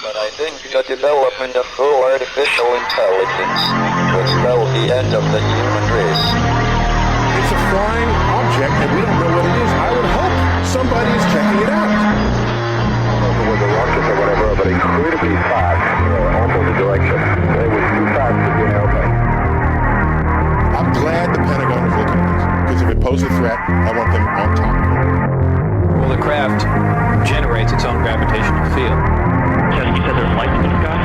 But I think the development of full artificial intelligence will spell the end of the human race. It's a flying object, and we don't know what it is. I would hope somebody is checking it out. I don't know whether rockets or whatever, but incredibly fast, opposite direction. It was too fast to be held back. I'm glad the Pentagon is looking at this, because if it poses a threat, I want them on top. Well, the craft generates its own gravitational field. You said there's lights in the sky?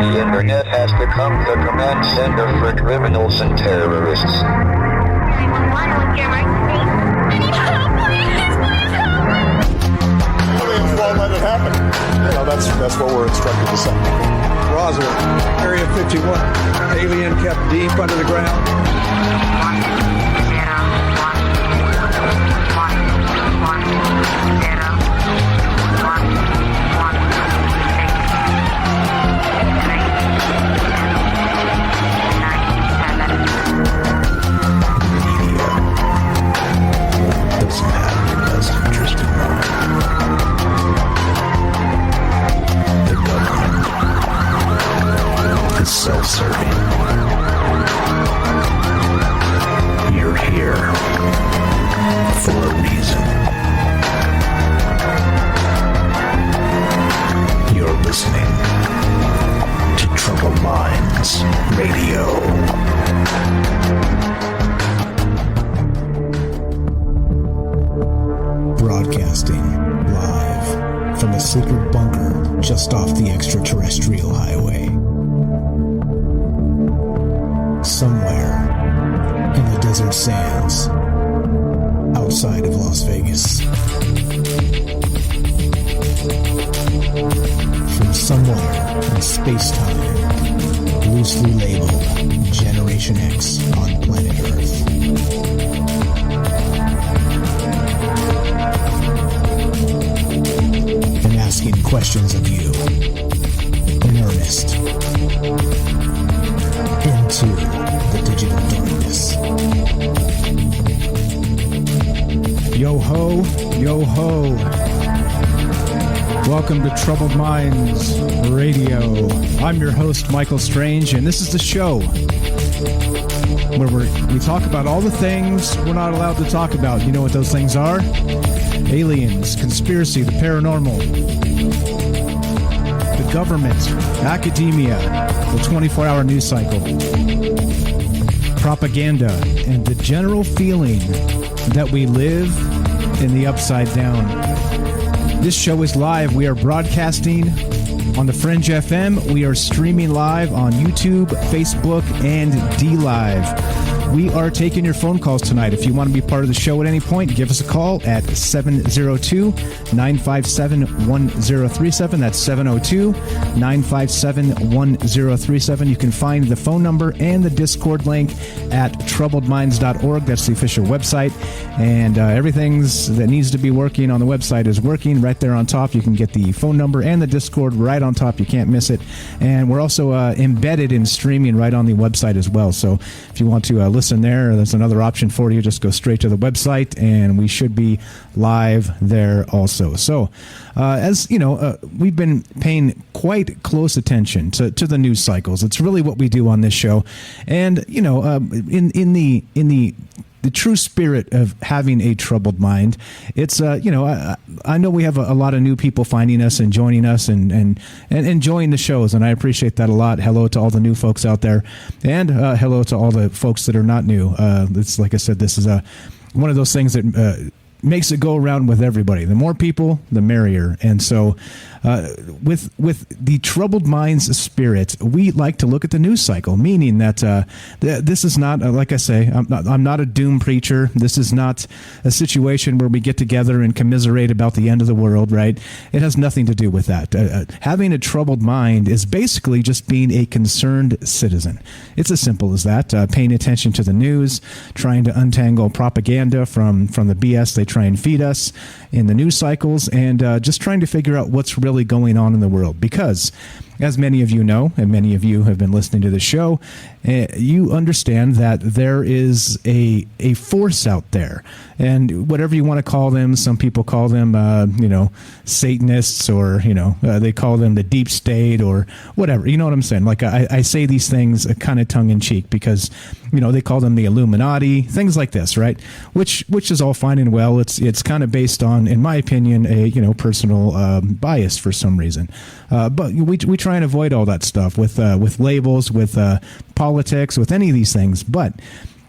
The internet has become the command center for criminals and terrorists. 911, what's your emergency? I need help, please help! Aliens won't let it happen. You know, that's what we're instructed to say. Roswell, Area 51. Alien kept deep under the ground. Doesn't have your best interest in mind. The government is self-serving. You're here for a reason. You're listening to Troubled Minds Radio. Broadcasting live from a secret bunker just off the extraterrestrial highway. Somewhere in the desert sands outside of Las Vegas. From somewhere in space-time, loosely labeled Generation X on planet Earth. And asking questions of you in earnest into the digital darkness. Yo ho, yo ho. Welcome to Troubled Minds Radio. I'm your host, Michael Strange, and this is the show where we talk about all the things we're not allowed to talk about. You know what those things are? Aliens, conspiracy, the paranormal, the government, academia, the 24-hour news cycle, propaganda, and the general feeling that we live in the upside down. This show is live. We are broadcasting on the Fringe FM. We are streaming live on YouTube, Facebook, and DLive. We are taking your phone calls tonight. If you want to be part of the show at any point, give us a call at 702-957-1037. That's 702-957-1037. You can find the phone number and the Discord link at troubledminds.org. That's the official website. And everything that needs to be working on the website is working right there on top. You can get the phone number and the Discord right on top. You can't miss it. And we're also embedded in streaming right on the website as well. So if you want to listen there's another option for you. Just go straight to the website, and we should be live there also. So, as you know, we've been paying quite close attention to the news cycles. It's really what we do on this show, and you know, in the true spirit of having a troubled mind, it's you know, I know we have a lot of new people finding us and joining us and enjoying the shows, and I appreciate that a lot. Hello to all the new folks out there, and hello to all the folks that are not new. It's like I said, this is one of those things that makes it go around with everybody. The more people, the merrier. And so with the Troubled Minds spirit, we like to look at the news cycle, meaning that this is not, like I say, I'm not a doom preacher. This is not a situation where we get together and commiserate about the end of the world, right? It has nothing to do with that. Having a troubled mind is basically just being a concerned citizen. It's as simple as that. Paying attention to the news, trying to untangle propaganda from the BS they try and feed us in the news cycles, and just trying to figure out what's really going on in the world. Because as many of you know, and many of you have been listening to the show, you understand that there is a force out there. And whatever you want to call them, some people call them, Satanists, or, they call them the deep state or whatever. You know what I'm saying? Like, I say these things kind of tongue-in-cheek because, they call them the Illuminati, things like this, right? Which is all fine and well. It's kind of based on, in my opinion, a, personal bias for some reason. But we try and avoid all that stuff with labels, with politics, with any of these things. But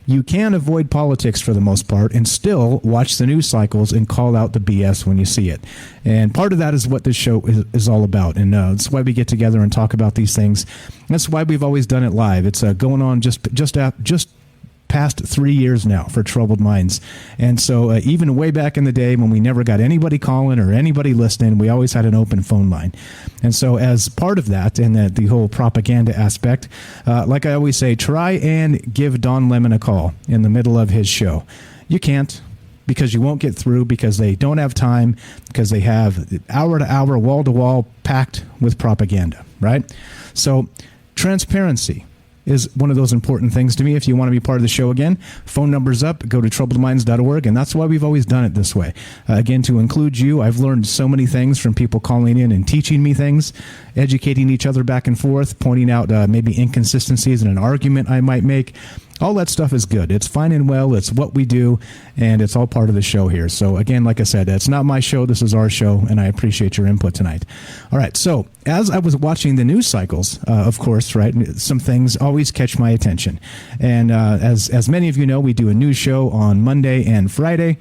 you can avoid politics for the most part and still watch the news cycles and call out the BS when you see it. And part of that is what this show is all about. And that's why we get together and talk about these things. That's why we've always done it live. It's going on just past 3 years now for Troubled Minds. And so even way back in the day when we never got anybody calling or anybody listening, we always had an open phone line. And so as part of that and the whole propaganda aspect, like I always say, try and give Don Lemon a call in the middle of his show. You can't, because you won't get through, because they don't have time, because they have hour to hour, wall to wall packed with propaganda, right? So transparency is one of those important things to me. If you want to be part of the show again, phone number's up, go to troubledminds.org, and that's why we've always done it this way. Again, to include you, I've learned so many things from people calling in and teaching me things, educating each other back and forth, pointing out maybe inconsistencies in an argument I might make. All that stuff is good. It's fine and well. It's what we do, and it's all part of the show here. So again, like I said, it's not my show. This is our show, and I appreciate your input tonight. All right. So as I was watching the news cycles, of course, right, some things always catch my attention. And as many of you know, we do a news show on Monday and Friday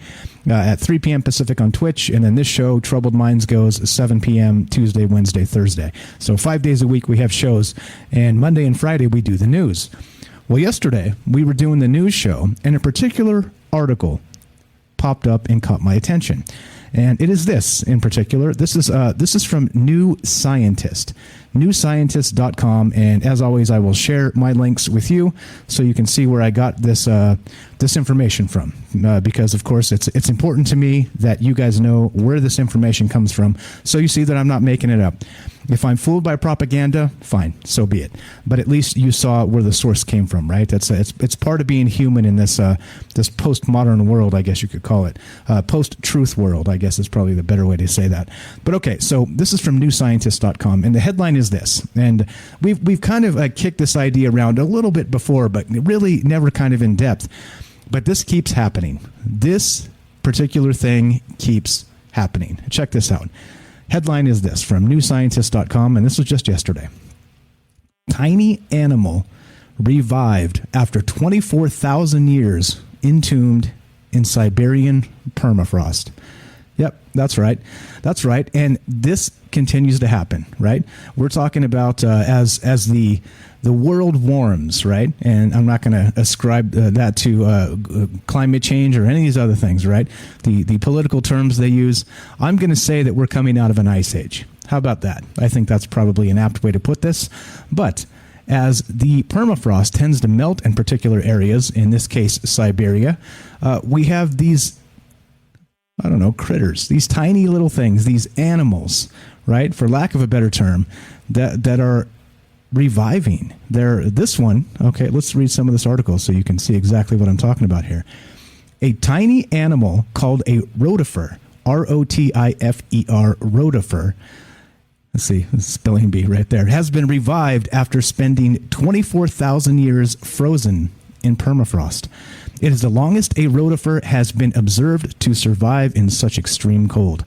at 3 p.m. Pacific on Twitch. And then this show, Troubled Minds, goes 7 p.m. Tuesday, Wednesday, Thursday. So 5 days a week we have shows. And Monday and Friday we do the news. Well, yesterday, we were doing the news show, and a particular article popped up and caught my attention. And it is this in particular. This is from New Scientist, newscientist.com. And as always, I will share my links with you so you can see where I got this information from. Because, of course, it's important to me that you guys know where this information comes from, so you see that I'm not making it up. If I'm fooled by propaganda, fine, so be it. But at least you saw where the source came from, right? It's part of being human in this postmodern world, I guess you could call it. Post-truth world, I guess is probably the better way to say that. But okay, so this is from newscientist.com, and the headline is this. And we've kind of kicked this idea around a little bit before, but really never kind of in depth. But this keeps happening. This particular thing keeps happening. Check this out. Headline is this from newscientist.com, and this was just yesterday. Tiny animal revived after 24,000 years entombed in Siberian permafrost. Yep, that's right. That's right. And this continues to happen, right? We're talking about as the world warms, right? And I'm not going to ascribe that to climate change or any of these other things, right? The political terms they use. I'm going to say that we're coming out of an ice age. How about that? I think that's probably an apt way to put this. But as the permafrost tends to melt in particular areas, in this case Siberia, we have these, I don't know, critters, these tiny little things, these animals, right, for lack of a better term, that are reviving. This one, okay, let's read some of this article so you can see exactly what I'm talking about here. A tiny animal called a rotifer, R-O-T-I-F-E-R, rotifer, let's see, the spelling bee right there, has been revived after spending 24,000 years frozen in permafrost. It is the longest a rotifer has been observed to survive in such extreme cold.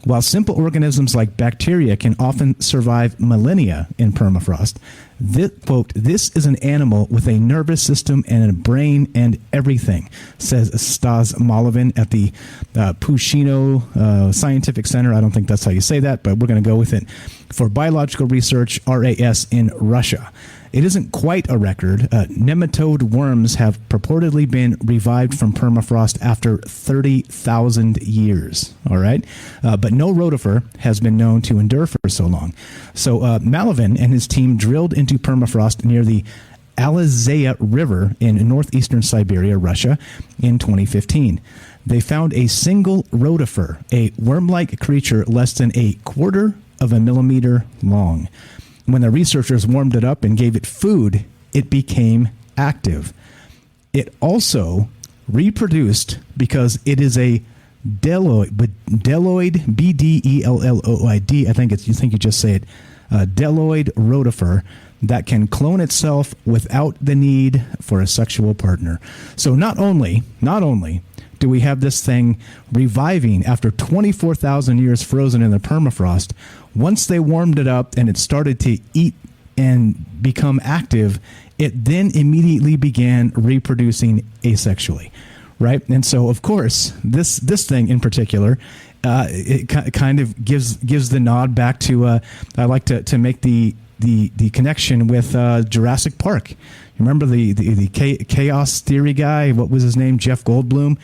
While simple organisms like bacteria can often survive millennia in permafrost, this, quote, this is an animal with a nervous system and a brain and everything, says Stas Malovin at the Pushino Scientific Center. I don't think that's how you say that, but we're going to go with it. For Biological Research, RAS, in Russia. It isn't quite a record. Nematode worms have purportedly been revived from permafrost after 30,000 years. All right. But no rotifer has been known to endure for so long. So Malovin and his team drilled into permafrost near the Alizaya River in northeastern Siberia, Russia, in 2015. They found a single rotifer, a worm-like creature less than a quarter of a millimeter long. when the researchers warmed it up and gave it food, it became active. It also reproduced because it is a Deloid, Bdelloid, I think you just say it, Deloid rotifer that can clone itself without the need for a sexual partner. So not only do we have this thing reviving after 24,000 years frozen in the permafrost, once they warmed it up and it started to eat and become active, it then immediately began reproducing asexually, right? And so, of course, this thing in particular, it kind of gives the nod back to. I like to make the connection with Jurassic Park. Remember the chaos theory guy? What was his name? Jeff Goldblum,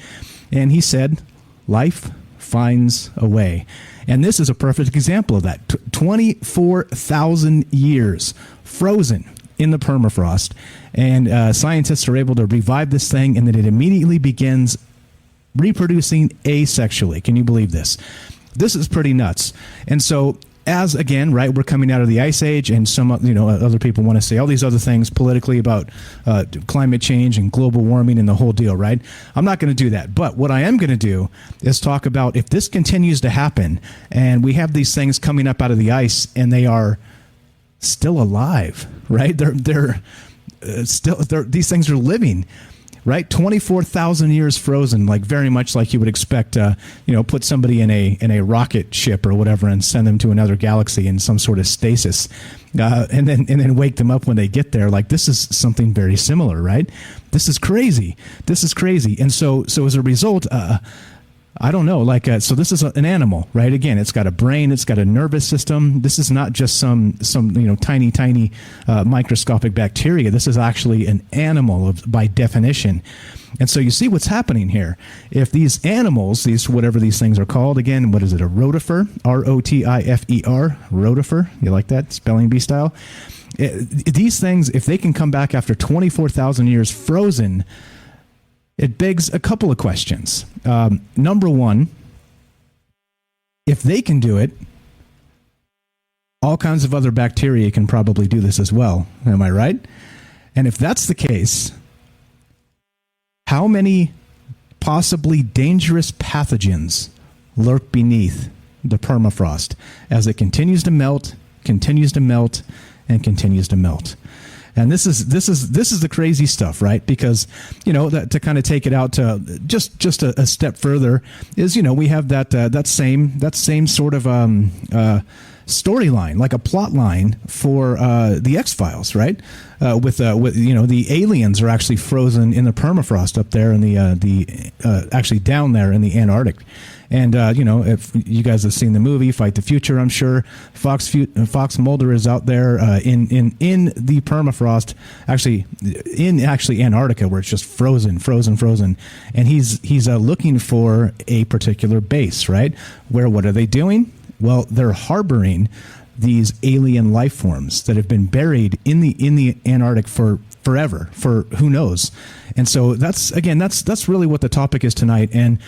and he said, "Life finds a way." And this is a perfect example of that. 24,000 years frozen in the permafrost, and scientists are able to revive this thing, and then it immediately begins reproducing asexually. Can you believe this? This is pretty nuts. And so, as again, right, we're coming out of the ice age, and some other people want to say all these other things politically about climate change and global warming and the whole deal, right? I'm not going to do that. But what I am going to do is talk about if this continues to happen, and we have these things coming up out of the ice, and they are still alive, right? They're these things are living. Right, 24,000 years frozen, like very much like you would expect. Put somebody in a rocket ship or whatever and send them to another galaxy in some sort of stasis, and then wake them up when they get there. Like, this is something very similar, right? This is crazy. And so as a result, I don't know. So this is an animal, right? Again, it's got a brain, it's got a nervous system. This is not just some tiny microscopic bacteria. This is actually an animal by definition. And so you see what's happening here. If these animals, whatever these things are called, again, what is it? A rotifer, rotifer, rotifer. You like that spelling bee style? These things, if they can come back after 24,000 years frozen, it begs a couple of questions. Number one, if they can do it, all kinds of other bacteria can probably do this as well. Am I right? And if that's the case, how many possibly dangerous pathogens lurk beneath the permafrost as it continues to melt, and continues to melt? And this is the crazy stuff, right? Because, that to kind of take it out to just a step further is, we have that same sort of storyline, like a plot line for the X-Files, right? With the aliens are actually frozen in the permafrost up there in the actually down there in the Antarctic. And, if you guys have seen the movie Fight the Future, I'm sure Fox Mulder is out there in the permafrost, actually Antarctica, where it's just frozen. And he's looking for a particular base, right? What are they doing? Well, they're harboring these alien life forms that have been buried in the Antarctic for forever, for who knows. And so that's really what the topic is tonight. And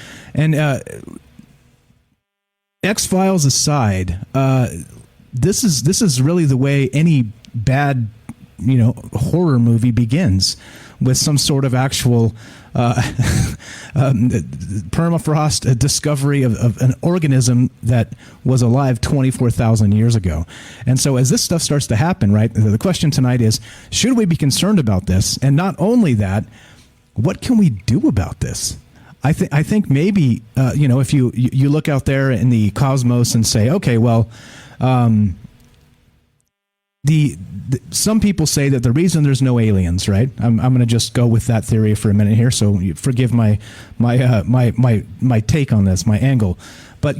X-Files aside, this is really the way any bad, horror movie begins, with some sort of actual permafrost discovery of an organism that was alive 24,000 years ago. And so as this stuff starts to happen, right, the question tonight is, should we be concerned about this? And not only that, what can we do about this? I think maybe, if you look out there in the cosmos and say, okay, well, some people say that the reason there's no aliens, right? I'm going to just go with that theory for a minute here, so forgive my take on this, my angle. But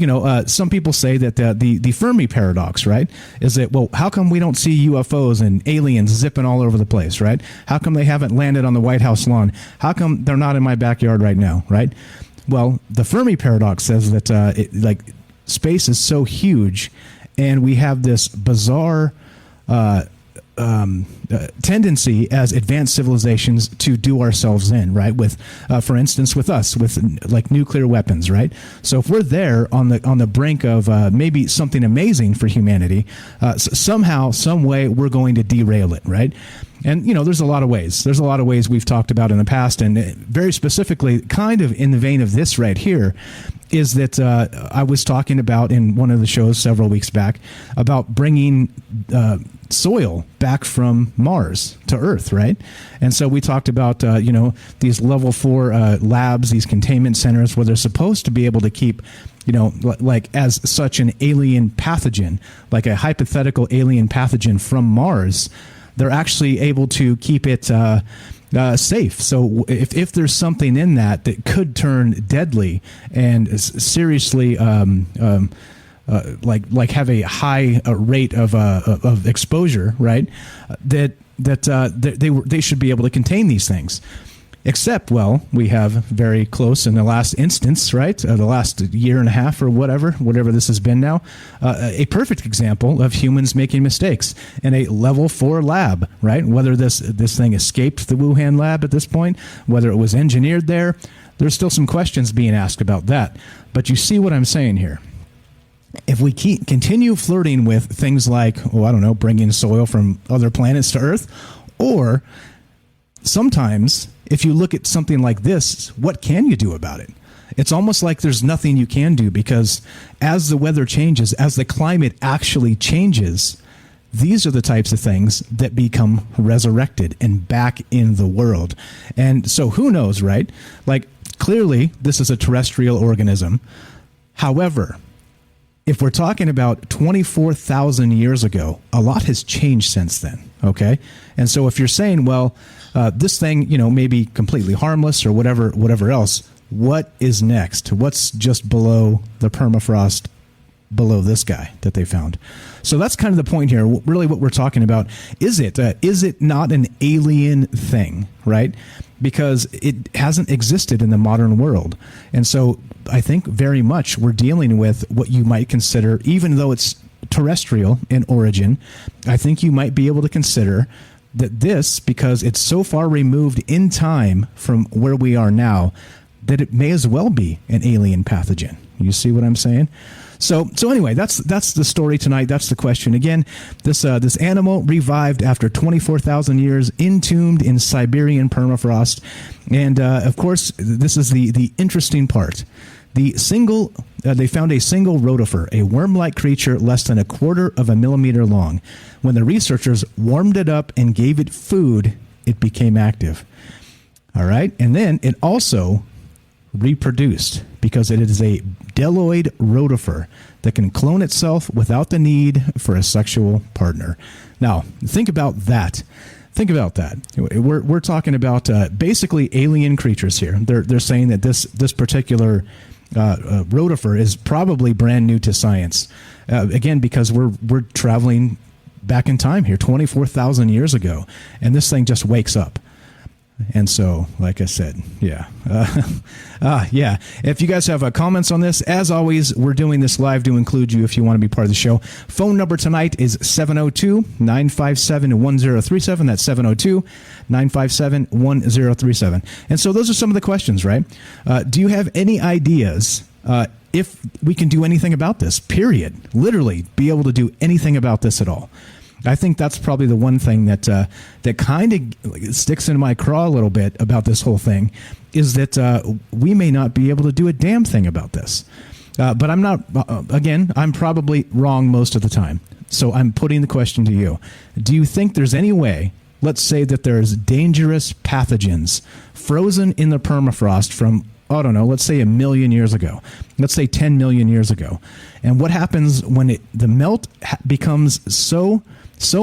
some people say that the Fermi paradox, right, is that, well, how come we don't see UFOs and aliens zipping all over the place, right? How come they haven't landed on the White House lawn? How come they're not in my backyard right now, right? Well, the Fermi paradox says that space is so huge, and we have this bizarre tendency as advanced civilizations to do ourselves in, right? With, for instance, with us, with like nuclear weapons, right? So if we're there on the brink of maybe something amazing for humanity, somehow, some way, we're going to derail it, right? And, you know, there's a lot of ways. There's a lot of ways we've talked about in the past, and very specifically, kind of in the vein of this right here, is that I was talking about in one of the shows several weeks back about bringing soil back from Mars to Earth, right? And so we talked about, you know, these level 4 labs, these containment centers where they're supposed to be able to keep, you know, like as such an alien pathogen, like a hypothetical alien pathogen from Mars. They're actually able to keep it safe. So if there's something in that could turn deadly and seriously like have a high rate of exposure, right? They should be able to contain these things. Except, well, we have very close in the last instance, right? The last year and a half or whatever this has been now, a perfect example of humans making mistakes in a level 4 lab, right? Whether this thing escaped the Wuhan lab at this point, whether it was engineered there, there's still some questions being asked about that. But you see what I'm saying here. If we continue flirting with things like, I don't know, bringing soil from other planets to Earth, or sometimes if you look at something like this, what can you do about it? It's almost like there's nothing you can do, because as the weather changes, as the climate actually changes, these are the types of things that become resurrected and back in the world. And so who knows, right? Like, clearly, this is a terrestrial organism. However, if we're talking about 24,000 years ago, a lot has changed since then, okay? And so if you're saying, well, this thing, you know, may be completely harmless or whatever else, what is next? What's just below the permafrost, below this guy that they found? So that's kind of the point here. Really what we're talking about, is it not an alien thing, right? Because it hasn't existed in the modern world. And so I think very much we're dealing with what you might consider, even though it's terrestrial in origin, I think you might be able to consider that this, because it's so far removed in time from where we are now, that it may as well be an alien pathogen. You see what I'm saying? So anyway, that's the story tonight. That's the question. Again, this animal revived after 24,000 years, entombed in Siberian permafrost, and of course, this is the interesting part. They found a single rotifer, a worm-like creature less than 1/4 millimeter long. When the researchers warmed it up and gave it food, it became active. All right, and then it also reproduced, because it is a deloid rotifer that can clone itself without the need for a sexual partner. Now, think about that. Think about that. We're talking about basically alien creatures here. They're saying that this particular rotifer is probably brand new to science. Again, because we're traveling back in time here, 24,000 years ago, and this thing just wakes up. And so, like I said, yeah. Yeah. If you guys have comments on this, as always, we're doing this live to include you if you want to be part of the show. Phone number tonight is 702-957-1037. That's 702-957-1037. And so those are some of the questions, right? Do you have any ideas if we can do anything about this, period? Literally be able to do anything about this at all. I think that's probably the one thing that kind of sticks in my craw a little bit about this whole thing, is that we may not be able to do a damn thing about this. But I'm not, again, I'm probably wrong most of the time. So I'm putting the question to you. Do you think there's any way, let's say that there's dangerous pathogens frozen in the permafrost from, I don't know, let's say 1 million years ago. Let's say 10 million years ago. And what happens when the melt becomes so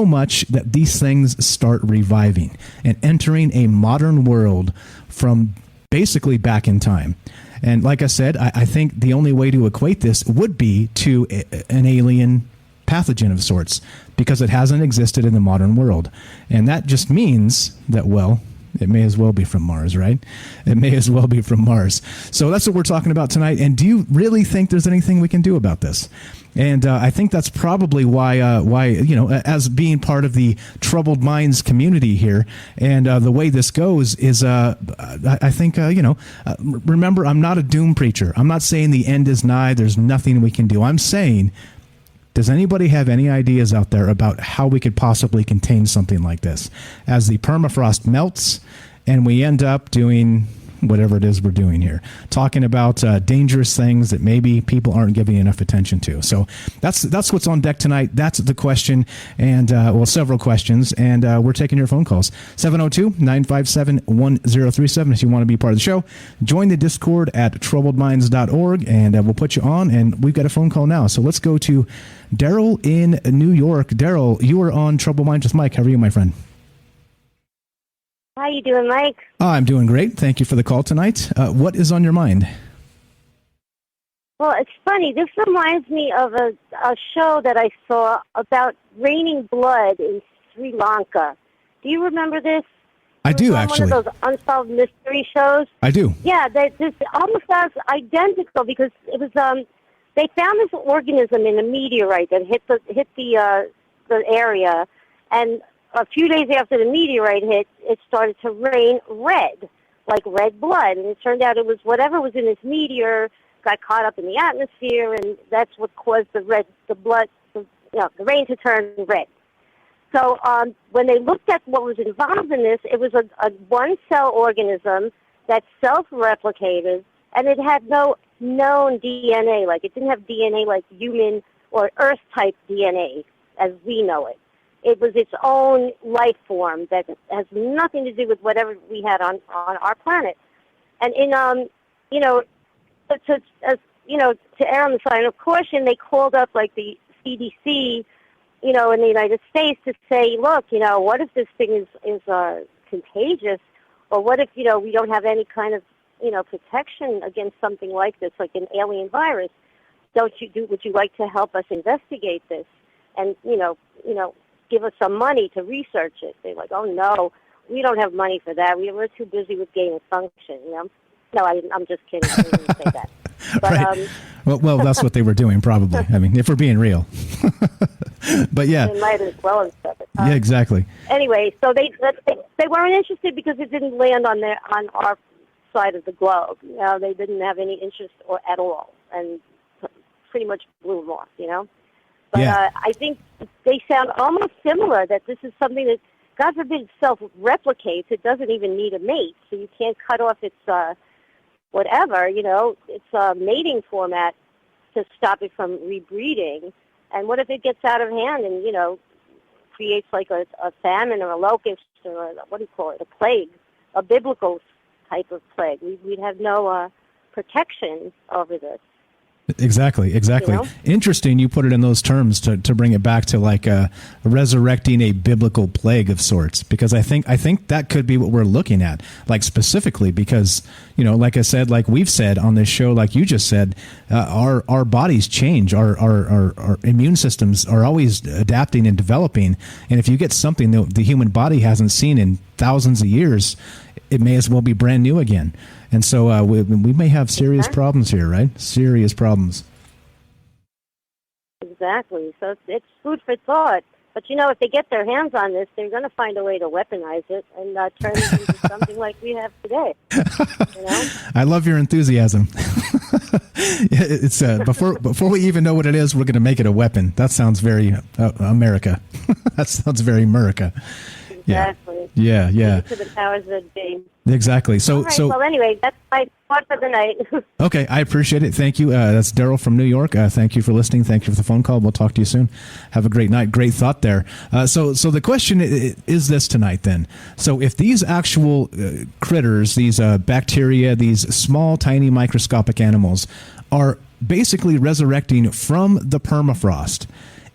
much that these things start reviving and entering a modern world from basically back in time? And like I said, I think the only way to equate this would be to an alien pathogen of sorts, because it hasn't existed in the modern world. And that just means that, well, It may as well be from Mars, right? It may as well be from Mars. So that's what we're talking about tonight. And do you really think there's anything we can do about this? And I think that's probably why as being part of the Troubled Minds community here, and the way this goes is, I think, remember, I'm not a doom preacher. I'm not saying the end is nigh. There's nothing we can do. I'm saying, does anybody have any ideas out there about how we could possibly contain something like this? As the permafrost melts and we end up doing whatever it is we're doing here, talking about dangerous things that maybe people aren't giving enough attention to. So that's what's on deck tonight. That's the question, and several questions, and we're taking your phone calls. 702-957-1037 if you want to be part of the show. Join the Discord at troubledminds.org, and we'll put you on, and we've got a phone call now. So let's go to Daryl in New York. Daryl, you are on Troubled Minds with Mike. How are you, my friend? How you doing, Mike? I'm doing great. Thank you for the call tonight. What is on your mind? Well, it's funny. This reminds me of a show that I saw about raining blood in Sri Lanka. Do you remember this? I do, actually. One of those unsolved mystery shows. I do. Yeah, this almost sounds identical because it was they found this organism in a meteorite that hit the area, and a few days after the meteorite hit, it started to rain red, like red blood. And it turned out it was whatever was in this meteor got caught up in the atmosphere, and that's what caused the rain to turn red. So when they looked at what was involved in this, it was a one-cell organism that self-replicated, and it had no known DNA. Like, it didn't have DNA like human or Earth-type DNA as we know it. It was its own life form that has nothing to do with whatever we had on our planet. And in to err on the side of caution, they called up like the CDC, in the United States to say, look, what if this thing is contagious, or what if we don't have any kind of protection against something like this, like an alien virus? Would you like to help us investigate this? And give us some money to research it. They're like, oh no, we don't have money for that. We're too busy with gain of function. No, I'm just kidding. I didn't say that. But, right. Well, that's what they were doing, probably. I mean, if we're being real. But yeah, they might as well have said it. Yeah, exactly. Anyway, so they weren't interested because it didn't land on our side of the globe. They didn't have any interest at all, and pretty much blew them off. But yeah. I think they sound almost similar, that this is something that, God forbid, self-replicates. It doesn't even need a mate, so you can't cut off its its mating format to stop it from rebreeding. And what if it gets out of hand and, creates like a famine or a locust or a plague, a biblical type of plague? We'd have no protection over this. Exactly. Interesting you put it in those terms to bring it back to like resurrecting a biblical plague of sorts, because I think that could be what we're looking at, like specifically because, like I said, like we've said on this show, like you just said, our bodies change, our immune systems are always adapting and developing, and if you get something that the human body hasn't seen in thousands of years, it may as well be brand new again. And so we may have serious problems here, right? Serious problems. Exactly. So it's food for thought. But, if they get their hands on this, they're going to find a way to weaponize it and turn it into something like we have today. I love your enthusiasm. It's before we even know what it is, we're going to make it a weapon. That sounds very America. That sounds very America. Exactly. Yeah. To the powers that be. Exactly. So, well, anyway, that's my thought for the night. Okay, I appreciate it. Thank you. That's Daryl from New York. Thank you for listening. Thank you for the phone call. We'll talk to you soon. Have a great night. Great thought there. So the question is this tonight then. So if these actual critters, these bacteria, these small, tiny, microscopic animals are basically resurrecting from the permafrost,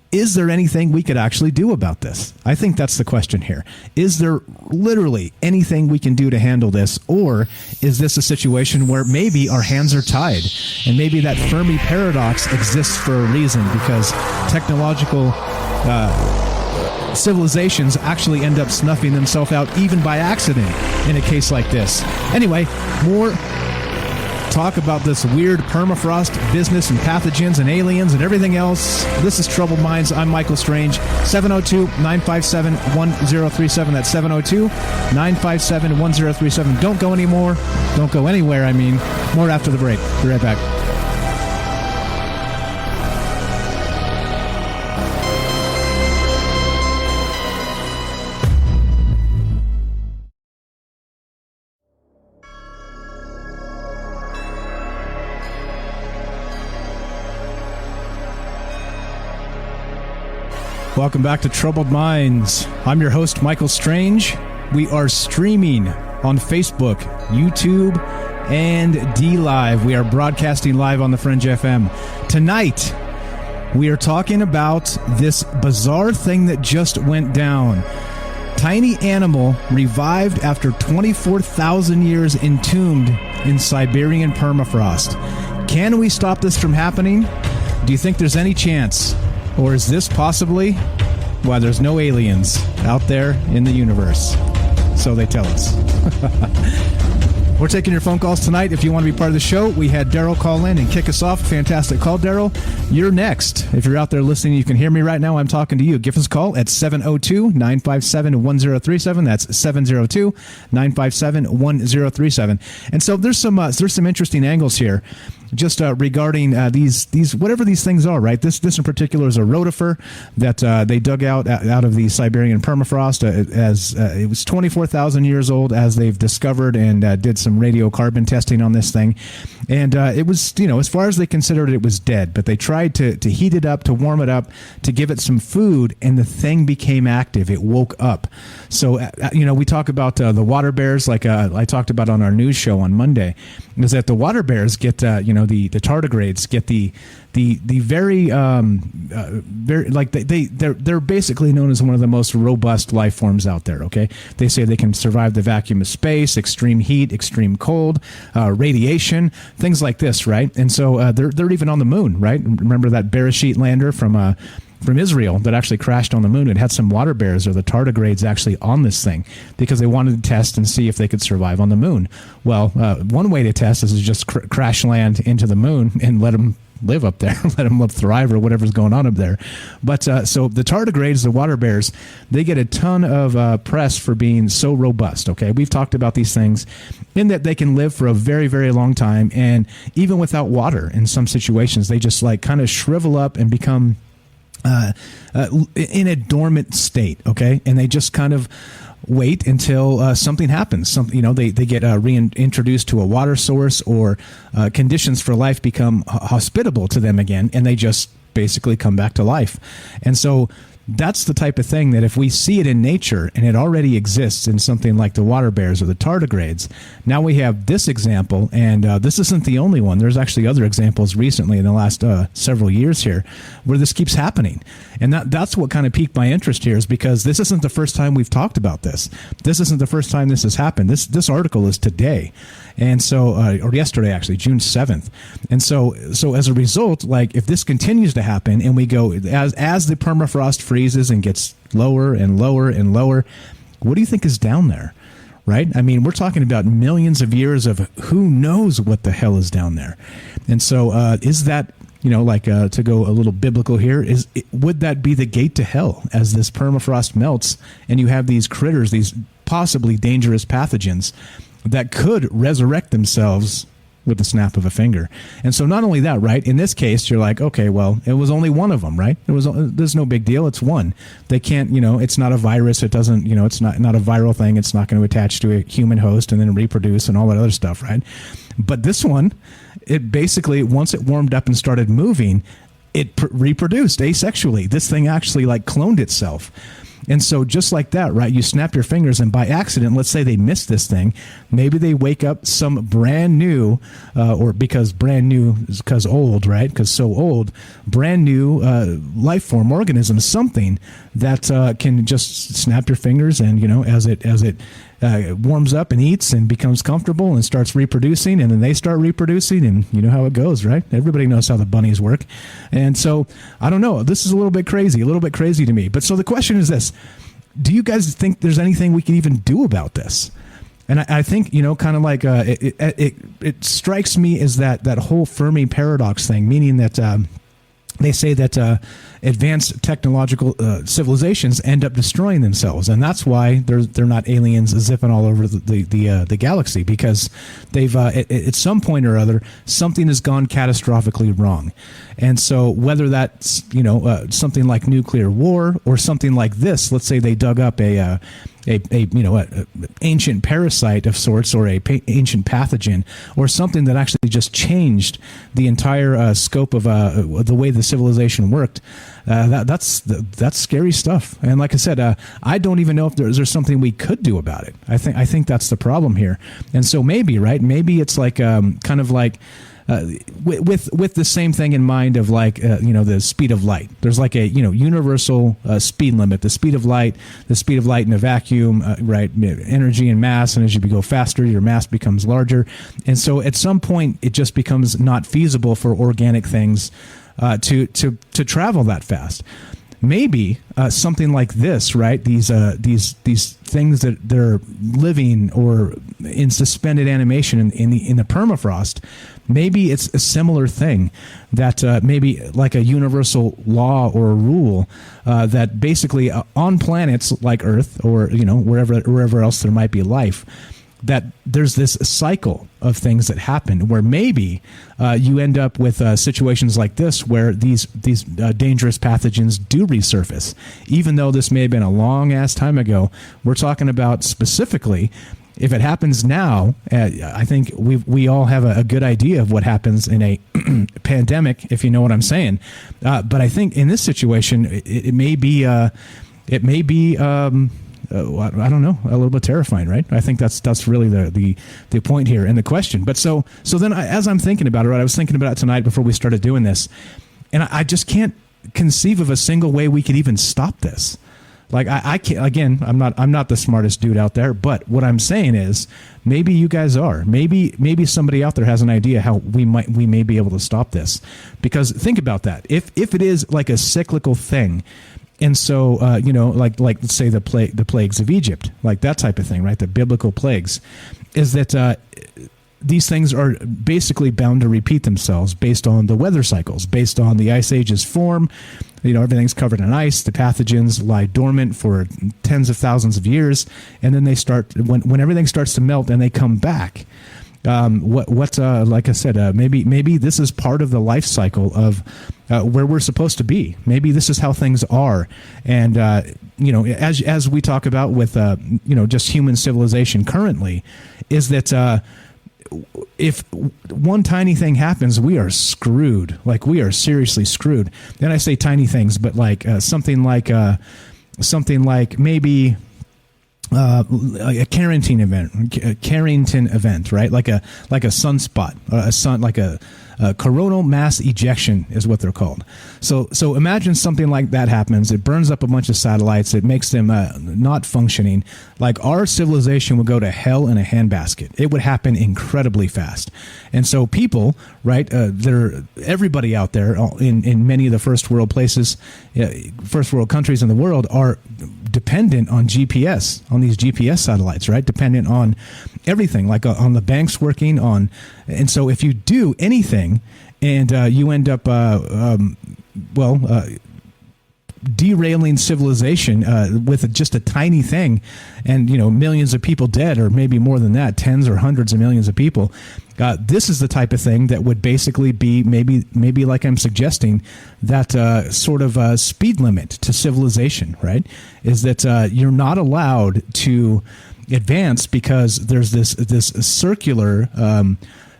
is there anything we could actually do about this? I think that's the question here. Is there literally anything we can do to handle this? Or is this a situation where maybe our hands are tied and maybe that Fermi paradox exists for a reason, because technological civilizations actually end up snuffing themselves out even by accident in a case like this. Anyway, more talk about this weird permafrost business and pathogens and aliens and everything else. This is Troubled Minds. I'm Michael Strange. 702-957-1037. That's 702-957-1037. Don't go anymore. Don't go anywhere, I mean. More after the break. Be right back. Welcome back to Troubled Minds. I'm your host, Michael Strange. We are streaming on Facebook, YouTube, and DLive. We are broadcasting live on the Fringe FM. Tonight, we are talking about this bizarre thing that just went down. Tiny animal revived after 24,000 years entombed in Siberian permafrost. Can we stop this from happening? Do you think there's any chance? Or is this possibly why there's no aliens out there in the universe? So they tell us. We're taking your phone calls tonight. If you want to be part of the show, we had Daryl call in and kick us off. Fantastic call, Daryl. You're next. If you're out there listening, you can hear me right now. I'm talking to you. Give us a call at 702-957-1037. That's 702-957-1037. And so there's some interesting angles here. Just regarding these whatever these things are, right? This in particular is a rotifer that they dug out of the Siberian permafrost as it was 24,000 years old, as they've discovered, and did some radiocarbon testing on this thing, and it was, as far as they considered it was dead, but they tried to heat it up, to warm it up, to give it some food, and the thing became active. It woke up. So we talk about the water bears, like I talked about on our news show on Monday, is that the water bears get the tardigrades get the very like they're basically known as one of the most robust life forms out there. Okay, they say they can survive the vacuum of space, extreme heat, extreme cold, radiation, things like this, right? And so they're even on the moon, right? Remember that Bereshit lander from Israel that actually crashed on the moon? It had some water bears, or the tardigrades, actually on this thing because they wanted to test and see if they could survive on the moon. Well, one way to test is to just crash land into the moon and let them live up there, let them thrive, or whatever's going on up there. But so the tardigrades, the water bears, they get a ton of press for being so robust. Okay, we've talked about these things in that they can live for a very, very long time, and even without water, in some situations, they just kind of shrivel up and become in a dormant state, okay? And they just kind of wait until something happens. They get reintroduced to a water source, or conditions for life become hospitable to them again, and they just basically come back to life. And so that's the type of thing that if we see it in nature and it already exists in something like the water bears or the tardigrades, now we have this example, and this isn't the only one. There's actually other examples recently in the last several years here where this keeps happening. And that's what kind of piqued my interest here, is because this isn't the first time we've talked about this. This isn't the first time this has happened. This article is today. And so, or yesterday, actually, June 7th. And so as a result, if this continues to happen, and we go, as the permafrost freezes and gets lower and lower and lower, what do you think is down there? Right? I mean, we're talking about millions of years of who knows what the hell is down there. And so is that, to go a little biblical here, would that be the gate to hell as this permafrost melts and you have these critters, these possibly dangerous pathogens that could resurrect themselves with the snap of a finger? And so not only that, right, in this case, you're like, okay, well, it was only one of them, right? There's no big deal. It's one. They can't, it's not a virus. It doesn't, it's not a viral thing. It's not going to attach to a human host and then reproduce and all that other stuff, right? But this one, it basically, once it warmed up and started moving, it reproduced asexually. This thing actually cloned itself. And so just like that, right, you snap your fingers, and by accident, let's say they miss this thing, maybe they wake up some brand new, or because brand new is because old, right, because so old, brand new life form, organism, something that can just snap your fingers, and, as it warms up and eats and becomes comfortable and starts reproducing, and then they start reproducing, and you know how it goes, right? Everybody knows how the bunnies work. And so I don't know, this is a little bit crazy to me. But so the question is this: do you guys think there's anything we can even do about this? And I think, you know, kind of like it strikes me as that whole Fermi paradox thing, meaning that they say that advanced technological civilizations end up destroying themselves, and that's why they're not aliens zipping all over the galaxy, because they've at some point or other something has gone catastrophically wrong. And so whether that's, you know, something like nuclear war or something like this, let's say they dug up a ancient parasite of sorts, or ancient pathogen, or something that actually just changed the entire scope of the way the civilization worked. That's scary stuff. And like I said, I don't even know if there's something we could do about it. I think that's the problem here. And so maybe it's like kind of like. With the same thing in mind of like the speed of light. There's like a universal speed limit. The speed of light in a vacuum, right? Energy and mass, and as you go faster, your mass becomes larger, and so at some point it just becomes not feasible for organic things to travel that fast. Maybe something like this, right? These things that they're living or in suspended animation in the permafrost. Maybe it's a similar thing, that maybe like a universal law or a rule that basically on planets like Earth, or wherever else there might be life, that there's this cycle of things that happen where maybe you end up with situations like this where these dangerous pathogens do resurface. Even though this may have been a long ass time ago, we're talking about specifically, if it happens now, I think we all have a good idea of what happens in a pandemic, if you know what I'm saying. But I think in this situation, it may be I don't know, a little bit terrifying, right? I think that's really the point here and the question. But so then as I'm thinking about it, right, I was thinking about it tonight before we started doing this, and I just can't conceive of a single way we could even stop this. Like I can't, again, I'm not the smartest dude out there, but what I'm saying is maybe you guys are. Maybe somebody out there has an idea how we may be able to stop this. Because think about that. If it is like a cyclical thing, and so like let's say the plagues of Egypt, like that type of thing, right? The biblical plagues, is that these things are basically bound to repeat themselves based on the weather cycles, based on the ice age's form. Everything's covered in ice. The pathogens lie dormant for tens of thousands of years, and then they start when everything starts to melt and they come back. Like I said, maybe this is part of the life cycle of where we're supposed to be. Maybe this is how things are, and as we talk about with just human civilization currently, is that. If one tiny thing happens, we are screwed. Like, we are seriously screwed. Then I say tiny things, but like something like maybe a Carrington event, right? Like a sunspot, like a coronal mass ejection is what they're called. So imagine something like that happens. It burns up a bunch of satellites. It makes them not functioning. Like, our civilization would go to hell in a handbasket. It would happen incredibly fast. And so people, right, everybody out there in many of the first world places, first world countries in the world are dependent on GPS, on these GPS satellites, right? Dependent on everything, like on the banks working on. And so if you do anything and you end up, derailing civilization with just a tiny thing, and millions of people dead, or maybe more than that, tens or hundreds of millions of people, this is the type of thing that would basically be maybe like I'm suggesting, that sort of speed limit to civilization, right? Is that you're not allowed to advance because there's this circular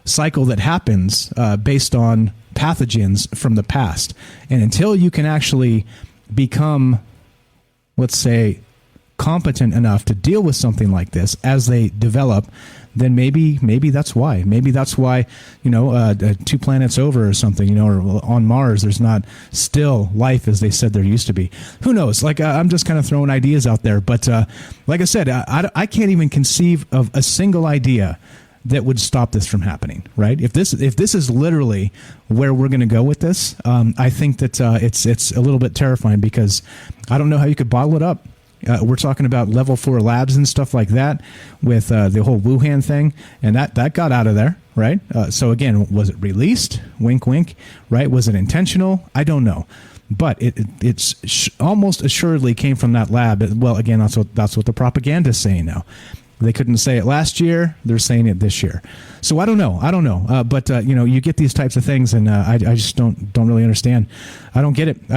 cycle that happens based on pathogens from the past, and until you can actually become, let's say, competent enough to deal with something like this as they develop, then maybe that's why. Maybe that's why, 2 planets over or something, or on Mars, there's not still life as they said there used to be. Who knows? Like, I'm just kind of throwing ideas out there. But like I said, I can't even conceive of a single idea that would stop this from happening, right? If this is literally where we're going to go with this, I think that it's a little bit terrifying, because I don't know how you could bottle it up. We're talking about level 4 labs and stuff like that with the whole Wuhan thing, and that got out of there, right? So again, was it released? Wink, wink, right? Was it intentional? I don't know. But it's almost assuredly came from that lab. Well, again, that's what the propaganda is saying now. They couldn't say it last year. They're saying it this year. So I don't know. But you get these types of things, and I just don't really understand. I don't get it.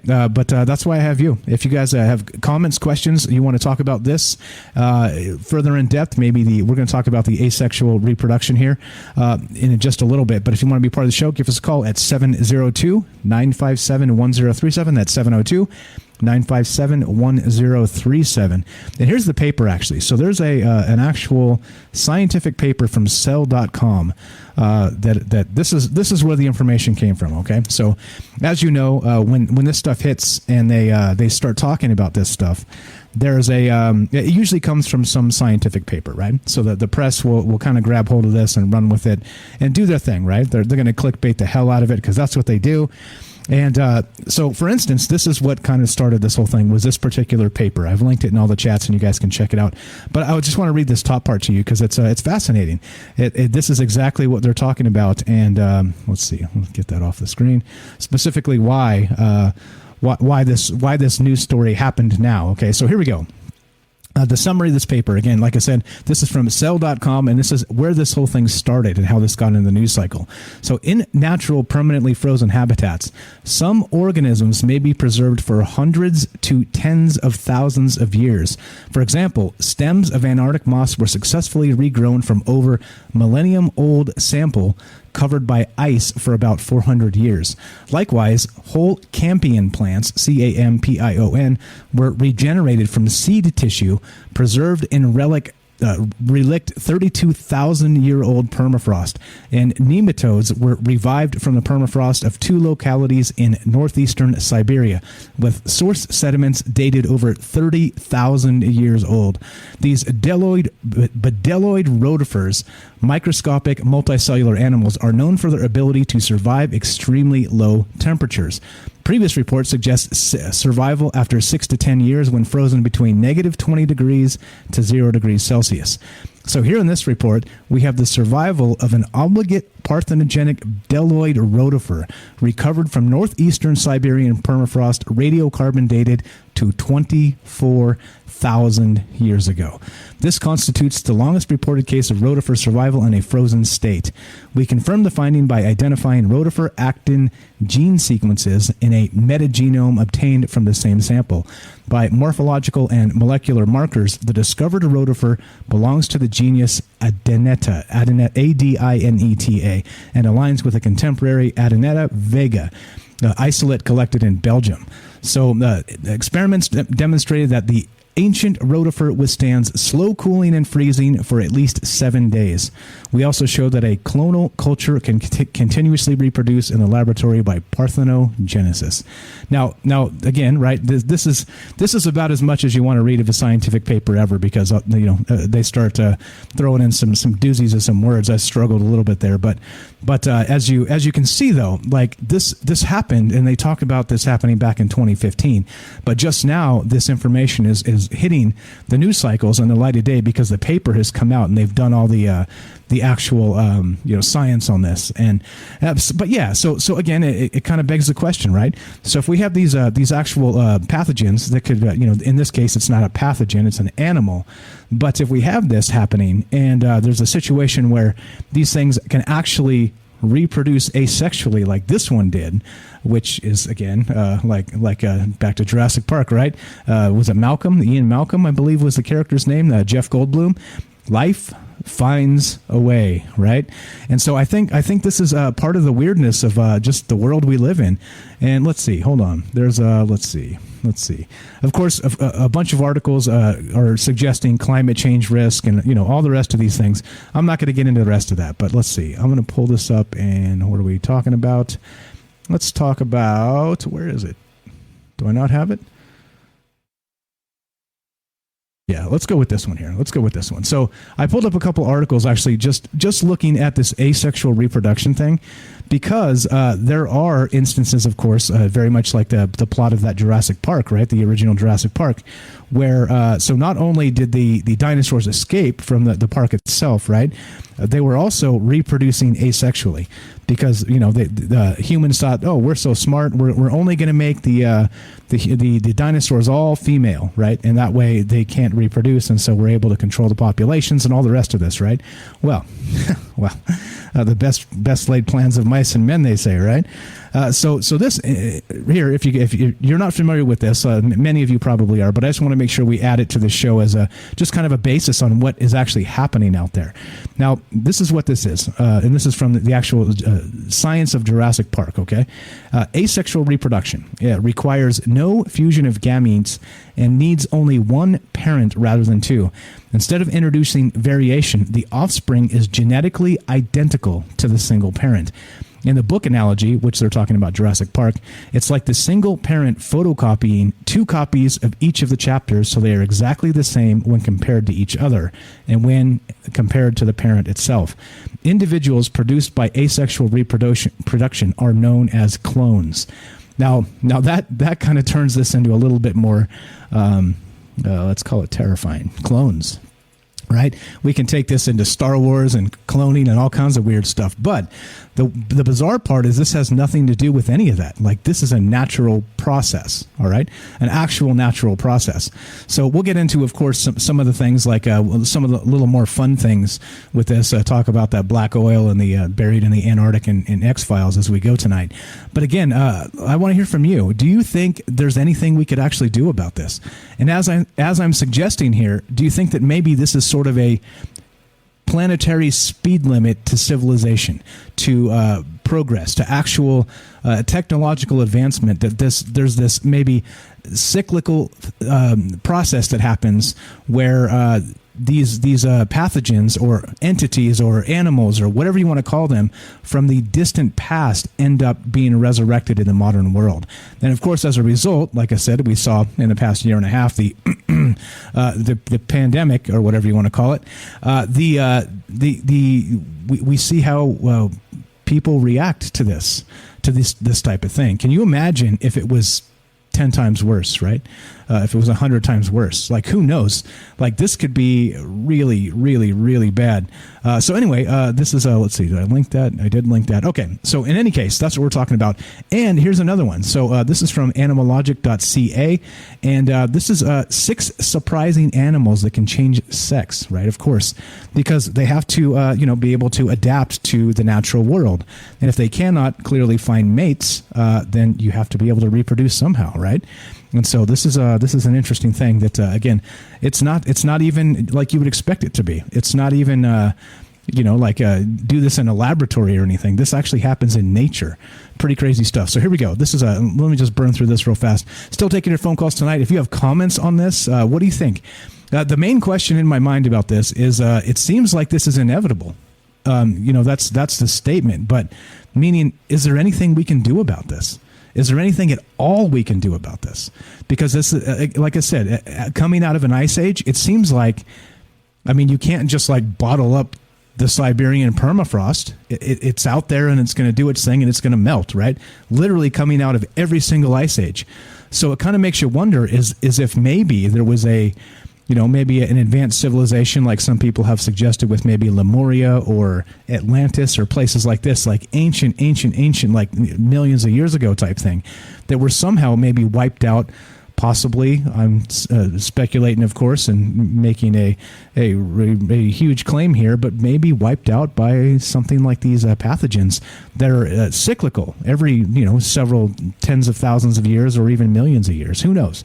But that's why I have you. If you guys have comments, questions, you want to talk about this further in depth, maybe we're going to talk about the asexual reproduction here in just a little bit. But if you want to be part of the show, give us a call at 702-957-1037. That's 702-957-1037. And here's the paper, actually. So there's an actual scientific paper from Cell.com that this is where the information came from. Okay, so as you know, when this stuff hits and they start talking about this stuff, there's it usually comes from some scientific paper, right? So that the press will kind of grab hold of this and run with it and do their thing, right? They're going to clickbait the hell out of it, because that's what they do. And so, for instance, this is what kind of started this whole thing, was this particular paper. I've linked it in all the chats, and you guys can check it out. But I just want to read this top part to you, because it's fascinating. This is exactly what they're talking about. And let's see, let's get that off the screen. Specifically, why this news story happened now. Okay, so here we go. The summary of this paper, again, like I said, this is from Cell.com, and this is where this whole thing started and how this got in the news cycle. So in natural permanently frozen habitats, some organisms may be preserved for hundreds to tens of thousands of years. For example, stems of Antarctic moss were successfully regrown from over millennium-old sample covered by ice for about 400 years. Likewise, whole campion plants, Campion, were regenerated from seed tissue preserved in relict 32,000-year-old permafrost, and nematodes were revived from the permafrost of 2 localities in northeastern Siberia, with source sediments dated over 30,000 years old. These bdelloid rotifers, microscopic multicellular animals, are known for their ability to survive extremely low temperatures. Previous reports suggest survival after 6 to 10 years when frozen between negative 20 degrees to 0 degrees Celsius. So here in this report, we have the survival of an obligate parthenogenic bdelloid rotifer recovered from northeastern Siberian permafrost, radiocarbon dated to 24,000 years ago. This constitutes the longest reported case of rotifer survival in a frozen state. We confirmed the finding by identifying rotifer actin gene sequences in a metagenome obtained from the same sample. By morphological and molecular markers, the discovered rotifer belongs to the genus Adineta, Adineta, and aligns with a contemporary Adineta vega, isolate collected in Belgium. So experiments demonstrated that the ancient rotifer withstands slow cooling and freezing for at least 7 days. We also show that a clonal culture can continuously reproduce in the laboratory by parthenogenesis. Now, again, right? This is about as much as you want to read of a scientific paper ever, because they start throwing in some doozies of some words. I struggled a little bit there, but as you can see, though, like this happened, and they talk about this happening back in 2015. But just now, this information is hitting the news cycles and the light of day, because the paper has come out and they've done all the actual science on this. And but yeah, so again, it kind of begs the question, right? So if we have these actual pathogens that could in this case it's not a pathogen, it's an animal, but if we have this happening and there's a situation where these things can actually reproduce asexually like this one did, which is again like back to Jurassic Park, right? Was it Malcolm? Ian Malcolm, I believe, was the character's name. Jeff Goldblum. Life finds a way, right? And so I think this is part of the weirdness of just the world we live in. And let's see, hold on. There's let's see. Of course, a bunch of articles are suggesting climate change risk and all the rest of these things. I'm not going to get into the rest of that, but let's see. I'm going to pull this up, and what are we talking about? Let's talk about, where is it? Do I not have it? Yeah, let's go with this one here. Let's go with this one. So I pulled up a couple articles actually just looking at this asexual reproduction thing, because there are instances, of course, very much like the plot of that Jurassic Park, right? The original Jurassic Park, where so not only did the dinosaurs escape from the park itself, right? They were also reproducing asexually, because the humans thought, oh, we're so smart, we're only going to make the dinosaurs all female, right? And that way they can't reproduce, and so we're able to control the populations and all the rest of this, right? Well, the best laid plans of mice and men, they say, right? So this here, if you're not familiar with this, many of you probably are, but I just want to make sure we add it to the show as just kind of a basis on what is actually happening out there. Now, this is what this is, and this is from the actual science of Jurassic Park. Okay, asexual reproduction requires no fusion of gametes and needs only one parent rather than two. Instead of introducing variation, the offspring is genetically identical to the single parent. In the book analogy, which they're talking about Jurassic Park, it's like the single parent photocopying two copies of each of the chapters, so they are exactly the same when compared to each other and when compared to the parent itself. Individuals produced by asexual reproduction are known as clones. Now that kind of turns this into a little bit more, let's call it terrifying. Clones. Right? We can take this into Star Wars and cloning and all kinds of weird stuff. But the bizarre part is this has nothing to do with any of that. Like, this is a natural process, all right? An actual natural process. So we'll get into, of course, some of the things, like some of the little more fun things with this, talk about that black oil and the buried in the Antarctic and X-Files as we go tonight. But again, I want to hear from you. Do you think there's anything we could actually do about this? And as I'm suggesting here, do you think that maybe this is sort of a planetary speed limit to civilization, to progress, to actual technological advancement, that there's this maybe cyclical process that happens where these pathogens or entities or animals or whatever you want to call them from the distant past end up being resurrected in the modern world. And of course, as a result, like I said, we saw in the past year and a half the pandemic, or whatever you want to call it. We see how people react to this type of thing. Can you imagine if it was 10 times worse, right? If it was 100 times worse, like, who knows? Like, this could be really, really, really bad. So anyway, this is, let's see, did I link that? I did link that. Okay. So in any case, that's what we're talking about. And here's another one. So this is from animalogic.ca. And this is 6 surprising animals that can change sex, right? Of course, because they have to, be able to adapt to the natural world. And if they cannot clearly find mates, then you have to be able to reproduce somehow, right? And so this is an interesting thing that again, it's not even like you would expect it to be. It's not even do this in a laboratory or anything. This actually happens in nature. Pretty crazy stuff. So here we go. This is let me just burn through this real fast. Still taking your phone calls tonight. If you have comments on this, what do you think? The main question in my mind about this is it seems like this is inevitable. That's the statement. But meaning, is there anything we can do about this? Is there anything at all we can do about this? Because this, like I said, coming out of an ice age, it seems like, you can't just like bottle up the Siberian permafrost. It's out there and it's going to do its thing and it's going to melt, right? Literally coming out of every single ice age. So it kind of makes you wonder is if maybe there was maybe an advanced civilization like some people have suggested with maybe Lemuria or Atlantis or places like this, like ancient, like millions of years ago type thing, that were somehow maybe wiped out possibly, I'm speculating, of course, and making a huge claim here, but maybe wiped out by something like these pathogens that are cyclical every, several tens of thousands of years or even millions of years. Who knows?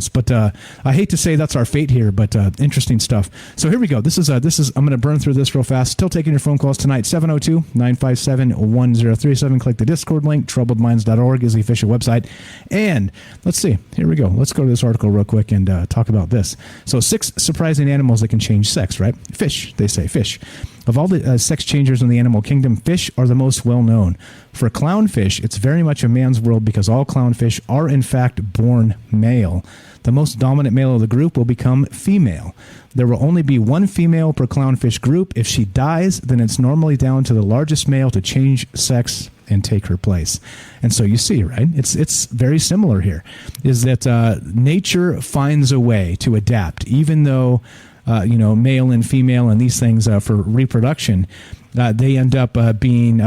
But I hate to say that's our fate here, but interesting stuff. So here we go. This is I'm going to burn through this real fast. Still taking your phone calls tonight. 702-957-1037. Click the Discord link. troubledminds.org is the official website. And let's see. Here we go. Let's go to this article real quick and talk about this. So 6 surprising animals that can change sex, right? Fish, they say, fish. Of all the sex changers in the animal kingdom, fish are the most well-known. For clownfish, it's very much a man's world because all clownfish are, in fact, born male. The most dominant male of the group will become female. There will only be one female per clownfish group. If she dies, then it's normally down to the largest male to change sex and take her place. And so you see, right? It's very similar here, is that nature finds a way to adapt, even though male and female and these things for reproduction, they end up being,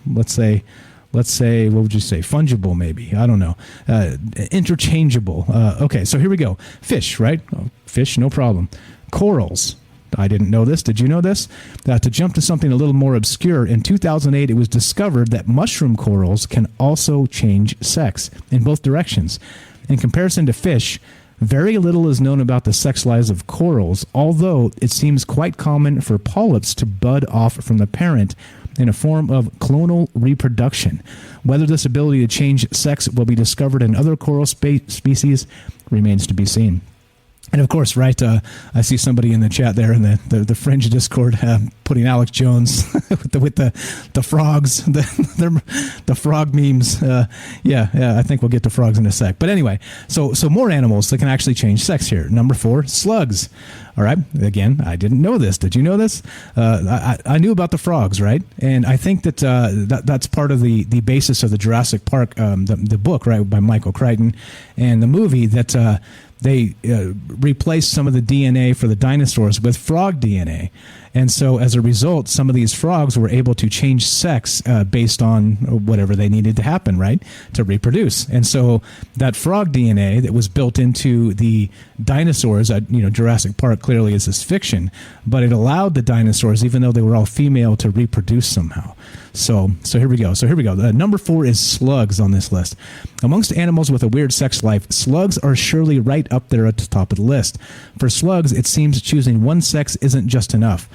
let's say, what would you say? Fungible, maybe. I don't know. Interchangeable. Okay, so here we go. Fish, right? Fish, no problem. Corals. I didn't know this. Did you know this? To jump to something a little more obscure, in 2008, it was discovered that mushroom corals can also change sex in both directions. In comparison to fish, very little is known about the sex lives of corals, although it seems quite common for polyps to bud off from the parent in a form of clonal reproduction. Whether this ability to change sex will be discovered in other coral species remains to be seen. And of course, right, I see somebody in the chat there in the Fringe Discord putting Alex Jones with the frogs, the frog memes. Yeah, I think we'll get to frogs in a sec. But anyway, so more animals that can actually change sex here. Number 4, slugs. All right. Again, I didn't know this. Did you know this? I knew about the frogs, right? And I think that's part of the basis of the Jurassic Park, the book, right, by Michael Crichton, and the movie that. They replaced some of the DNA for the dinosaurs with frog DNA. And so as a result, some of these frogs were able to change sex based on whatever they needed to happen, right, to reproduce. And so that frog DNA that was built into the dinosaurs, Jurassic Park clearly is this fiction, but it allowed the dinosaurs, even though they were all female, to reproduce somehow. So here we go. Number 4 is slugs on this list. Amongst animals with a weird sex life, slugs are surely right up there at the top of the list. For slugs, it seems choosing one sex isn't just enough.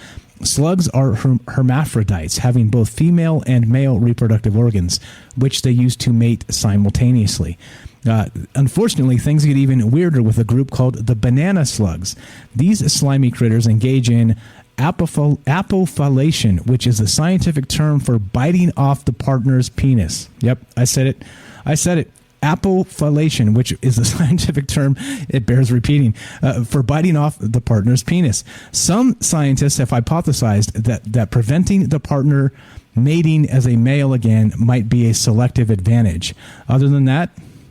Slugs are hermaphrodites, having both female and male reproductive organs, which they use to mate simultaneously. Unfortunately, things get even weirder with a group called the banana slugs. These slimy critters engage in apophallation, which is the scientific term for biting off the partner's penis. Yep, I said it. Apophallation, which is the scientific term, it bears repeating, for biting off the partner's penis. Some scientists have hypothesized that preventing the partner mating as a male again might be a selective advantage. Other than that,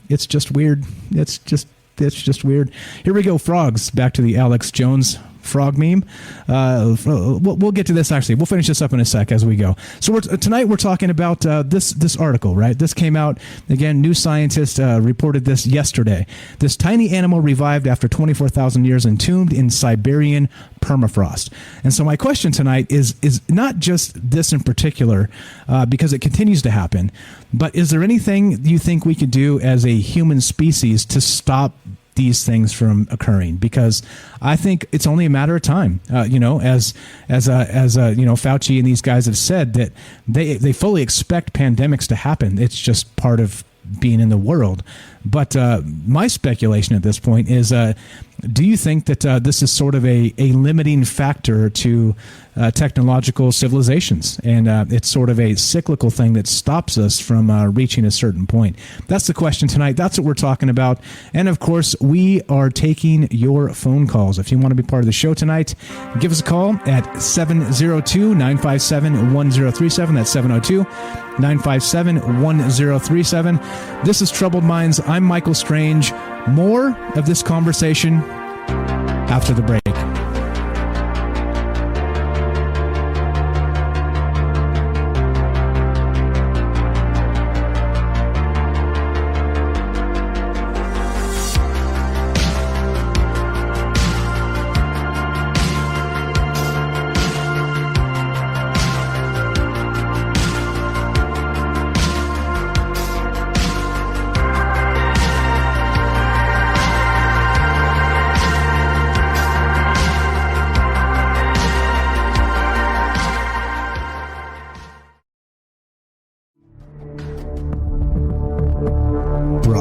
it's just weird. It's just weird. Here we go, frogs. Back to the Alex Jones frog meme. We'll get to this, actually. We'll finish this up in a sec as we go. So tonight we're talking about this article, right? This came out, again, New Scientist reported this yesterday. This tiny animal revived after 24,000 years entombed in Siberian permafrost. And so my question tonight is not just this in particular, because it continues to happen, but is there anything you think we could do as a human species to stop these things from occurring? Because I think it's only a matter of time. As Fauci and these guys have said that they fully expect pandemics to happen. It's just part of being in the world. But my speculation at this point is, do you think that this is sort of a limiting factor to technological civilizations, and it's sort of a cyclical thing that stops us from reaching a certain point? That's the question tonight. That's what we're talking about. And of course, we are taking your phone calls. If you want to be part of the show tonight, give us a call at 702-957-1037. That's 702-957-1037. This is Troubled Minds. I'm Michael Strange. More of this conversation after the break.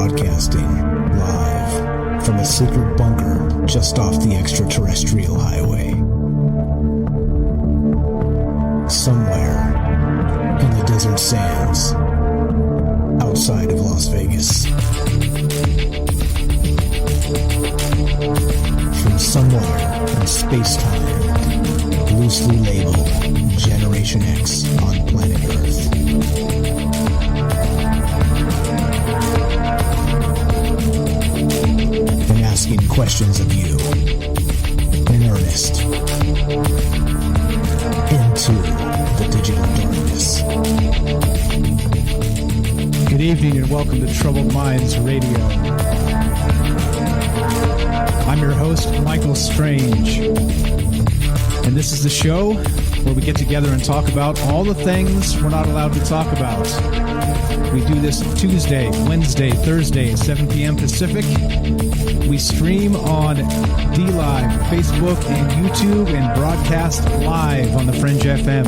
Broadcasting live from a secret bunker just off the extraterrestrial highway. Somewhere in the desert sands outside of Las Vegas. From somewhere in space-time, loosely labeled Generation X on planet Earth. And asking questions of you in earnest into the digital darkness. Good evening and welcome to Troubled Minds Radio. I'm your host, Michael Strange. And this is the show where we get together and talk about all the things we're not allowed to talk about. We do this Tuesday, Wednesday, Thursday at 7 p.m. Pacific. We stream on DLive, Facebook, and YouTube, and broadcast live on the Fringe FM.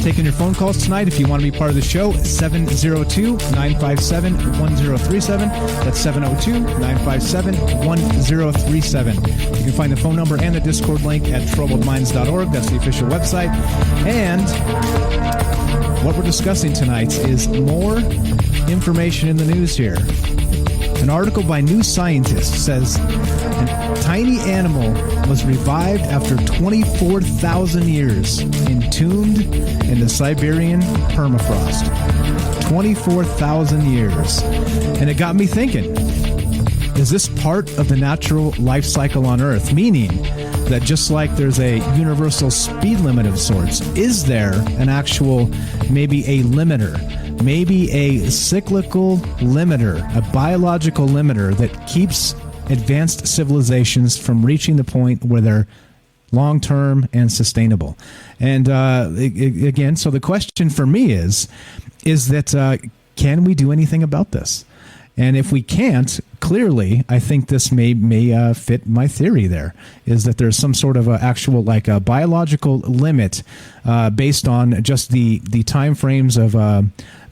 Taking your phone calls tonight if you want to be part of the show, 702-957-1037. That's 702-957-1037. You can find the phone number and the Discord link at troubledminds.org. That's the official website. And what we're discussing tonight is more information in the news here. An article by New Scientist says a tiny animal was revived after 24,000 years, entombed in the Siberian permafrost. 24,000 years. And it got me thinking, is this part of the natural life cycle on Earth? Meaning that just like there's a universal speed limit of sorts, is there an actual, maybe a limiter? Maybe a cyclical limiter, a biological limiter that keeps advanced civilizations from reaching the point where they're long-term and sustainable. And again, so the question for me is that can we do anything about this? And if we can't, clearly, I think this may fit my theory there, is that there's some sort of actual, like a biological limit based on just the time frames of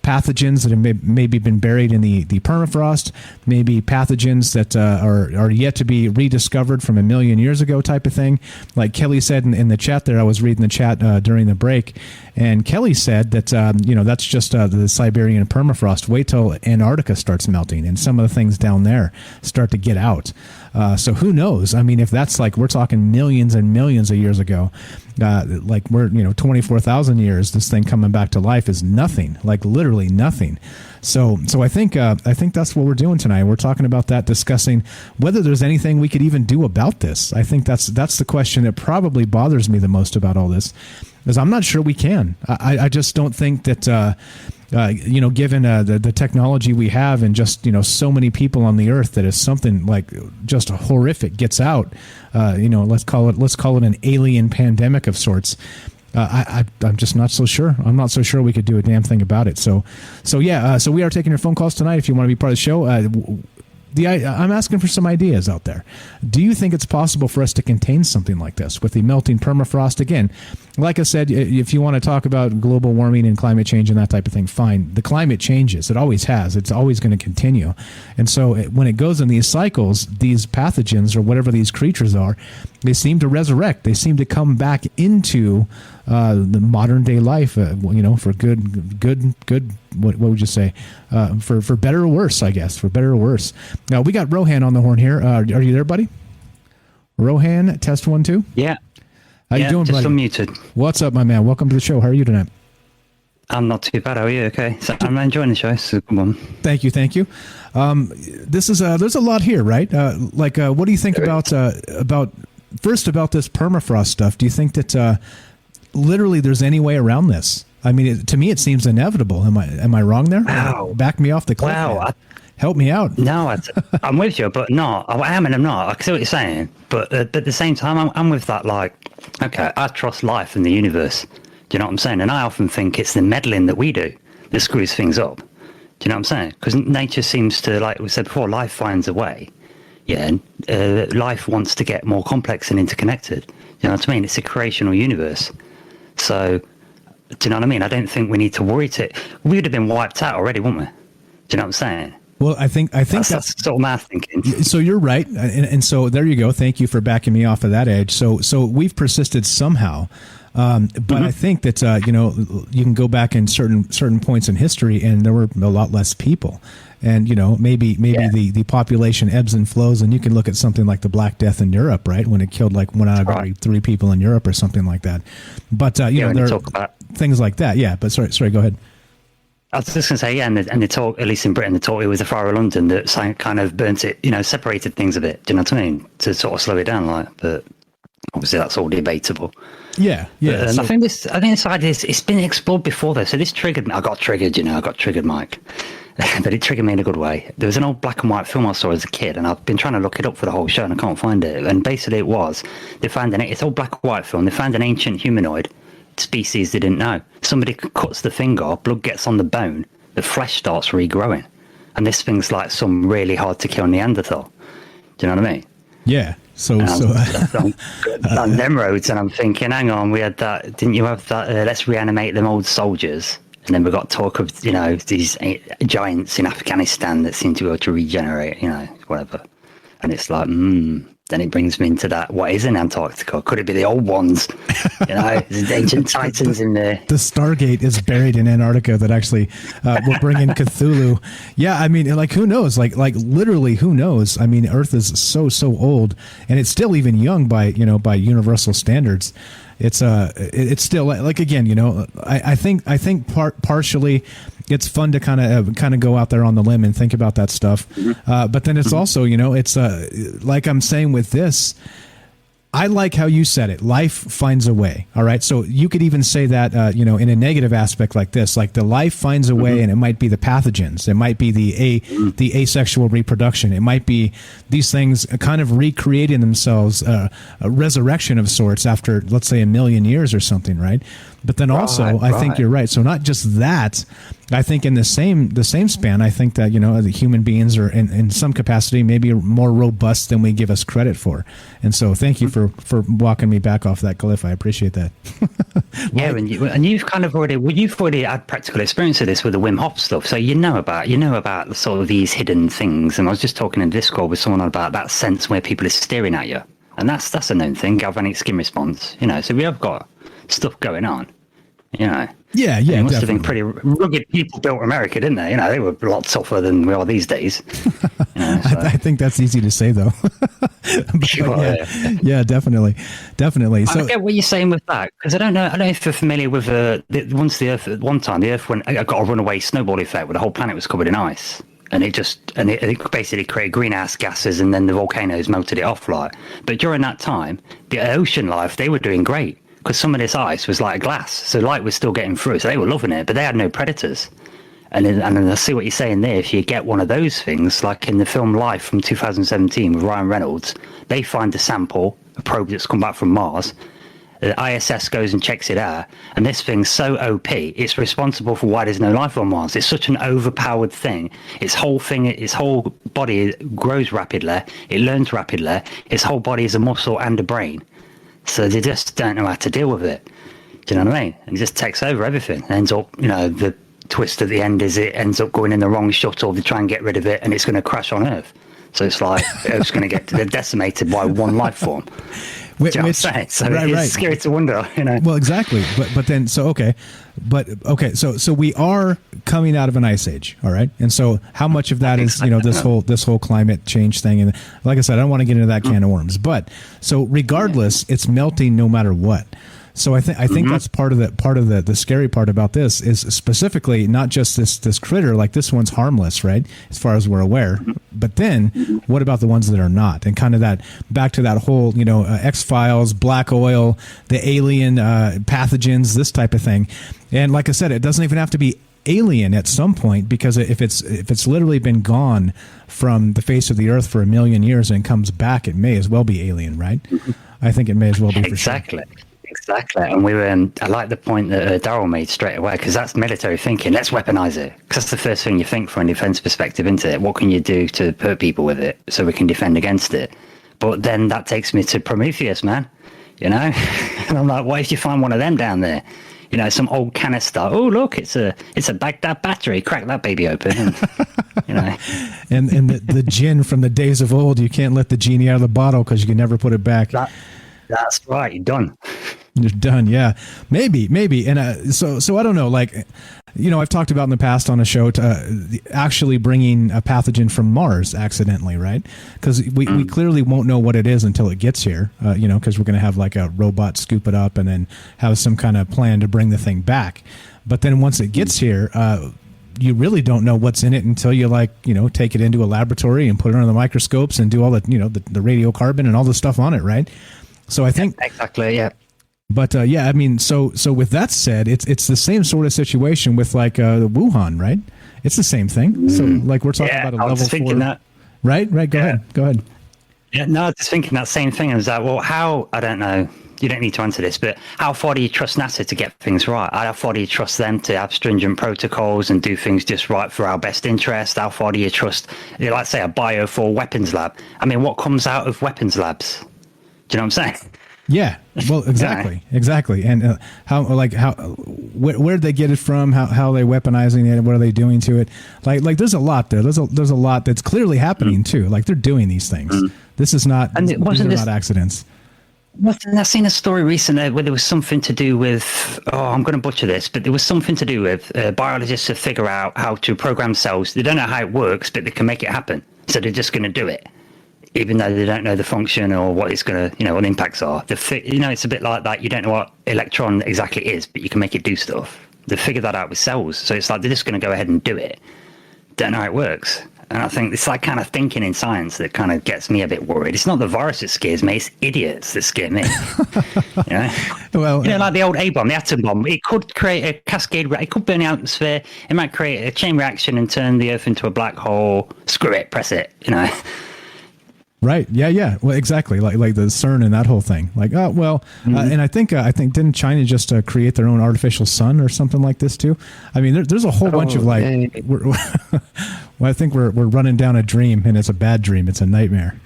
pathogens that have maybe been buried in the permafrost, maybe pathogens that are yet to be rediscovered from a million years ago type of thing. Like Kelly said in the chat there, I was reading the chat during the break, and Kelly said that, that's just the Siberian permafrost. Wait till Antarctica starts melting and some of the things down there start to get out. So who knows? I mean, if that's like, we're talking millions and millions of years ago, like we're, 24,000 years, this thing coming back to life is nothing, like literally nothing. So I think that's what we're doing tonight. We're talking about that, discussing whether there's anything we could even do about this. I think that's the question that probably bothers me the most about all this, is I'm not sure we can. I just don't think that, given the technology we have and just, so many people on the earth, that if something like just horrific gets out, let's call it an alien pandemic of sorts. I'm just not so sure. I'm not so sure we could do a damn thing about it. So we are taking your phone calls tonight if you want to be part of the show. I'm asking for some ideas out there. Do you think it's possible for us to contain something like this with the melting permafrost? Again, like I said, if you want to talk about global warming and climate change and that type of thing, fine. The climate changes. It always has. It's always going to continue. And so when it goes in these cycles, these pathogens or whatever these creatures are, they seem to resurrect. They seem to come back into the modern day life, for good. What would you say? For better or worse, I guess. For better or worse. Now we got Rohan on the horn here. Are you there, buddy? Rohan, test 1 2. Yeah. How you doing, just buddy? Unmuted. What's up, my man? Welcome to the show. How are you tonight? I'm not too bad. How are you? Okay. So I'm enjoying the show. So come on. Thank you. This is there's a lot here, right? What do you think about this permafrost stuff? Do you think that literally there's any way around this? I mean, to me, it seems inevitable. Am I wrong there? Wow. Back me off the cliff. Wow. Help me out. No, I'm with you, but not. I am and I'm not. I see what you're saying. But at the same time, I'm with that, like, okay, I trust life in the universe. Do you know what I'm saying? And I often think it's the meddling that we do that screws things up. Do you know what I'm saying? Because nature seems to, like we said before, life finds a way. Yeah, and life wants to get more complex and interconnected. You know what I mean? It's a creational universe. So, do you know what I mean? I don't think we need to worry. We would have been wiped out already, wouldn't we? Do you know what I'm saying? Well, I think that's sort of my thinking. So you're right, and so there you go. Thank you for backing me off of that edge. So we've persisted somehow, but I think that you can go back in certain points in history, and there were a lot less people, and maybe the population ebbs and flows, and you can look at something like the Black Death in Europe, right, when it killed like 1 out of every 3 people in Europe or something like that. But there are things like that. Yeah, but sorry, go ahead. I was just going to say, yeah, and they talk, at least in Britain, they talk it was the fire of London that kind of burnt it, separated things a bit. Do you know what I mean? To sort of slow it down, but obviously that's all debatable. Yeah. But, I think this idea it's been explored before though. So this triggered me. I got triggered, Mike. But it triggered me in a good way. There was an old black and white film I saw as a kid, and I've been trying to look it up for the whole show, and I can't find it. And basically, they found it's old black and white film. They found an ancient humanoid species they didn't know. Somebody cuts the finger, blood gets on the bone, the flesh starts regrowing, and this thing's like some really hard to kill Neanderthal. Do you know what I mean? Yeah. So on them roads, and I'm thinking, hang on, we had that. Didn't you have that? Let's reanimate them old soldiers, and then we got talk of these giants in Afghanistan that seem to be able to regenerate, whatever. And it's like, then it brings me into that. What is in Antarctica? Could it be the old ones? There's ancient titans in there. The Stargate is buried in Antarctica that actually will bring in Cthulhu. Yeah, I mean, like, who knows? Like literally, who knows? I mean, Earth is so old, and it's still even young by universal standards. It's still like again, I think partially it's fun to kind of go out there on the limb and think about that stuff. But then it's also, it's like I'm saying with this, I like how you said it. Life finds a way. All right. So you could even say that, in a negative aspect like this, like the life finds a way, and it might be the pathogens. It might be the asexual reproduction. It might be these things kind of recreating themselves, a resurrection of sorts after, let's say, 1 million years or something. Right. But then also, I think you're right. So not just that, I think in the same span, I think that, the human beings are in some capacity maybe more robust than we give us credit for. And so thank you for walking me back off that cliff. I appreciate that. Yeah, and you've kind of already had practical experience of this with the Wim Hof stuff. So you know about sort of these hidden things. And I was just talking in Discord with someone about that sense where people are staring at you. And that's a known thing, galvanic skin response. So we have got stuff going on. Yeah, they must have been pretty rugged people built America, didn't they? They were a lot tougher than we are these days. I think that's easy to say, though. Yeah, definitely. So I get what you're saying with that, because I don't know if you're familiar with once the Earth at one time the Earth got a runaway snowball effect where the whole planet was covered in ice, and it basically created greenhouse gases, and then the volcanoes melted it off. But during that time, the ocean life, they were doing great. Because some of this ice was like glass, so light was still getting through, so they were loving it, but they had no predators. And I see what you're saying there. If you get one of those things, like in the film Life from 2017 with Ryan Reynolds, they find a sample, a probe that's come back from Mars. The ISS goes and checks it out, and this thing's so OP, it's responsible for why there's no life on Mars. It's such an overpowered thing. Its whole body grows rapidly, it learns rapidly, its whole body is a muscle and a brain. So they just don't know how to deal with it. Do you know what I mean? And it just takes over everything. It ends up, the twist at the end is it ends up going in the wrong shuttle. They try and get rid of it, and it's going to crash on Earth. So it's like Earth's going to get decimated by one life form. Do you know what I'm saying? So it's scary to wonder, Well, exactly. But then, so So we are coming out of an ice age, all right? And so how much of that is, this whole climate change thing? And like I said, I don't want to get into that can of worms. But so regardless, it's melting no matter what. So I think that's part of the scary part about this is specifically not just this critter, like this one's harmless, right? As far as we're aware. But then what about the ones that are not? And kind of that back to that whole, X-Files, black oil, the alien pathogens, this type of thing. And like I said, it doesn't even have to be alien at some point, because if it's literally been gone from the face of the earth for 1 million years and comes back, it may as well be alien, right? I think it may as well be for sure. Exactly. And we were, I like the point that Darryl made straight away, because that's military thinking. Let's weaponize it. Because that's the first thing you think from a defense perspective, isn't it? What can you do to hurt people with it so we can defend against it? But then that takes me to Prometheus, man. And I'm like, what if you find one of them down there? some old canister. Oh, look, it's a Baghdad battery. Crack that baby open. And, and the gin from the days of old, you can't let the genie out of the bottle because you can never put it back. That's right. You're done. You're done. Yeah, maybe. And so I don't know. Like, I've talked about in the past on a show actually bringing a pathogen from Mars accidentally, right? Because we clearly won't know what it is until it gets here. Because we're going to have like a robot scoop it up and then have some kind of plan to bring the thing back. But then once it gets here, you really don't know what's in it until you take it into a laboratory and put it under the microscopes and do all the the radiocarbon and all the stuff on it, right? So I think exactly, yeah. But so with that said, it's the same sort of situation with like Wuhan, right? It's the same thing. So like we're talking about a level 4, that. Right. Go ahead. Yeah, no, I was just thinking that same thing. I was like, well, how? I don't know. You don't need to answer this, but how far do you trust NASA to get things right? How far do you trust them to have stringent protocols and do things just right for our best interest? How far do you trust, like say, a bio for weapons lab? I mean, what comes out of weapons labs? Do you know what I'm saying? Yeah, well, exactly. And where'd they get it from? How are they weaponizing it? What are they doing to it? Like there's a lot there. There's a lot that's clearly happening too. Like they're doing these things. This is not. And these are not accidents. I've seen a story recently where there was something to do with, I'm going to butcher this, but there was something to do with biologists to figure out how to program cells. They don't know how it works, but they can make it happen. So they're just going to do it, even though they don't know the function or what it's going to, what the impacts are. It's a bit like that. You don't know what electron exactly is, but you can make it do stuff. They figured that out with cells. So it's like they're just going to go ahead and do it. Don't know how it works. And I think it's like kind of thinking in science that kind of gets me a bit worried. It's not the virus that scares me, it's idiots that scare me. Well, like the old A bomb, the atom bomb, it could create a cascade, it could burn the atmosphere, it might create a chain reaction and turn the Earth into a black hole. Screw it, press it, Right. Yeah. Well, exactly. Like the CERN and that whole thing. Like, and I think didn't China just create their own artificial sun or something like this too? I mean, there's a whole bunch of I think we're running down a dream, and it's a bad dream. It's a nightmare.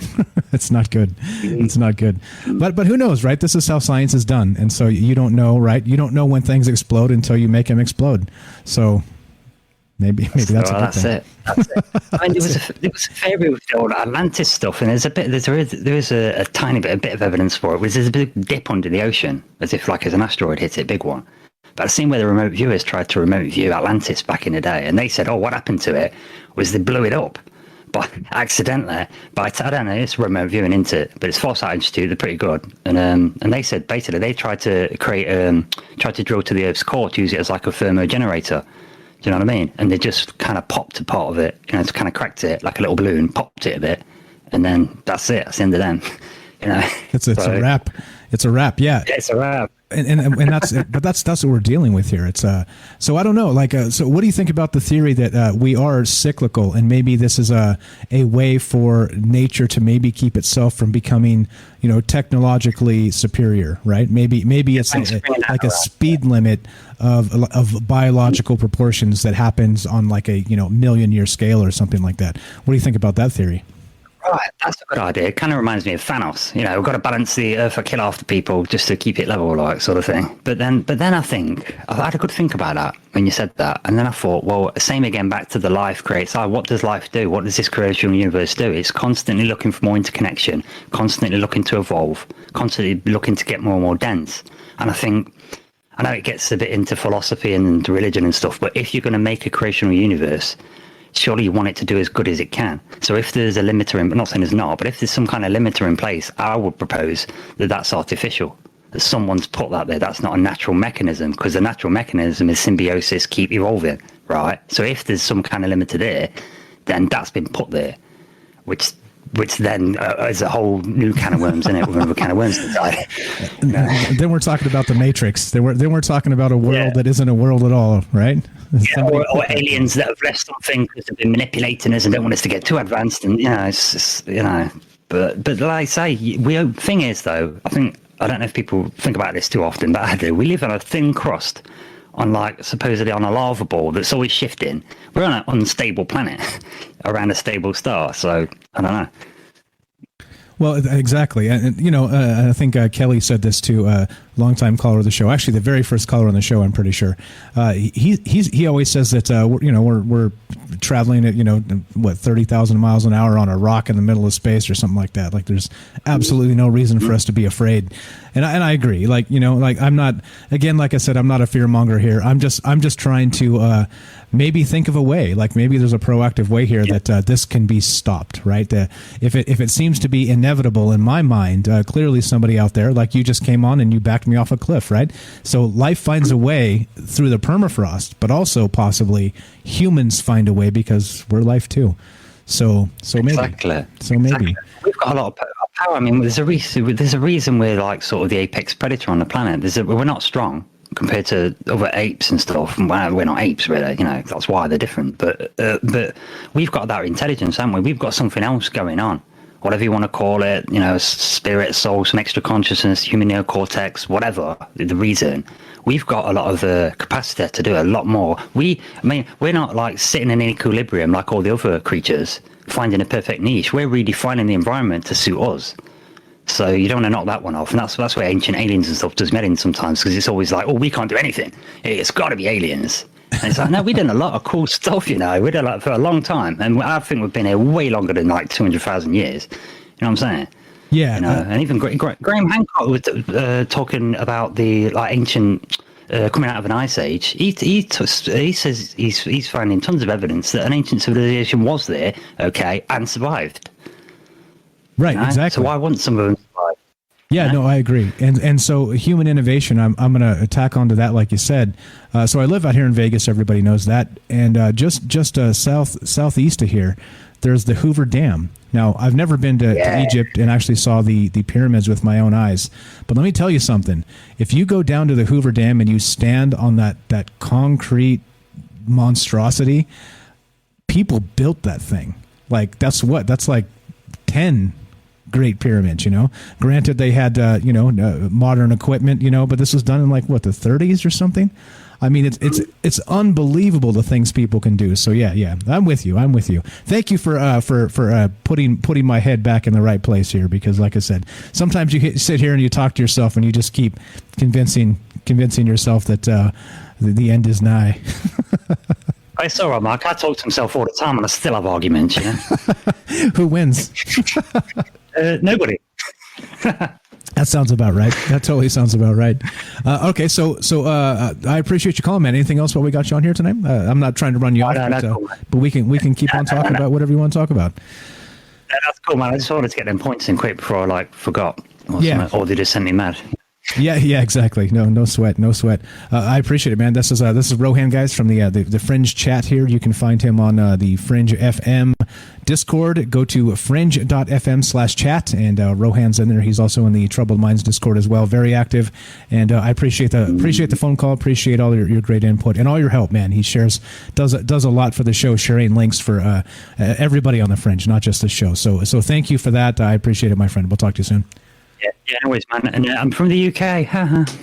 It's not good. It's not good. But who knows, right? This is how science is done, and so you don't know, right? You don't know when things explode until you make them explode. So. Maybe that's a good that's thing. it. That's it. I mean, there was a theory with the old Atlantis stuff, and there is a tiny bit of evidence for it. There's a big dip under the ocean, as if like as an asteroid hit it, big one. But I've seen where the remote viewers tried to remote view Atlantis back in the day, and they said, what happened to it was they blew it up, but accidentally. But I don't know, it's remote viewing into it, but it's Foresight Institute. They're pretty good, and they said basically they tried to tried to drill to the Earth's core to use it as like a thermo generator. Do you know what I mean? And they just kind of popped a part of it, just kind of cracked it like a little balloon, popped it a bit, and then that's it. That's the end of them. It's a wrap. It's a wrap. Yeah. It's a wrap. And that's but that's what we're dealing with here. It's so I don't know. So what do you think about the theory that we are cyclical, and maybe this is a way for nature to maybe keep itself from becoming technologically superior, right? Maybe it's like a speed limit of biological proportions that happens on like a million-year scale or something like that. What do you think about that theory? Right, that's a good idea. It kind of reminds me of Thanos. We've got to balance the Earth or kill half the people just to keep it level, like sort of thing. But then I think I had a good think about that when you said that, and then I thought, well, same again back to the life creates. What does life do? What does this creational universe do? It's constantly looking for more interconnection, constantly looking to evolve, constantly looking to get more and more dense. And I know it gets a bit into philosophy and religion and stuff, but if you're going to make a creational universe, surely you want it to do as good as it can. So if there's a limiter, I'm not saying there's not, but if there's some kind of limiter in place, I would propose that that's artificial, that someone's put that there. That's not a natural mechanism, because the natural mechanism is symbiosis, keep evolving, right? So if there's some kind of limiter there, then that's been put there, which then is a whole new can of worms, isn't it? We're going to have a can of worms inside. Then we're talking about the Matrix. Then we're talking about a world that isn't a world at all, right? Yeah, or aliens that have left something because they've been manipulating us and don't want us to get too advanced, and it's just, But like I say, thing is though, I don't know if people think about this too often, but I do. We live on a thin crust, on supposedly on a lava ball that's always shifting. We're on an unstable planet around a stable star, so I don't know. Well, exactly. And I think Kelly said this too. longtime caller of the show. Actually, the very first caller on the show, I'm pretty sure. He always says that we're traveling at 30,000 miles an hour on a rock in the middle of space or something like that. Like there's absolutely no reason for us to be afraid. And I agree. I'm not, again, like I said, I'm not a fear monger here. I'm just trying to maybe think of a way. Like maybe there's a proactive way here that this can be stopped, right? If it seems to be inevitable in my mind, clearly somebody out there, like you just came on and you backed me off a cliff, right? So life finds a way through the permafrost, but also possibly humans find a way because we're life too. So maybe. Exactly. So maybe. We've got a lot of power. I mean, there's a reason we're like sort of the apex predator on the planet. We're not strong compared to other apes and stuff. Well, we're not apes, really. That's why they're different. But we've got that intelligence, haven't we? We've got something else going on. Whatever you want to call it, spirit, soul, some extra consciousness, human neocortex, whatever the reason. We've got a lot of capacity to do a lot more. We're not like sitting in equilibrium like all the other creatures, finding a perfect niche. We're redefining the environment to suit us. So you don't want to knock that one off. And that's where ancient aliens and stuff does get in sometimes, because it's always like, oh, we can't do anything. It's got to be aliens. And it's like, no, we've done a lot of cool stuff, We've done that for a long time. And I think we've been here way longer than like 200,000 years. You know what I'm saying? Yeah. And even Graham Hancock was talking about the like ancient coming out of an ice age. He says he's finding tons of evidence that an ancient civilization was there, and survived. Right, exactly. So why wouldn't some of them survive? Yeah, no, I agree. And so human innovation, I'm going to tack onto that, like you said. So I live out here in Vegas. Everybody knows that. And just southeast of here, there's the Hoover Dam. Now, I've never been to Egypt and actually saw the pyramids with my own eyes. But let me tell you something. If you go down to the Hoover Dam and you stand on that concrete monstrosity, people built that thing. Like, that's like 10 great pyramids, Granted, they had, modern equipment, but this was done in like, the 30s or something? I mean, it's unbelievable the things people can do. So yeah, I'm with you. Thank you for putting my head back in the right place here, because like I said, sometimes you sit here and you talk to yourself and you just keep convincing yourself that the end is nigh. It's all right, Mark. I talk to myself all the time and I still have arguments, Who wins? Nobody. That sounds about right. That totally sounds about right. Okay, so I appreciate you calling, man. Anything else while we got you on here tonight? I'm not trying to run you off, but we can keep on talking about whatever you want to talk about. That's cool, man. I just wanted to get them points in quick before I forgot. Or they just sent me mad. Yeah, exactly. No sweat. I appreciate it, man. This is Rohan, guys, from the Fringe chat here. You can find him on the Fringe FM Discord. Go to fringe.fm/chat, and Rohan's in there. He's also in the Troubled Minds Discord as well. Very active, and I appreciate the phone call. Appreciate all your great input and all your help, man. He does a lot for the show, sharing links for everybody on the Fringe, not just the show. So thank you for that. I appreciate it, my friend. We'll talk to you soon. Yeah, anyways, man. And I'm from the UK.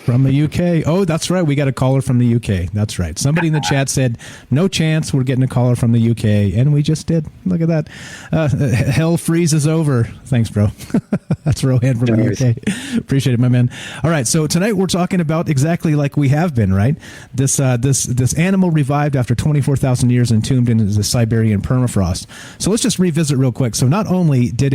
From the UK. Oh, that's right. We got a caller from the UK. That's right. Somebody in the chat said, no chance we're getting a caller from the UK. And we just did. Look at that. Hell freezes over. Thanks, bro. That's Rohan from the UK. Appreciate it, my man. All right. So tonight we're talking about exactly like we have been, right? This animal revived after 24,000 years entombed in the Siberian permafrost. So let's just revisit real quick. So not only did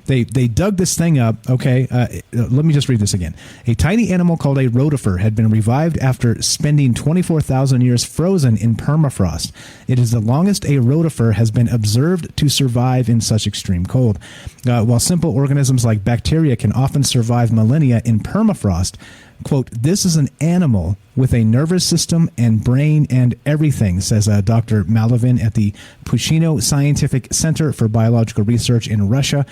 they dug this thing up. Okay, let me just read this again. A tiny animal called a rotifer had been revived after spending 24,000 years frozen in permafrost. It is the longest a rotifer has been observed to survive in such extreme cold. While simple organisms like bacteria can often survive millennia in permafrost, quote, this is an animal with a nervous system and brain and everything, says Dr. Malovin at the Pushino Scientific Center for Biological Research in Russia.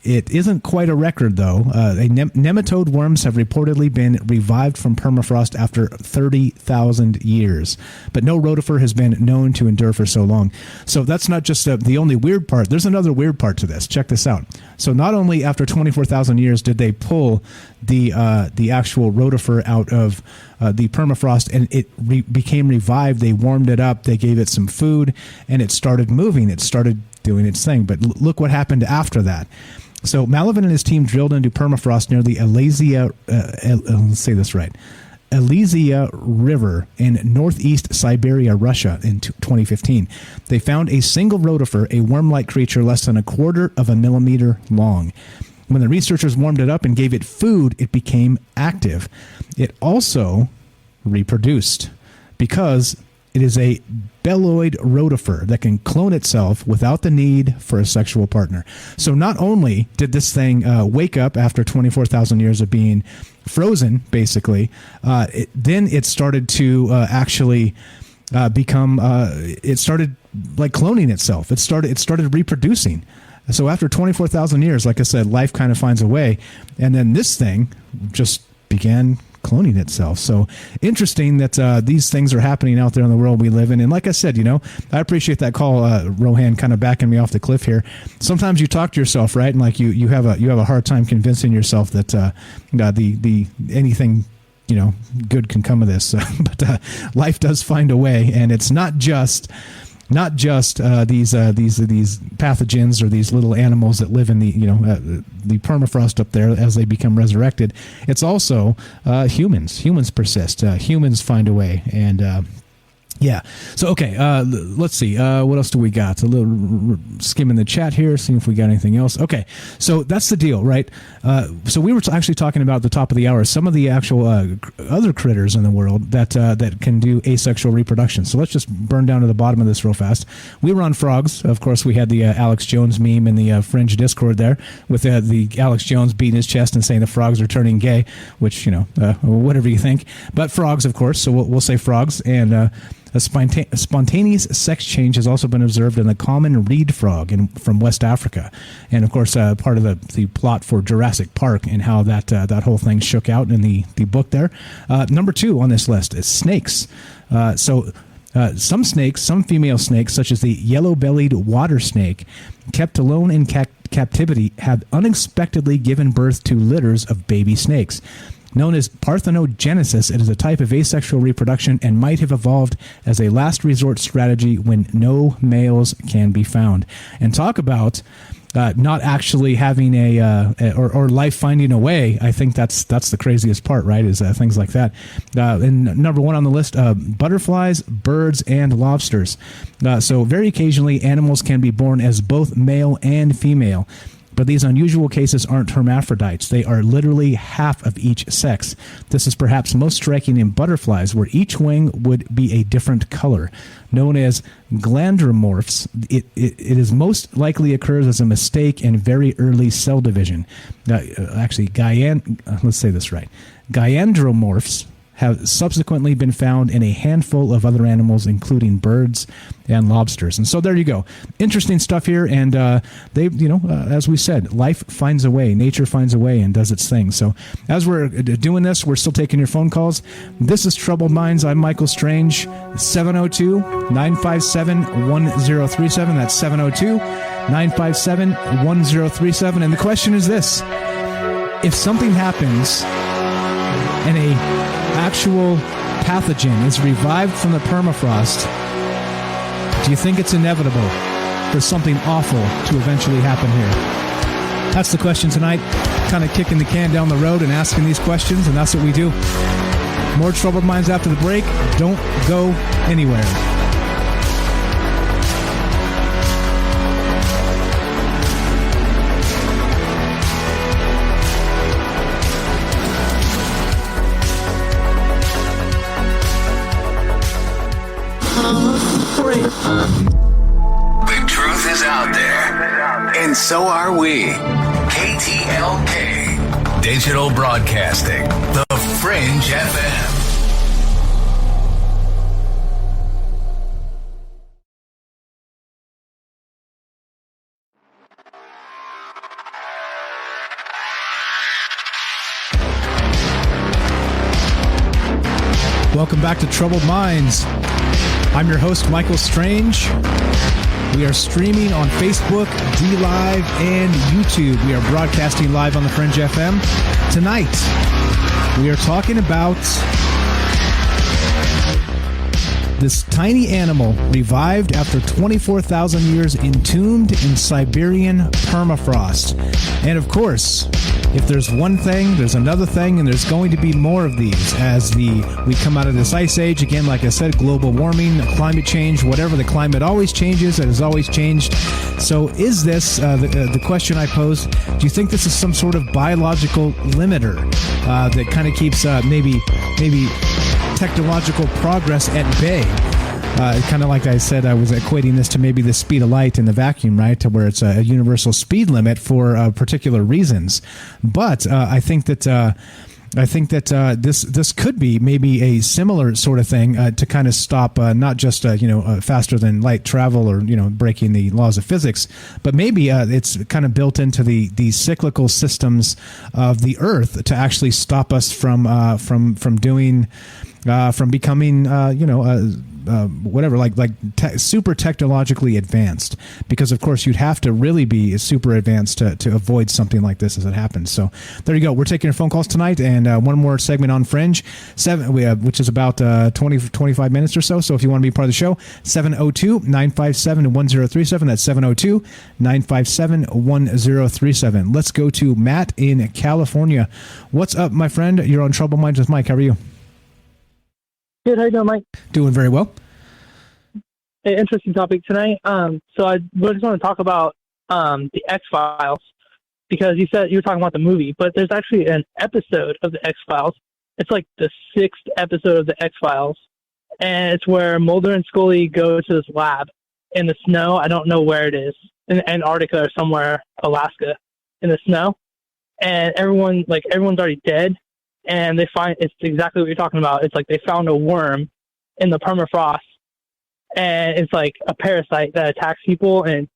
It isn't quite a record, though. Nematode worms have reportedly been revived from permafrost after 30,000 years. But no rotifer has been known to endure for so long. So that's not just the only weird part. There's another weird part to this. Check this out. So not only after 24,000 years did they pull the actual rotifer out of the permafrost and it became revived, they warmed it up, they gave it some food, and it started moving. It started doing its thing. But look what happened after that. So Malavin and his team drilled into permafrost near the Alesia, let's say this right, Alesia River in northeast Siberia, Russia in 2015. They found a single rotifer, a worm-like creature less than 1/4 of a millimeter long. When the researchers warmed it up and gave it food, it became active. It also reproduced because it is a belloid rotifer that can clone itself without the need for a sexual partner. So not only did this thing wake up after 24,000 years of being frozen, basically, then it started to actually become. It started like cloning itself. It started reproducing. So after 24,000 years, like I said, life kind of finds a way, and then this thing just began cloning itself. So interesting that these things are happening out there in the world we live in. And like I said, I appreciate that call, Rohan, kind of backing me off the cliff here. Sometimes you talk to yourself, right? And like you have a hard time convincing yourself that the anything good can come of this. But life does find a way, and it's not just these pathogens or these little animals that live in the permafrost up there as they become resurrected. It's also humans. Humans persist. Humans find a way. And yeah. So, okay, let's see. What else do we got? A little skimming the chat here, seeing if we got anything else. Okay, so that's the deal, right? So we were actually talking about at the top of the hour some of the actual other critters in the world that can do asexual reproduction. So let's just burn down to the bottom of this real fast. We were on frogs. Of course, we had the Alex Jones meme in the Fringe Discord there with the Alex Jones beating his chest and saying the frogs are turning gay, which, whatever you think. But frogs, of course, so we'll say frogs. And a spontaneous sex change has also been observed in the common reed frog from West Africa. And, of course, part of the plot for Jurassic Park and how that whole thing shook out in the book there. Number 2 on this list is snakes. Some snakes, some female snakes, such as the yellow-bellied water snake, kept alone in captivity, have unexpectedly given birth to litters of baby snakes. Known as parthenogenesis, it is a type of asexual reproduction and might have evolved as a last resort strategy when no males can be found. And talk about not actually having or life finding a way. I think that's the craziest part, right? Is things like that. And number 1 on the list, butterflies, birds, and lobsters. So very occasionally, animals can be born as both male and female. But these unusual cases aren't hermaphrodites. They are literally half of each sex. This is perhaps most striking in butterflies, where each wing would be a different color. Known as glandromorphs, it is most likely occurs as a mistake in very early cell division. Let's say this right. Gaiandromorphs have subsequently been found in a handful of other animals, including birds and lobsters. And so there you go. Interesting stuff here. And as we said, life finds a way. Nature finds a way and does its thing. So as we're doing this, we're still taking your phone calls. This is Troubled Minds. I'm Michael Strange. 702-957-1037. That's 702-957-1037. And the question is this: if something happens and a actual pathogen is revived from the permafrost, do you think it's inevitable for something awful to eventually happen here? That's the question tonight. Kind of kicking the can down the road and asking these questions, and that's what we do. More Troubled Minds after the break. Don't go anywhere. The truth is out there, and so are we. KTLK, Digital Broadcasting, The Fringe FM. Welcome back to Troubled Minds. I'm your host, Michael Strange. We are streaming on Facebook, DLive, and YouTube. We are broadcasting live on the Fringe FM. Tonight, we are talking about This tiny animal revived after 24,000 years entombed in Siberian permafrost. And of course, if there's one thing, there's another thing, and there's going to be more of these as we come out of this ice age. Again, like I said, global warming, climate change, whatever. The climate always changes. It has always changed. So is this, the question I posed, do you think this is some sort of biological limiter that kind of keeps maybe technological progress at bay? Kind of like I said, I was equating this to maybe the speed of light in the vacuum, right? To where it's a universal speed limit for particular reasons. But I think that this could be maybe a similar sort of thing to kind of stop not just faster than light travel or breaking the laws of physics, but maybe it's kind of built into the cyclical systems of the Earth to actually stop us from becoming super technologically advanced, because of course you'd have to really be super advanced to avoid something like this as it happens. So there you go. We're taking your phone calls tonight, and one more segment on Fringe, which is about 25 minutes or so. So if you want to be part of the show, 702-957-1037. That's 702-957-1037. Let's go to Matt in California. What's up, my friend? You're on Troubled Minds with Mike. How are you? Good. How you doing, Mike? Doing very well. Hey, interesting topic tonight. So I just want to talk about the X-Files, because you said you were talking about the movie, but there's actually an episode of the X-Files. It's like the 6th episode of the X-Files, and it's where Mulder and Scully go to this lab in the snow. I don't know where it is, in Antarctica or somewhere, Alaska, in the snow, and everyone's already dead. And they find, it's exactly what you're talking about. It's like they found a worm in the permafrost, and it's like a parasite that attacks people and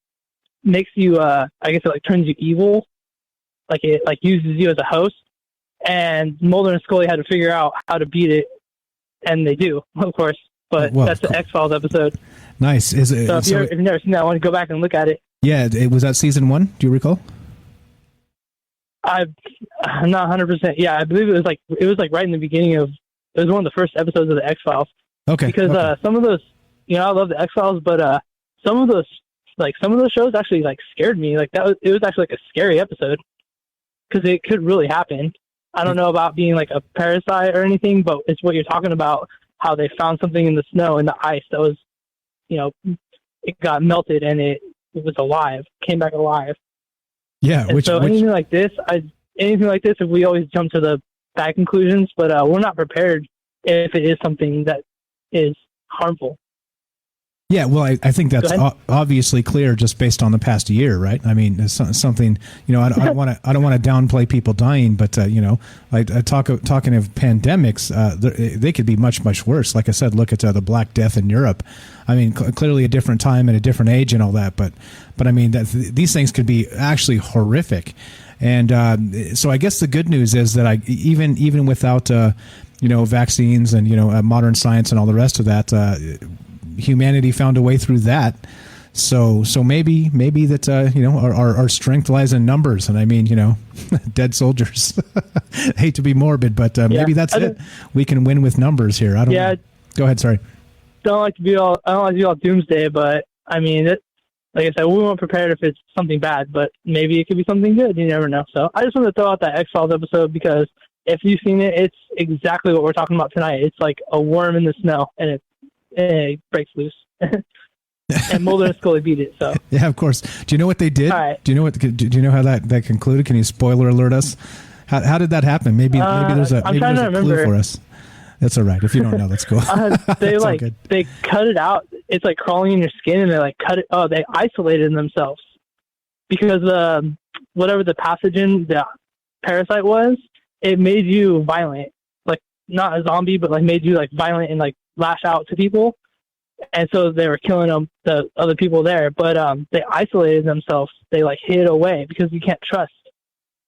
makes you, I guess it like turns you evil. Like it like uses you as a host. And Mulder and Scully had to figure out how to beat it, and they do, of course. But that's the X-Files episode. Nice. Is it? So if you've never seen that one, go back and look at it. Yeah, was that season 1? Do you recall? I'm not 100%. Yeah, I believe it was like right in the beginning of. It was one of the first episodes of the X-Files. Okay. Because some of those, I love the X-Files, but some of those shows actually like scared me. Like it was actually like a scary episode, because it could really happen. I don't know about being like a parasite or anything, but it's what you're talking about. How they found something in the snow and the ice that was, it got melted and it was alive, came back alive. Yeah, anything like this, if we always jump to the bad conclusions, but we're not prepared if it is something that is harmful. Yeah, well, I think that's obviously clear just based on the past year, right? I mean, it's something, I don't want to downplay people dying, but talking of pandemics, they could be much, much worse. Like I said, look at the Black Death in Europe. I mean, clearly a different time and a different age and all that, but I mean, these things could be actually horrific. And so I guess the good news is that even without vaccines and modern science and all the rest of that, humanity found a way through that. So maybe that our strength lies in numbers, and I mean dead soldiers. Hate to be morbid, but maybe that's it. We can win with numbers here. I don't know. Go ahead. Sorry. I don't like to be all doomsday, but I mean, like I said, we weren't prepared if it's something bad, but maybe it could be something good. You never know. So I just want to throw out that X-Files episode, because if you've seen it, it's exactly what we're talking about tonight. It's like a worm in the snow, and it breaks loose. And Mulder and Scully beat it. So yeah, of course. Do you know what they did? Right. Do you know how that concluded? Can you spoiler alert us? How did that happen? Maybe there's a clue for us. That's all right. If you don't know, that's cool. They cut it out. It's like crawling in your skin, and they like cut it. Oh, they isolated themselves because whatever the pathogen, the parasite was, it made you violent. Like not a zombie, but like made you like violent and like lash out to people. And so they were killing the other people there, but they isolated themselves. They like hid away because you can't trust.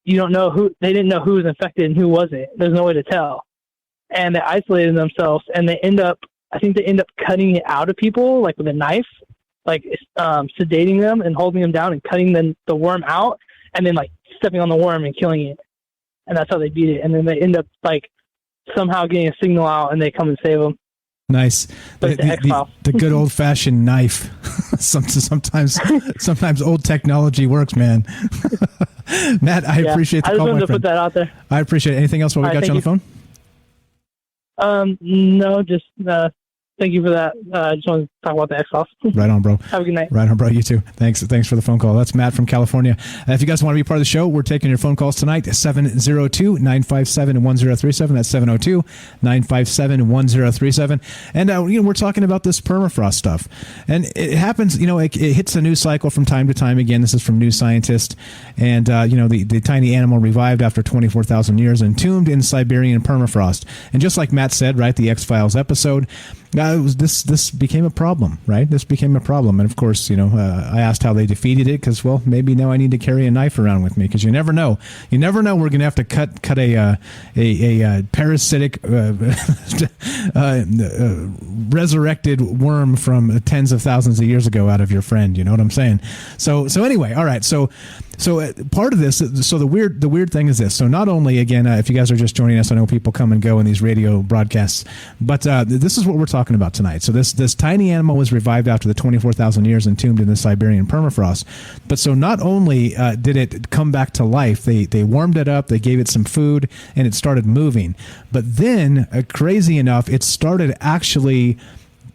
You don't know they didn't know who was infected and who wasn't. There's no way to tell. And they isolated themselves, and I think they end up cutting it out of people, like with a knife, like sedating them and holding them down and cutting the worm out, and then like stepping on the worm and killing it. And that's how they beat it. And then they end up like somehow getting a signal out, and they come and save them. Nice. The good old fashioned knife. Sometimes old technology works, man. Matt, I appreciate the call, my friend. I just wanted to put that out there. I appreciate it. Anything else while we got you on the phone? No, just thank you for that. I just want to talk about the X-Files. Right on, bro. Have a good night. Right on, bro. You too. Thanks for the phone call. That's Matt from California. If you guys want to be part of the show, we're taking your phone calls tonight. 702-957-1037. That's 702-957-1037. And we're talking about this permafrost stuff. And it happens, it hits a news cycle from time to time. Again, this is from New Scientist. And, the tiny animal revived after 24,000 years, entombed in Siberian permafrost. And just like Matt said, right, the X-Files episode, this became a problem, right? This became a problem. And of course, I asked how they defeated it because, well, maybe now I need to carry a knife around with me because you never know. You never know. We're going to have to cut a parasitic resurrected worm from tens of thousands of years ago out of your friend. You know what I'm saying? So anyway, all right. So part of this, so the weird thing is this. So not only, again, if you guys are just joining us, I know people come and go in these radio broadcasts, but this is what we're talking about tonight. So this tiny animal was revived after the 24,000 years entombed in the Siberian permafrost. But so not only did it come back to life, they warmed it up, they gave it some food, and it started moving. But then, crazy enough, it started actually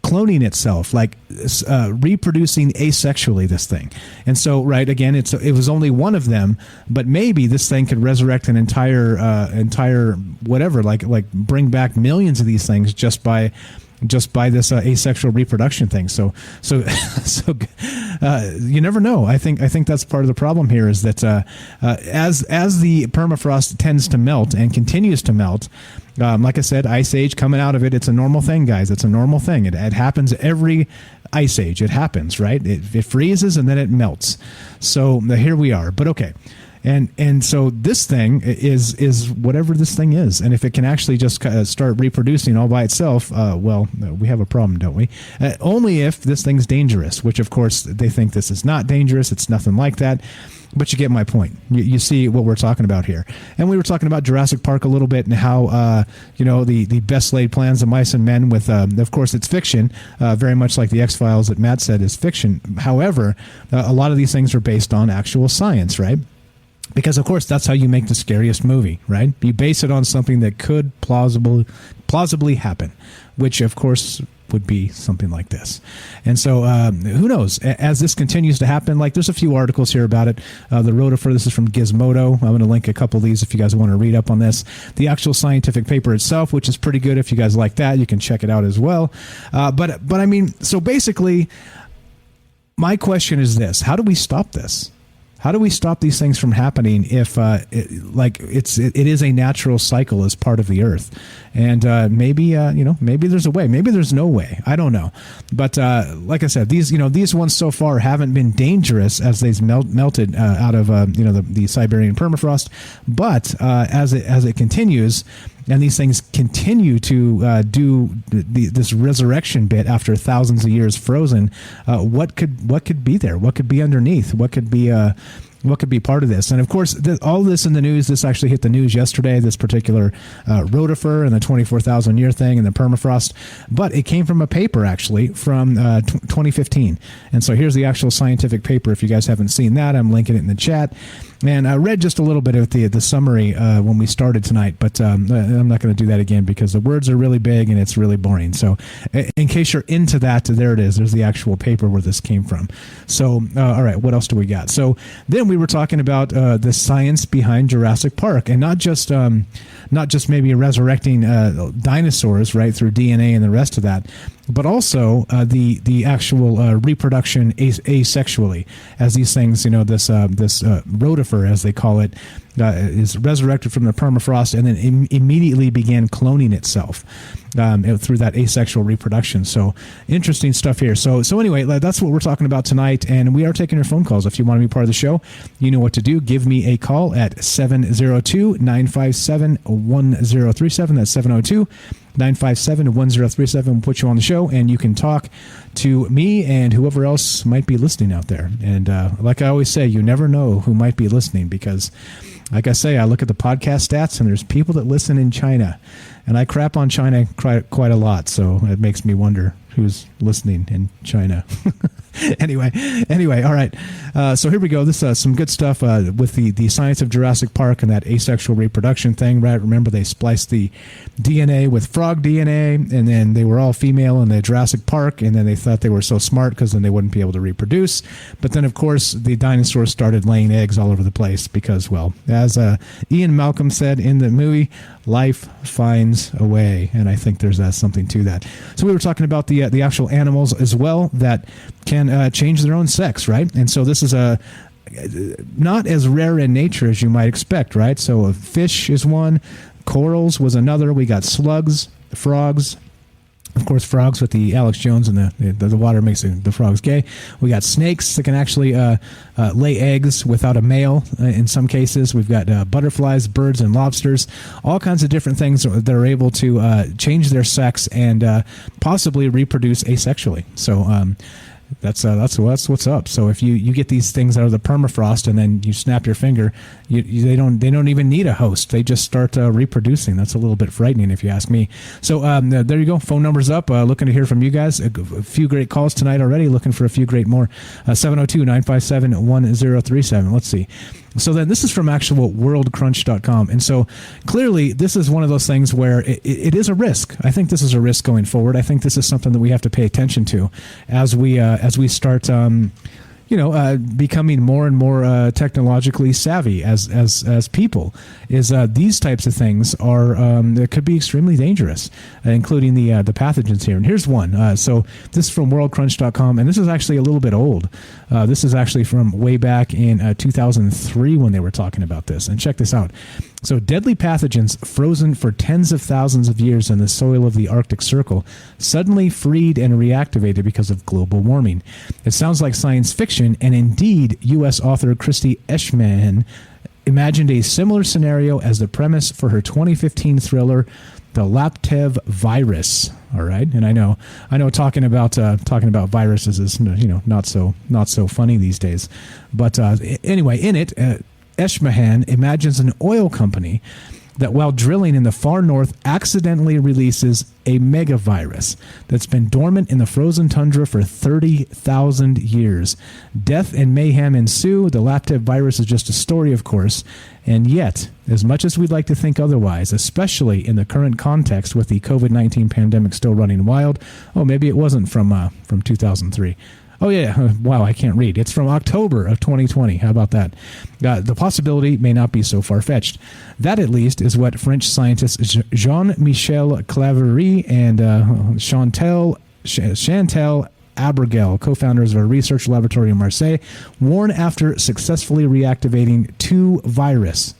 cloning itself, like reproducing asexually, this thing. And so, right, again, it was only one of them, but maybe this thing could resurrect an entire whatever, like bring back millions of these things just by this asexual reproduction thing. So you never know. I think that's part of the problem here is that as the permafrost tends to melt and continues to melt, like I said, Ice Age coming out of it, it's a normal thing, guys. It's a normal thing. It happens every Ice Age. It happens, right? It freezes and then it melts. So here we are. But okay. And so this thing is whatever this thing is. And if it can actually just start reproducing all by itself, well, we have a problem, don't we? Only if this thing's dangerous, which, of course, they think this is not dangerous. It's nothing like that. But you get my point. You see what we're talking about here. And we were talking about Jurassic Park a little bit and how, the best laid plans of mice and men with, of course, it's fiction, very much like the X-Files that Matt said is fiction. However, a lot of these things are based on actual science, right? Because, of course, that's how you make the scariest movie, right? You base it on something that could plausibly happen, which, of course, would be something like this. And so who knows? As this continues to happen, like there's a few articles here about it. The rotifer, this is from Gizmodo. I'm going to link a couple of these if you guys want to read up on this. The actual scientific paper itself, which is pretty good if you guys like that. You can check it out as well. But I mean, so basically, my question is this. How do we stop this? How do we stop these things from happening if it is a natural cycle as part of the Earth? And maybe there's a way. Maybe there's no way. I don't know. But like I said, these ones so far haven't been dangerous as they've melted out of the Siberian permafrost. But as it continues, and these things continue to do this resurrection bit after thousands of years frozen, what could be there? What could be underneath? What could be part of this? And of course, all this in the news, this actually hit the news yesterday, this particular rotifer and the 24,000 year thing and the permafrost, but it came from a paper actually from 2015. And so here's the actual scientific paper. If you guys haven't seen that, I'm linking it in the chat. And I read just a little bit of the summary when we started tonight, but I'm not going to do that again because the words are really big and it's really boring. So in case you're into that, there it is. There's the actual paper where this came from. So, all right, what else do we got? So then we were talking about the science behind Jurassic Park, and not just maybe resurrecting dinosaurs, right, through DNA and the rest of that, but also the actual reproduction asexually, as these things, this rotifer, as they call it, is resurrected from the permafrost and then immediately began cloning itself through that asexual reproduction. So interesting stuff here. So anyway, that's what we're talking about tonight, and we are taking your phone calls. If you want to be part of the show, you know what to do. Give me a call at 702-957-1037. That's 702-957-1037. We'll put you on the show, and you can talk to me and whoever else might be listening out there. And like I always say, you never know who might be listening, because like I say, I look at the podcast stats, and there's people that listen in China, and I crap on China quite a lot. So it makes me wonder who's listening in China. Anyway, all right. So here we go. This is some good stuff with the science of Jurassic Park and that asexual reproduction thing, right? Remember, they spliced the DNA with frog DNA, and then they were all female in the Jurassic Park, and then they thought they were so smart because then they wouldn't be able to reproduce. But then, of course, the dinosaurs started laying eggs all over the place because, well, as Ian Malcolm said in the movie, life finds a way, and I think there's something to that. So we were talking about the actual animals as well that can change their own sex, right? And so this is not as rare in nature as you might expect, right? So a fish is one, corals was another. We got slugs, frogs. Of course, frogs with the Alex Jones and the water makes the frogs gay. We got snakes that can actually lay eggs without a male in some cases. We've got butterflies, birds, and lobsters. All kinds of different things that are able to change their sex and possibly reproduce asexually. So that's what's up. So if you get these things out of the permafrost and then you snap your finger, they don't even need a host. They just start reproducing. That's a little bit frightening if you ask me. So there you go. Phone number's up. Looking to hear from you guys. A few great calls tonight already. Looking for a few great more. 702-957-1037. Let's see. So then this is from actual worldcrunch.com. And so clearly this is one of those things where it is a risk. I think this is a risk going forward. I think this is something that we have to pay attention to as we start becoming more and more technologically savvy as people. Is these types of things are that could be extremely dangerous, including the pathogens here. And here's one. So this is from worldcrunch.com, and this is actually a little bit old. This is actually from way back in 2003 when they were talking about this. And check this out. So deadly pathogens frozen for tens of thousands of years in the soil of the Arctic Circle suddenly freed and reactivated because of global warming. It sounds like science fiction, and indeed, U.S. author Christy Eshman imagined a similar scenario as the premise for her 2015 thriller, The Laptev Virus. All right, and I know, talking about viruses is not so funny these days, but anyway, in it, Eshmahan imagines an oil company that, while drilling in the far north, accidentally releases a megavirus that's been dormant in the frozen tundra for 30,000 years. Death and mayhem ensue. The Laptev virus is just a story, of course, and yet, as much as we'd like to think otherwise, especially in the current context with the COVID-19 pandemic still running wild, maybe it wasn't from 2003. Oh, yeah. Wow, I can't read. It's from October of 2020. How about that? The possibility may not be so far-fetched. That, at least, is what French scientists Jean-Michel Claverie and Chantal Abergel, co-founders of a research laboratory in Marseille, warn after successfully reactivating two virus,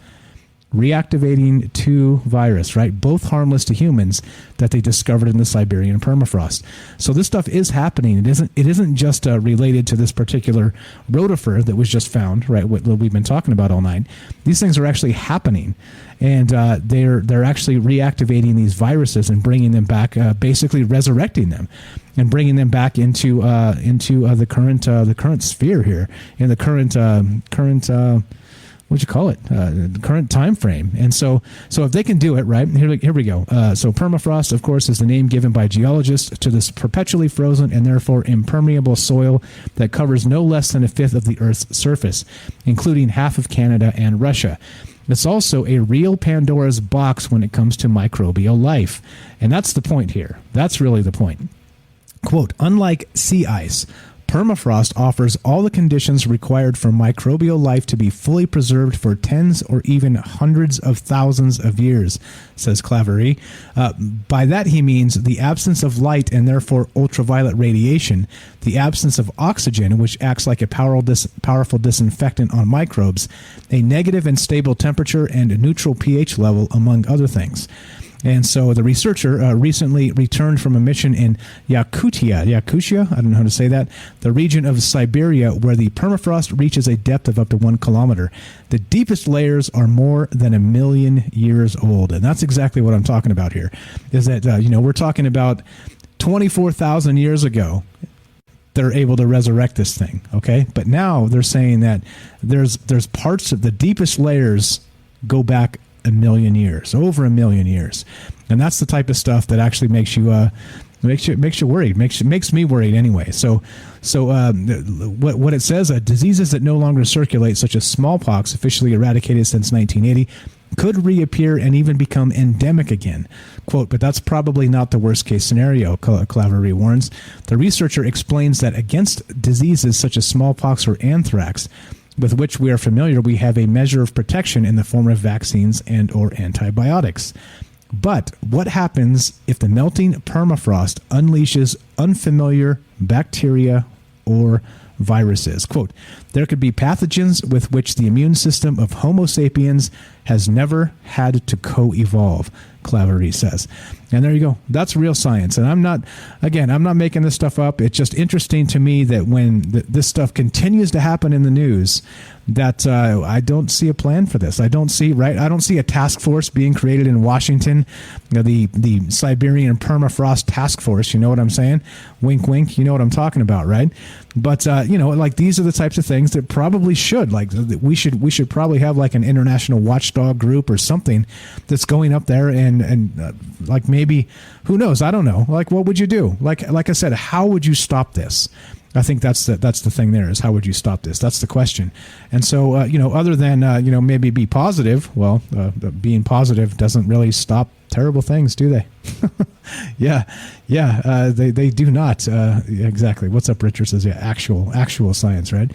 right? Both harmless to humans that they discovered in the Siberian permafrost. So this stuff is happening. It isn't just related to this particular rotifer that was just found, right? What we've been talking about all night. These things are actually happening, and they're actually reactivating these viruses and bringing them back, basically resurrecting them, and bringing them back into the current sphere here, in the current the current time frame. And so if they can do it, right, here we go. So permafrost, of course, is the name given by geologists to this perpetually frozen and therefore impermeable soil that covers no less than a fifth of the Earth's surface, including half of Canada and Russia. It's also a real Pandora's box when it comes to microbial life. And that's the point here. That's really the point. Quote, unlike sea ice, permafrost offers all the conditions required for microbial life to be fully preserved for tens or even hundreds of thousands of years, says Claverie. By that he means the absence of light and therefore ultraviolet radiation, the absence of oxygen, which acts like a powerful disinfectant on microbes, a negative and stable temperature, and a neutral pH level, among other things. And so the researcher recently returned from a mission in Yakutia, I don't know how to say that, the region of Siberia where the permafrost reaches a depth of up to 1 kilometer. The deepest layers are more than 1 million years old. And that's exactly what I'm talking about here, is that, we're talking about 24,000 years ago. They're able to resurrect this thing, okay? But now they're saying that there's parts of the deepest layers go back a million years, over a million years. And that's the type of stuff that actually makes you worried, makes me worried anyway. So what it says, diseases that no longer circulate, such as smallpox, officially eradicated since 1980, could reappear and even become endemic again. Quote, but that's probably not the worst case scenario, Claverie warns. The researcher explains that against diseases such as smallpox or anthrax, with which we are familiar, we have a measure of protection in the form of vaccines and or antibiotics. But what happens if the melting permafrost unleashes unfamiliar bacteria or viruses? Quote, there could be pathogens with which the immune system of Homo sapiens has never had to co-evolve, Claverie says. And there you go. That's real science. And I'm not making this stuff up. It's just interesting to me that when this stuff continues to happen in the news, that I don't see a plan for this. I don't see a task force being created in Washington, the Siberian Permafrost Task Force. You know what I'm saying? Wink, wink. You know what I'm talking about, right? But like these are the types of things that probably should, like we should probably have like an international watchdog group or something that's going up there and like maybe, who knows? I don't know. Like, what would you do? Like I said, how would you stop this? I think that's the thing there is, how would you stop this? That's the question. And so, other than, maybe be positive, well, being positive doesn't really stop terrible things, do they? They do not. Exactly. What's up, Richard says, yeah, actual science, right?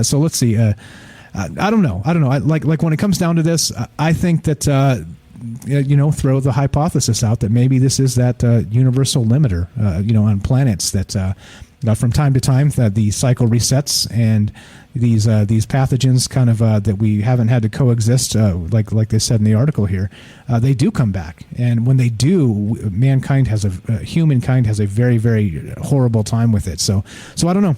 So let's see. I don't know. Like when it comes down to this, I think that, throw the hypothesis out that maybe this is that universal limiter, on planets that, from time to time, that the cycle resets and these pathogens kind of that we haven't had to coexist, like they said in the article here, they do come back. And when they do, humankind has a very, very horrible time with it. So I don't know.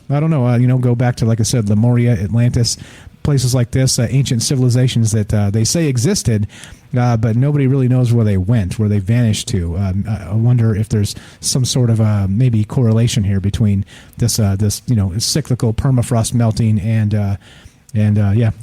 Go back to, like I said, Lemuria, Atlantis, places like this, ancient civilizations that they say existed, but nobody really knows where they went, where they vanished to. I wonder if there's some sort of maybe correlation here between this cyclical permafrost melting and the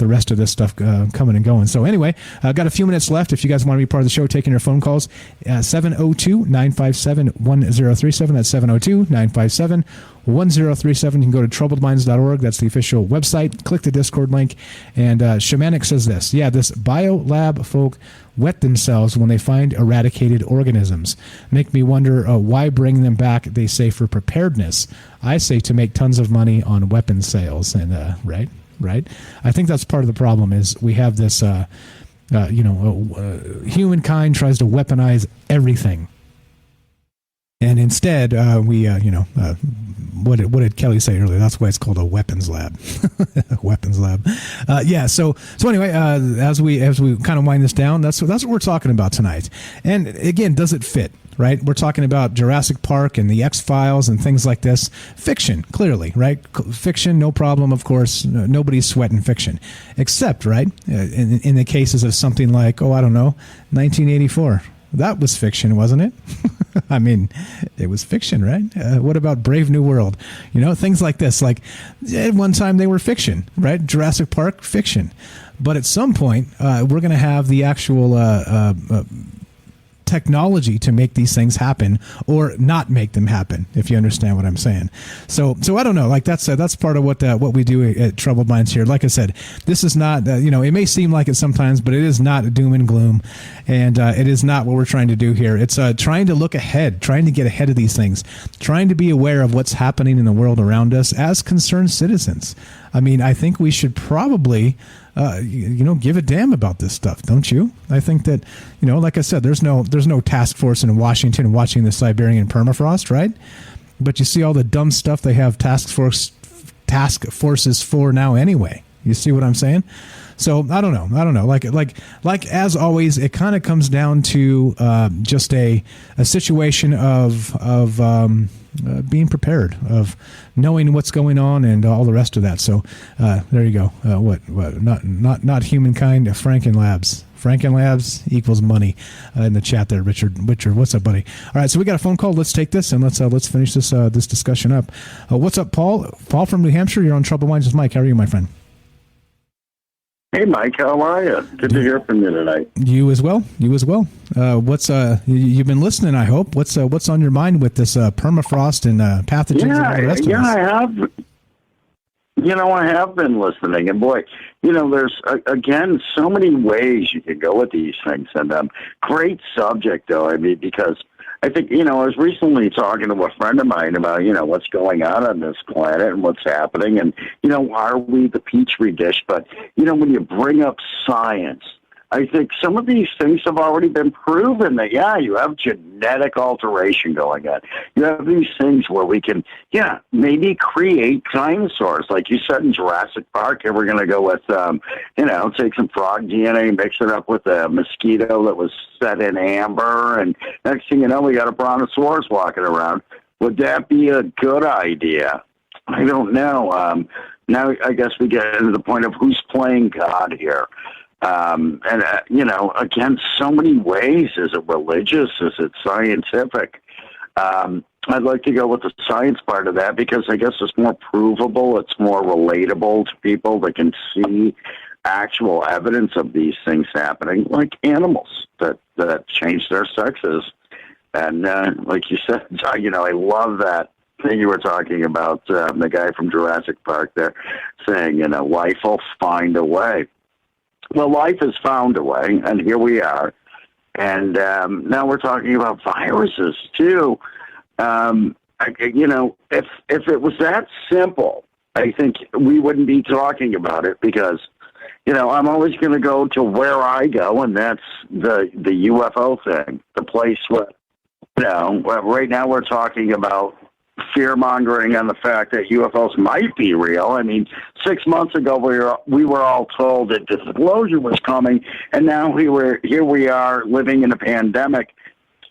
rest of this stuff coming and going. So anyway, I've got a few minutes left. If you guys want to be part of the show, taking your phone calls, 702-957-1037. That's 702-957-1037. You can go to troubledminds.org. That's the official website. Click the Discord link. And Shamanic says this. Yeah, this biolab folk wet themselves when they find eradicated organisms. Make me wonder why bring them back, they say, for preparedness. I say to make tons of money on weapon sales. And right? I think that's part of the problem is we have this, humankind tries to weaponize everything. And instead, what did Kelly say earlier? That's why it's called a weapons lab. Weapons lab. So anyway, as we kind of wind this down, that's what we're talking about tonight. And again, does it fit? Right? We're talking about Jurassic Park and the X-Files and things like this. Fiction, clearly, right? Fiction, no problem, of course. Nobody's sweating fiction. Except, right, in the cases of something like, 1984. That was fiction, wasn't it? I mean, it was fiction, right? What about Brave New World? Things like this. Like, at one time they were fiction, right? Jurassic Park, fiction. But at some point, we're going to have the actual technology to make these things happen or not make them happen, if you understand what I'm saying. So I don't know, like that's part of what we do at Troubled Minds here. Like I said, this is not, it may seem like it sometimes, but it is not doom and gloom, and it is not what we're trying to do here. It's trying to look ahead, trying to get ahead of these things, trying to be aware of what's happening in the world around us as concerned citizens. I mean, I think we should probably give a damn about this stuff, don't you? I think that, like I said, there's no task force in Washington watching the Siberian permafrost, right? But you see all the dumb stuff they have task forces for now anyway. You see what I'm saying? So I don't know. Like as always, it kind of comes down to just a situation of being prepared, of knowing what's going on and all the rest of that. So there you go. Not humankind, Frankenlabs. Frankenlabs equals money in the chat there, Richard, what's up, buddy? All right, so we got a phone call. Let's take this and let's finish this discussion up. What's up, Paul? Paul from New Hampshire. You're on Troubled Minds with Mike. How are you, my friend? Hey, Mike, how are you? Good to hear from you tonight. You as well. You as well. What's you've been listening? I hope. What's on your mind with this permafrost and pathogens and all the rest of us? I have. I have been listening, and boy, there's again so many ways you can go with these things, and great subject though. I mean, because I think I was recently talking to a friend of mine about what's going on this planet and what's happening, and are we the petri dish? But when you bring up science, I think some of these things have already been proven that, you have genetic alteration going on. You have these things where we can, maybe create dinosaurs. Like you said in Jurassic Park, here we're going to go with, take some frog DNA, mix it up with a mosquito that was set in amber, and next thing you know, we got a brontosaurus walking around. Would that be a good idea? I don't know. Now I guess we get into the point of who's playing God here. Again, so many ways. Is it religious? Is it scientific? I'd like to go with the science part of that because I guess it's more provable. It's more relatable to people that can see actual evidence of these things happening, like animals that change their sexes. And like you said, I love that thing you were talking about, the guy from Jurassic Park there saying, life will find a way. Well, life has found a way, and here we are. And now we're talking about viruses, too. If it was that simple, I think we wouldn't be talking about it because, I'm always going to go to where I go, and that's the UFO thing, the place where, right now we're talking about fear-mongering on the fact that UFOs might be real. I mean, 6 months ago, we were all told that disclosure was coming, and now here we are living in a pandemic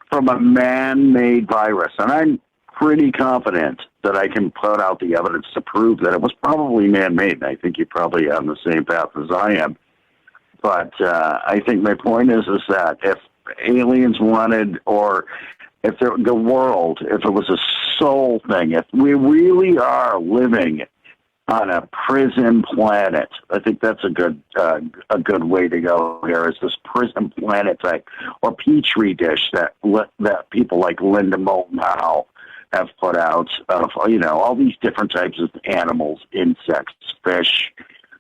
from a man-made virus. And I'm pretty confident that I can put out the evidence to prove that it was probably man-made. I think you're probably on the same path as I am. But I think my point is that if aliens wanted, or if the world, if it was a soul thing, if we really are living on a prison planet, I think that's a good way to go here, is this prison planet type or petri dish that people like Linda Moulton Howe have put out of, all these different types of animals, insects, fish,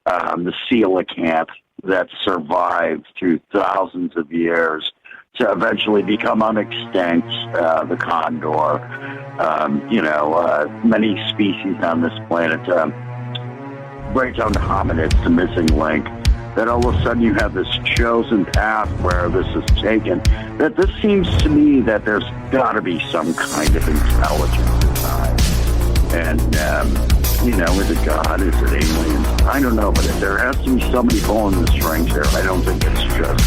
the coelacanth that survived through thousands of years to eventually become unextinct, the condor, many species on this planet, right down to hominids, the missing link, that all of a sudden you have this chosen path where this is taken, that this seems to me that there's got to be some kind of intelligence inside. And, is it God? Is it aliens? I don't know, but if there has to be somebody pulling the strings here, I don't think it's just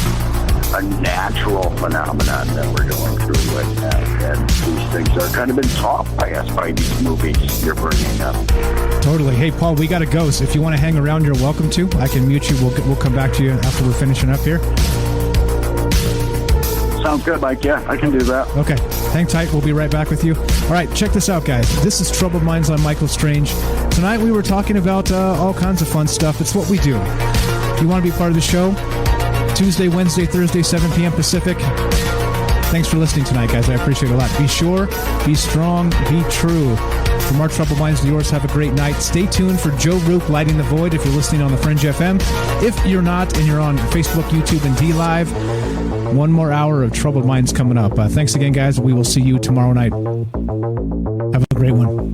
a natural phenomenon that we're going through right now. And these things are kind of been taught by us by these movies you're bringing up. Totally. Hey, Paul, we got to go. So if you want to hang around, you're welcome to. I can mute you. We'll come back to you after we're finishing up here. Sounds good, Mike. Yeah, I can do that. Okay. Hang tight. We'll be right back with you. All right. Check this out, guys. This is Troubled Minds. I'm Michael Strange. Tonight we were talking about all kinds of fun stuff. It's what we do. If you want to be part of the show, Tuesday, Wednesday, Thursday, 7 p.m. Pacific. Thanks for listening tonight, guys. I appreciate it a lot. Be sure, be strong, be true. From our Troubled Minds to yours, have a great night. Stay tuned for Joe Rook, Lighting the Void, if you're listening on the Fringe FM. If you're not and you're on Facebook, YouTube, and D-Live, one more hour of Troubled Minds coming up. Thanks again, guys. We will see you tomorrow night. Have a great one.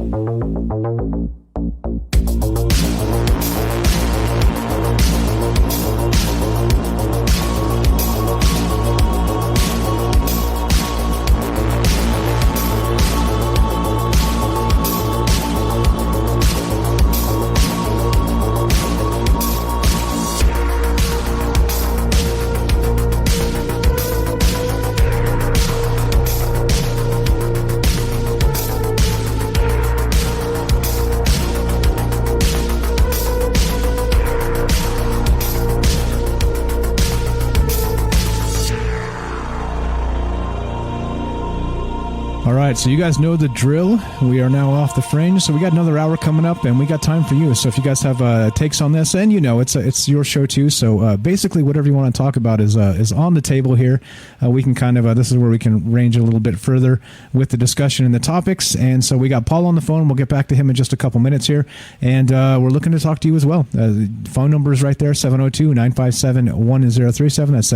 All right, so you guys know the drill. We are now off the fringe, so we got another hour coming up, and we got time for you. So if you guys have takes on this, and it's your show too. So basically, whatever you want to talk about is on the table here. We can kind of this is where we can range a little bit further with the discussion and the topics. And so we got Paul on the phone. We'll get back to him in just a couple minutes here, and we're looking to talk to you as well. The phone number is right there: 702-957-1037. That's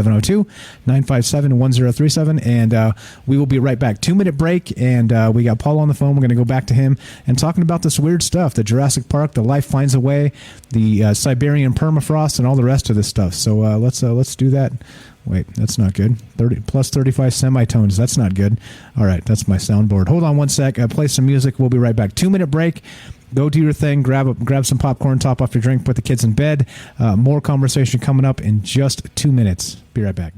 702-957-1037, and we will be right back. 2-minute break. And we got Paul on the phone. We're going to go back to him and talking about this weird stuff, the Jurassic Park, the Life Finds a Way, the Siberian permafrost, and all the rest of this stuff. So let's do that. Wait, that's not good. 30 plus 35 semitones. That's not good. All right, that's my soundboard. Hold on one sec. Play some music. We'll be right back. 2-minute break. Go do your thing. Grab some popcorn, top off your drink, put the kids in bed. More conversation coming up in just 2 minutes. Be right back.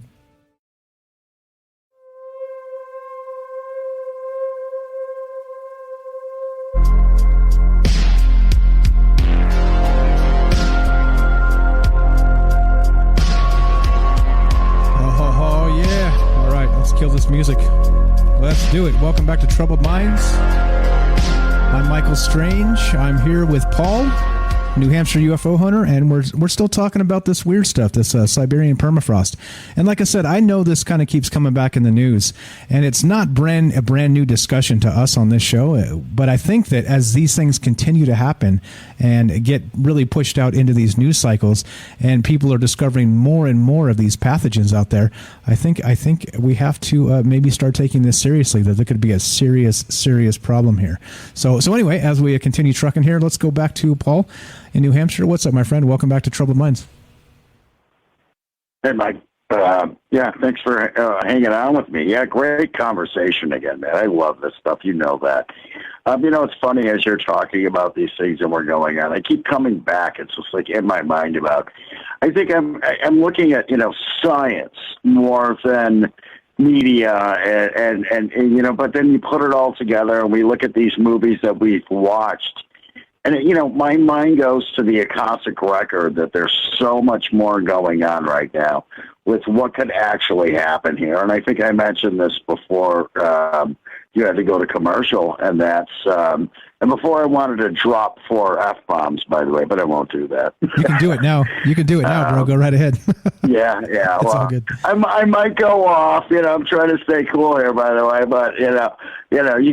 Kill this music. Let's do it. Welcome back to Troubled Minds. I'm Michael Strange. I'm here with Paul, New Hampshire UFO hunter, and we're still talking about this weird stuff, this Siberian permafrost. And like I said, I know this kind of keeps coming back in the news, and it's not a brand new discussion to us on this show, but I think that as these things continue to happen and get really pushed out into these news cycles, and people are discovering more and more of these pathogens out there, I think we have to maybe start taking this seriously, that there could be a serious problem here. So anyway, as we continue trucking here, let's go back to Paul in New Hampshire. What's up, my friend? Welcome back to Troubled Minds. Hey, Mike. Thanks for hanging on with me. Yeah, great conversation again, man. I love this stuff. You know that. It's funny as you're talking about these things and we're going on. I keep coming back. It's just like in my mind about. I think I'm looking at science more than media and but then you put it all together and we look at these movies that we've watched. And, my mind goes to the Akashic record that there's so much more going on right now with what could actually happen here. And I think I mentioned this before you had to go to commercial, and that's and before I wanted to drop 4 F-bombs, by the way, but I won't do that. You can do it now. Bro. Go right ahead. Yeah. That's all good. I might go off. I'm trying to stay cool here, by the way, but you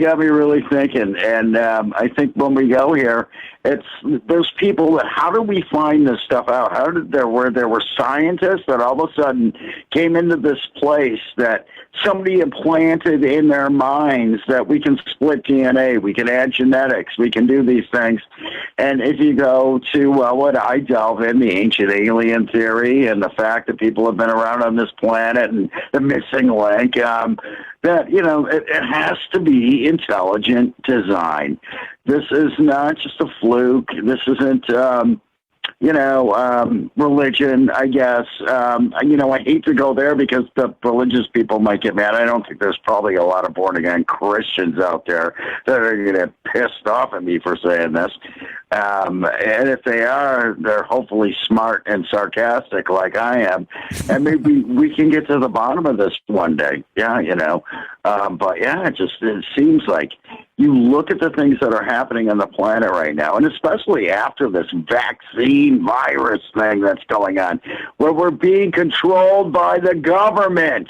got me really thinking. And I think when we go here, it's those people that, how do we find this stuff out? How did there were scientists that all of a sudden came into this place that somebody implanted in their minds that we can split DNA, we can add genetics, we can do these things. And if you go to what I delve in, the ancient alien theory and the fact that people have been around on this planet and the missing link, that, it has to be intelligent design. This is not just a fluke. This isn't, religion, I guess. I hate to go there because the religious people might get mad. I don't think there's probably a lot of born-again Christians out there that are going to get pissed off at me for saying this. And if they are, they're hopefully smart and sarcastic like I am. And maybe we can get to the bottom of this one day. Yeah, but yeah, it seems like you look at the things that are happening on the planet right now, and especially after this vaccine virus thing that's going on, where we're being controlled by the government.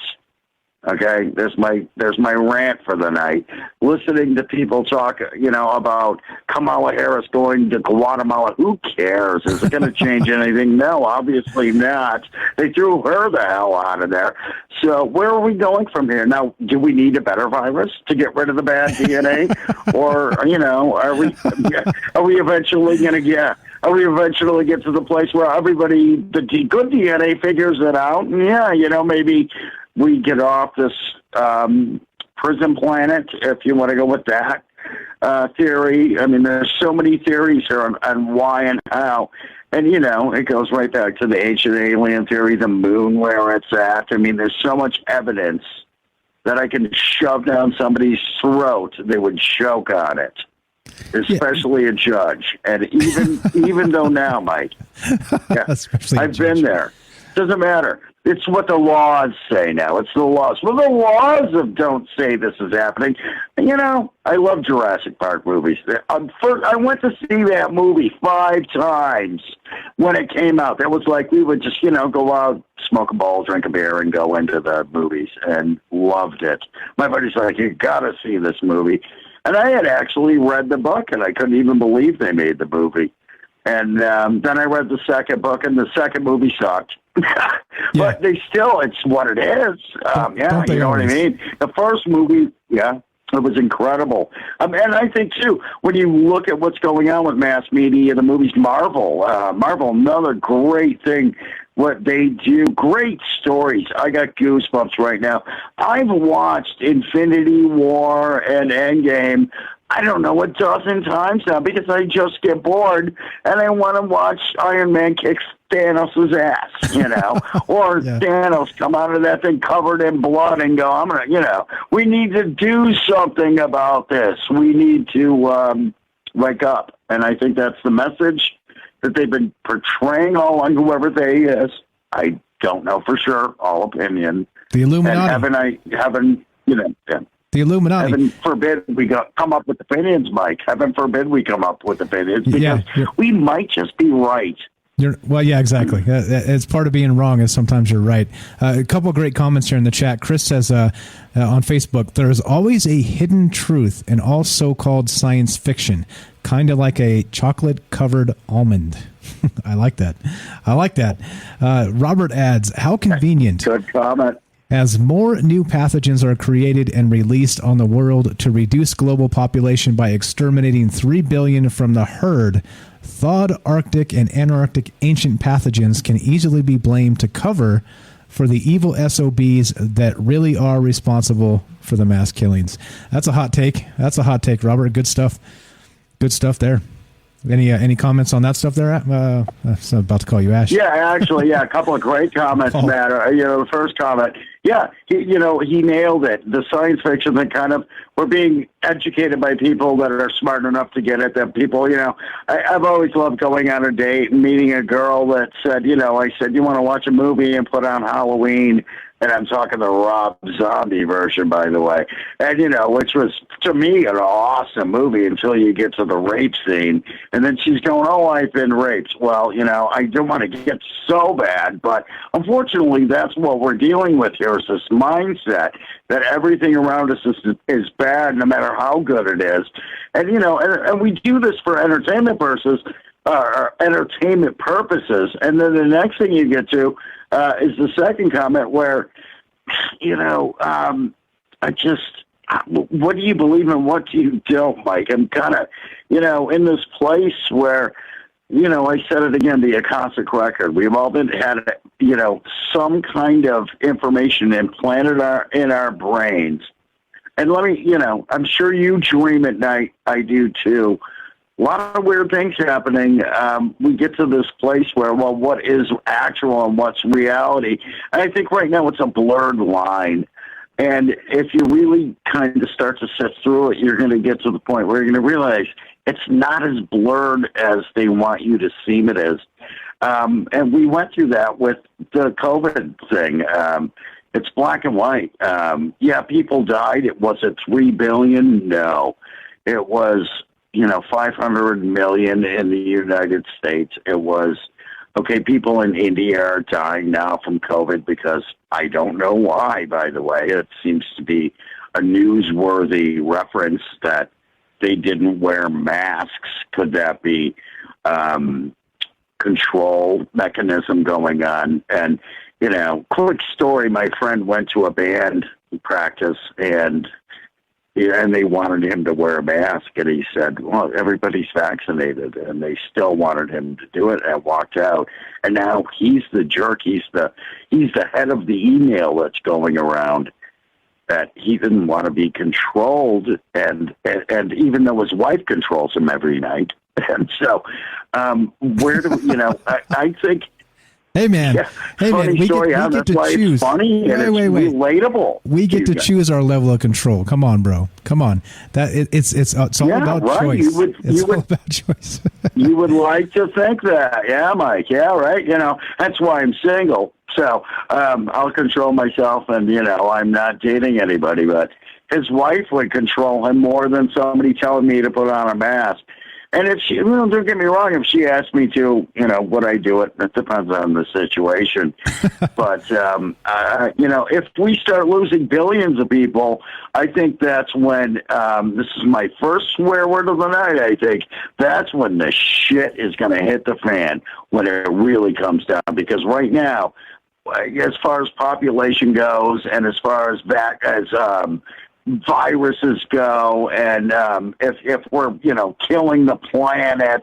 Okay, there's my rant for the night. Listening to people talk, about Kamala Harris going to Guatemala. Who cares? Is it going to change anything? No, obviously not. They threw her the hell out of there. So where are we going from here? Now, do we need a better virus to get rid of the bad DNA? Or, are we eventually going to get... Are we eventually get to the place where everybody, the good DNA figures it out? And yeah, maybe we get off this prison planet, if you want to go with that theory. I mean, there's so many theories here on why and how. And, it goes right back to the ancient alien theory, the moon, where it's at. I mean, there's so much evidence that I can shove down somebody's throat, they would choke on it. Especially a judge. And even though now, Mike, I've been there. Doesn't matter. It's what the laws say now. It's the laws. Well, the laws don't say this is happening. You know, I love Jurassic Park movies. I went to see that movie 5 times when it came out. That was like we would just, go out, smoke a bowl, drink a beer, and go into the movies, and loved it. My buddy's like, you got to see this movie. And I had actually read the book, and I couldn't even believe they made the movie. And then I read the second book, and the second movie sucked. But it's what it is. You know what I mean? The first movie, it was incredible. And I think, too, when you look at what's going on with mass media, the movies Marvel, another great thing, what they do, great stories. I got goosebumps right now. I've watched Infinity War and Endgame, I don't know, a dozen times now because I just get bored and I want to watch Iron Man kick Thanos' ass, or Thanos come out of that thing covered in blood and go, I'm going to, we need to do something about this. We need to wake up. And I think that's the message that they've been portraying all on whoever they is. I don't know for sure, all opinion. The Illuminati. And the Illuminati. Heaven forbid we come up with opinions, Mike. Heaven forbid we come up with opinions because we might just be right. Exactly. It's part of being wrong is sometimes you're right. A couple of great comments here in the chat. Chris says on Facebook, there's always a hidden truth in all so-called science fiction, kind of like a chocolate-covered almond. I like that. Robert adds, how convenient. Good comment. As more new pathogens are created and released on the world to reduce global population by exterminating 3 billion from the herd, thawed Arctic and Antarctic ancient pathogens can easily be blamed to cover for the evil SOBs that really are responsible for the mass killings. That's a hot take. Robert. Good stuff. Good stuff there. Any comments on that stuff there? I'm about to call you Ash. Yeah, actually, a couple of great comments, Matt. The first comment, he nailed it. The science fiction that kind of, we're being educated by people that are smart enough to get it, that people, I've always loved going on a date and meeting a girl that said, I said, you want to watch a movie and put on Halloween? And I'm talking the Rob Zombie version, by the way. And, which was, to me, an awesome movie until you get to the rape scene. And then she's going, I've been raped. Well, I don't want to get so bad. But unfortunately, that's what we're dealing with here is this mindset that everything around us is bad no matter how good it is. And, and we do this for entertainment purposes. And then the next thing you get to is the second comment where, what do you believe in? What do you don't, Mike? I'm kind of, in this place where, I said it again, the Akashic record. We've all had, some kind of information implanted in our brains. And let me, I'm sure you dream at night. I do too. A lot of weird things happening. We get to this place where, what is actual and what's reality? And I think right now it's a blurred line. And if you really kind of start to sift through it, you're going to get to the point where you're going to realize it's not as blurred as they want you to seem it is. And we went through that with the COVID thing. It's black and white. People died. Was it 3 billion? No. It was 500 million in the United States. It was, people in India are dying now from COVID because I don't know why, by the way. It seems to be a newsworthy reference that they didn't wear masks. Could that be control mechanism going on? And, quick story, my friend went to a band practice and they wanted him to wear a mask, and he said, well, everybody's vaccinated, and they still wanted him to do it and walked out. And now he's the jerk. He's the head of the email that's going around that he didn't want to be controlled, and even though his wife controls him every night. And so where do I think Hey man, Yeah. hey man, Funny we story, get that's to why choose. It's funny and wait. relatable. We get to choose our level of control. Come on, bro. Come on. It's all about choice. It's all about choice. You would like to think that, yeah, Mike. Yeah, right. You know, that's why I'm single. So I'll control myself, and you know, I'm not dating anybody. But his wife would control him more than somebody telling me to put on a mask. And if she, well, don't get me wrong, if she asked me to, you know, would I do it? It depends on the situation. But, you know, if we start losing billions of people, I think that's when, this is my first swear word of the night, I think, that's when the shit is going to hit the fan, when it really comes down. Because right now, as far as population goes and as far as viruses go, and if we're, you know, killing the planet,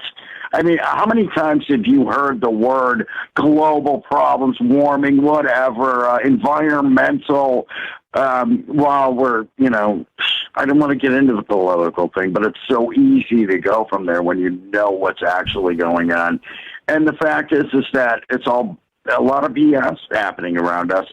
I mean, how many times have you heard the word global problems, warming, whatever, environmental, while we're, you know, I don't want to get into the political thing, but it's so easy to go from there when you know what's actually going on. And the fact is that it's all a lot of BS happening around us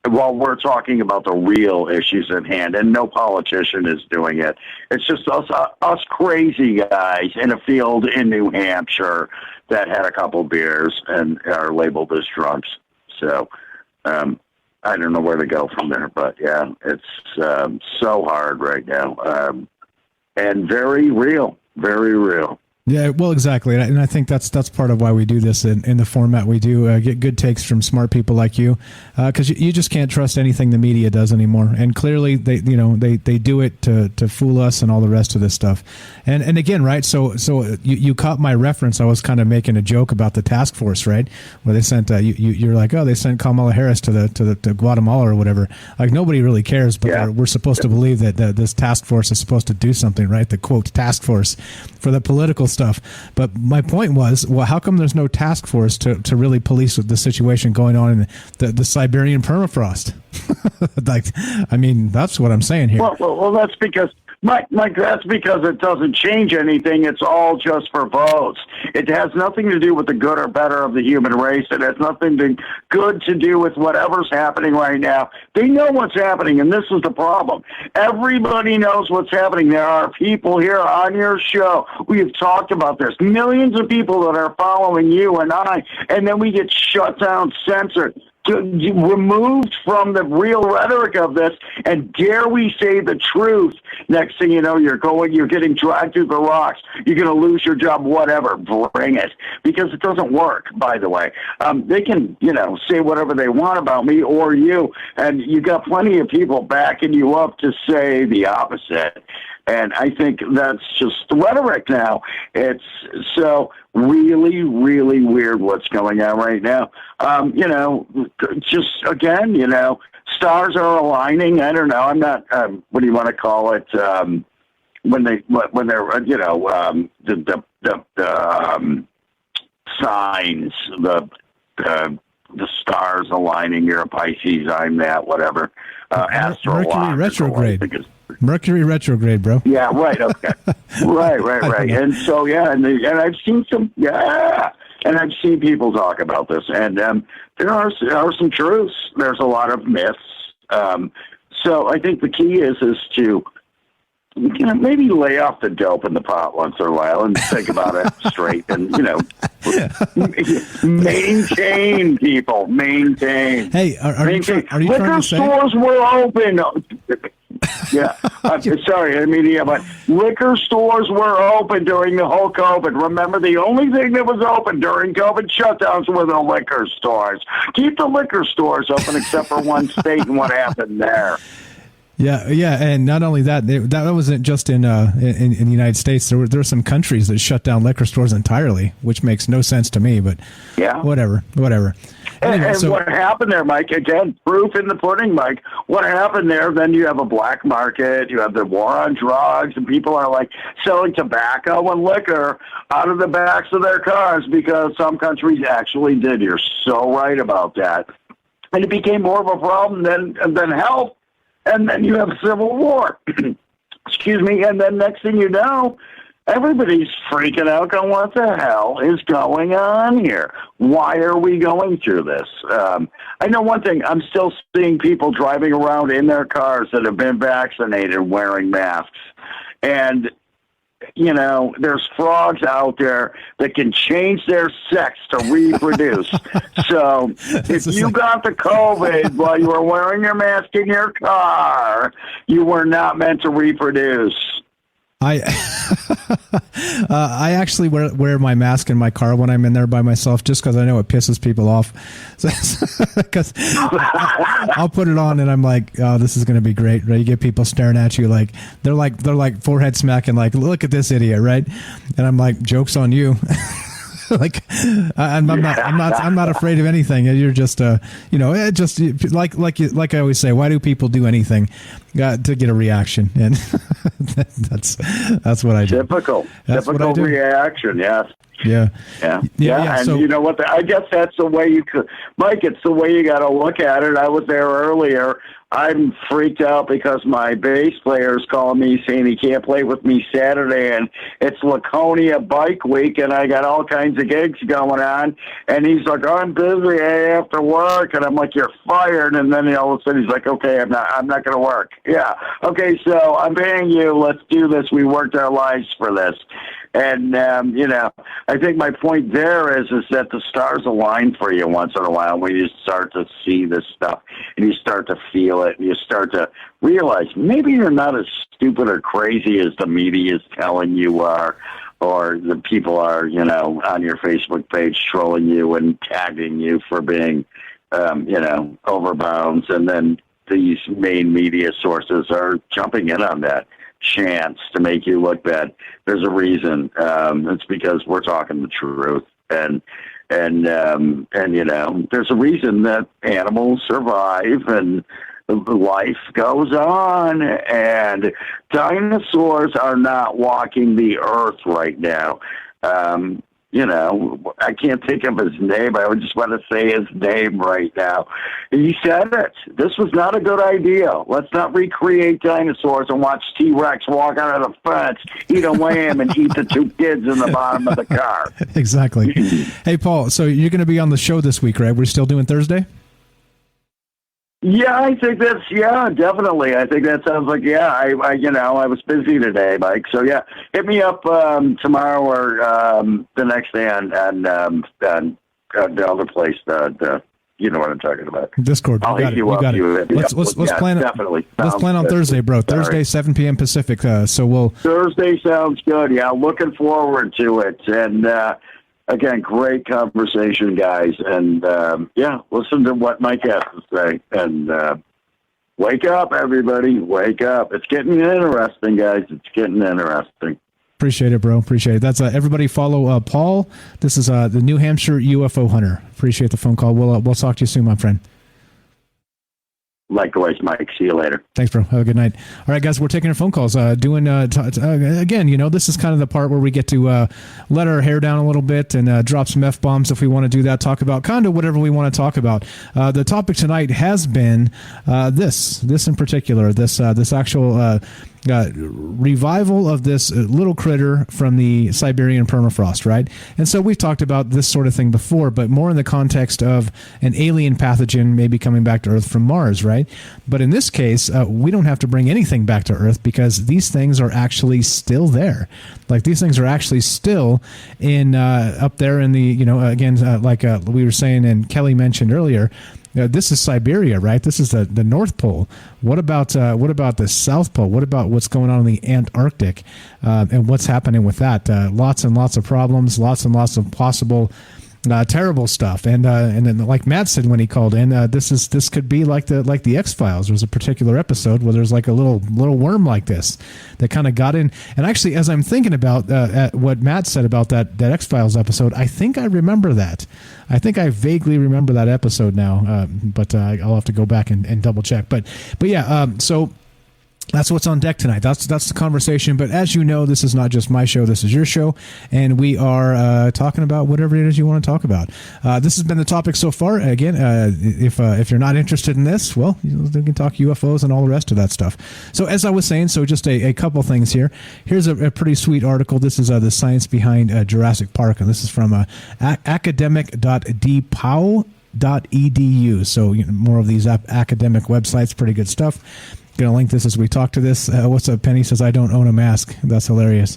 while we're talking about the real issues at hand, and no politician is doing it. It's just us crazy guys in a field in New Hampshire that had a couple beers and are labeled as drunks. So I don't know where to go from there, but yeah, it's so hard right now, and very real, very real. Yeah, well, exactly, and I think that's part of why we do this in the format we do. Get good takes from smart people like you, because you just can't trust anything the media does anymore. And clearly, they do it to fool us and all the rest of this stuff. And again, right? So you caught my reference. I was kind of making a joke about the task force, right? Where they sent you're like, oh, they sent Kamala Harris to Guatemala or whatever. Like nobody really cares, but we're supposed to believe that this task force is supposed to do something, right? The quote task force for the political stuff. But my point was, well, how come there's no task force to really police the situation going on in the Siberian permafrost? Like, I mean, that's what I'm saying here. Well, that's because, Mike, that's because it doesn't change anything. It's all just for votes. It has nothing to do with the good or better of the human race. It has nothing good to do with whatever's happening right now. They know what's happening, and this is the problem. Everybody knows what's happening. There are people here on your show. We have talked about this. Millions of people that are following you and I, and then we get shut down, censored, removed from the real rhetoric of this, and dare we say the truth. Next thing you know, you're getting dragged through the rocks. You're going to lose your job, whatever. Bring it. Because it doesn't work, by the way. They can, say whatever they want about me or you, and you got plenty of people backing you up to say the opposite. And I think that's just the rhetoric now. It's so really, really weird what's going on right now. Just again, stars are aligning. I don't know. I'm not. What do you want to call it? When they're the signs, the stars aligning. You're a Pisces. I'm that. Whatever. Mercury retrograde. Mercury retrograde, bro. Yeah, right. Okay. right. And so, and I've seen and I've seen people talk about this, and there are some truths. There's a lot of myths. So I think the key is to maybe lay off the dope in the pot once in a while and think about it straight, and maintain people. Maintain. Hey, are you trying to say? Liquor stores were open. Yeah, I'm sorry, but liquor stores were open during the whole COVID. Remember, the only thing that was open during COVID shutdowns were the liquor stores. Keep the liquor stores open, except for one state and what happened there. Yeah, and not only that, that wasn't just in the United States. There were some countries that shut down liquor stores entirely, which makes no sense to me. But yeah, whatever. Anyway, and what happened there, Mike? Again, proof in the pudding, Mike. What happened there? Then you have a black market. You have the war on drugs, and people are like selling tobacco and liquor out of the backs of their cars because some countries actually did. You're so right about that, and it became more of a problem than health. And then you have civil war. Excuse me. And then next thing you know, everybody's freaking out going, what the hell is going on here? Why are we going through this? I know one thing. I'm still seeing people driving around in their cars that have been vaccinated wearing masks. And, you know, there's frogs out there that can change their sex to reproduce. So if you got the COVID while you were wearing your mask in your car, you were not meant to reproduce. I actually wear my mask in my car when I'm in there by myself, just because I know it pisses people off. Because I'll put it on and I'm like, oh, this is going to be great. Right? You get people staring at you like they're like forehead smacking, like, look at this idiot, right? And I'm like, joke's on you. Like I'm not afraid of anything. You're just just like I always say, why do people do anything? To get a reaction, and that's what I do. Typical reaction. Yes. Yeah. And so, you know what? I guess that's the way you could, Mike. It's the way you got to look at it. I was there earlier. I'm freaked out because my bass player is calling me saying he can't play with me Saturday, and it's Laconia Bike Week, and I got all kinds of gigs going on. And he's like, I'm busy. I have to work, and I'm like, you're fired. And then all of a sudden he's like, okay, I'm not going to work. Yeah. Okay, so I'm paying you. Let's do this. We worked our lives for this. And, I think my point there is that the stars align for you once in a while when you start to see this stuff and you start to feel it and you start to realize maybe you're not as stupid or crazy as the media is telling you are, or the people are, on your Facebook page trolling you and tagging you for being, overbounds. And then these main media sources are jumping in on that chance to make you look bad. There's a reason. It's because we're talking the truth, and there's a reason that animals survive and life goes on, and dinosaurs are not walking the earth right now. I can't think of his name. I would just want to say his name right now. He said it. This was not a good idea. Let's not recreate dinosaurs and watch T-Rex walk out of the fence, eat a lamb, and eat the two kids in the bottom of the car. Exactly. Hey, Paul, so you're going to be on the show this week, right? We're still doing Thursday? Yeah, I think definitely. I think that sounds like, I was busy today, Mike. So, hit me up tomorrow or the next day on the other place. You know what I'm talking about. Discord. I'll hit you up. Let's plan. Definitely. Let's plan on Thursday, bro. Thursday, 7 p.m. Pacific. Thursday sounds good. Yeah, looking forward to it. And again, great conversation, guys. And, listen to what Mike has to say. And wake up, everybody. Wake up. It's getting interesting, guys. It's getting interesting. Appreciate it, bro. Appreciate it. That's everybody follow Paul. This is the New Hampshire UFO hunter. Appreciate the phone call. We'll talk to you soon, my friend. Likewise, Mike. See you later. Thanks, bro. Have a good night. All right, guys, we're taking our phone calls. Again, this is kind of the part where we get to let our hair down a little bit and drop some F-bombs if we want to do that, talk about kind of whatever we want to talk about. The topic tonight has been this in particular, this actual revival of this little critter from the Siberian permafrost, right? And so we've talked about this sort of thing before, but more in the context of an alien pathogen maybe coming back to Earth from Mars, right? But in this case, we don't have to bring anything back to Earth because these things are actually still there. Like these things are actually still in up there in the, we were saying and Kelly mentioned earlier, this is Siberia, right? This is the North Pole. What about the South Pole? What about what's going on in the Antarctic and what's happening with that? Lots and lots of problems, lots and lots of possible terrible stuff. And then like Matt said when he called in, this could be like the X-Files. There's a particular episode where there's like a little worm like this that kind of got in. And actually, as I'm thinking about what Matt said about that X-Files episode, I think I remember that. I think I vaguely remember that episode now, but I'll have to go back and double check. But yeah, so That's what's on deck tonight. That's the conversation. But as you know, this is not just my show. This is your show, and we are talking about whatever it is you want to talk about. This has been the topic so far. Again, if you're not interested in this, well, you can talk UFOs and all the rest of that stuff. So as I was saying, so just a couple things here. Here's a pretty sweet article. This is the science behind Jurassic Park, and this is from academic.dpow.edu. So more of these academic websites, pretty good stuff. Going to link this as we talk to this. What's up? Penny says, I don't own a mask. That's hilarious.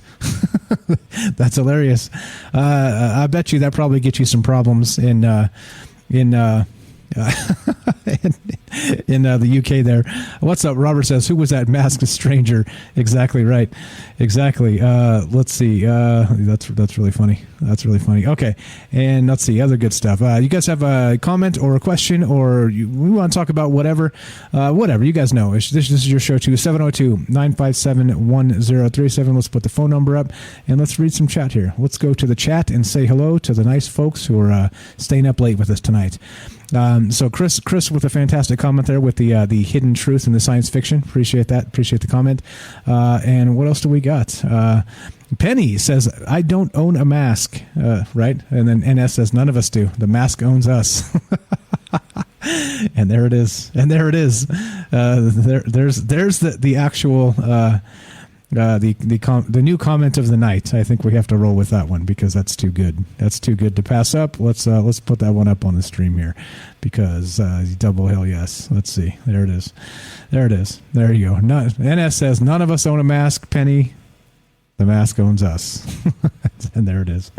That's hilarious. I bet you that probably gets you some problems in the UK there. What's up? Robert says, who was that masked stranger? Exactly right. Exactly. Let's see. That's really funny. That's really funny. Okay. And let's see. Other good stuff. You guys have a comment or a question, or we want to talk about whatever. Whatever. You guys know. This is your show too. 702-957-1037. Let's put the phone number up and let's read some chat here. Let's go to the chat and say hello to the nice folks who are staying up late with us tonight. So Chris with a fantastic comment there with the hidden truth in the science fiction. Appreciate that. Appreciate the comment. And what else do we got? Penny says, I don't own a mask. Right. And then NS says, none of us do. The mask owns us. And there it is. And there it is. There's the actual, the new comment of the night. I think we have to roll with that one because that's too good. That's too good to pass up. Let's put that one up on the stream here because double hell yes. Let's see. There it is. There it is. There you go. NS says none of us own a mask. Penny, the mask owns us. And there it is.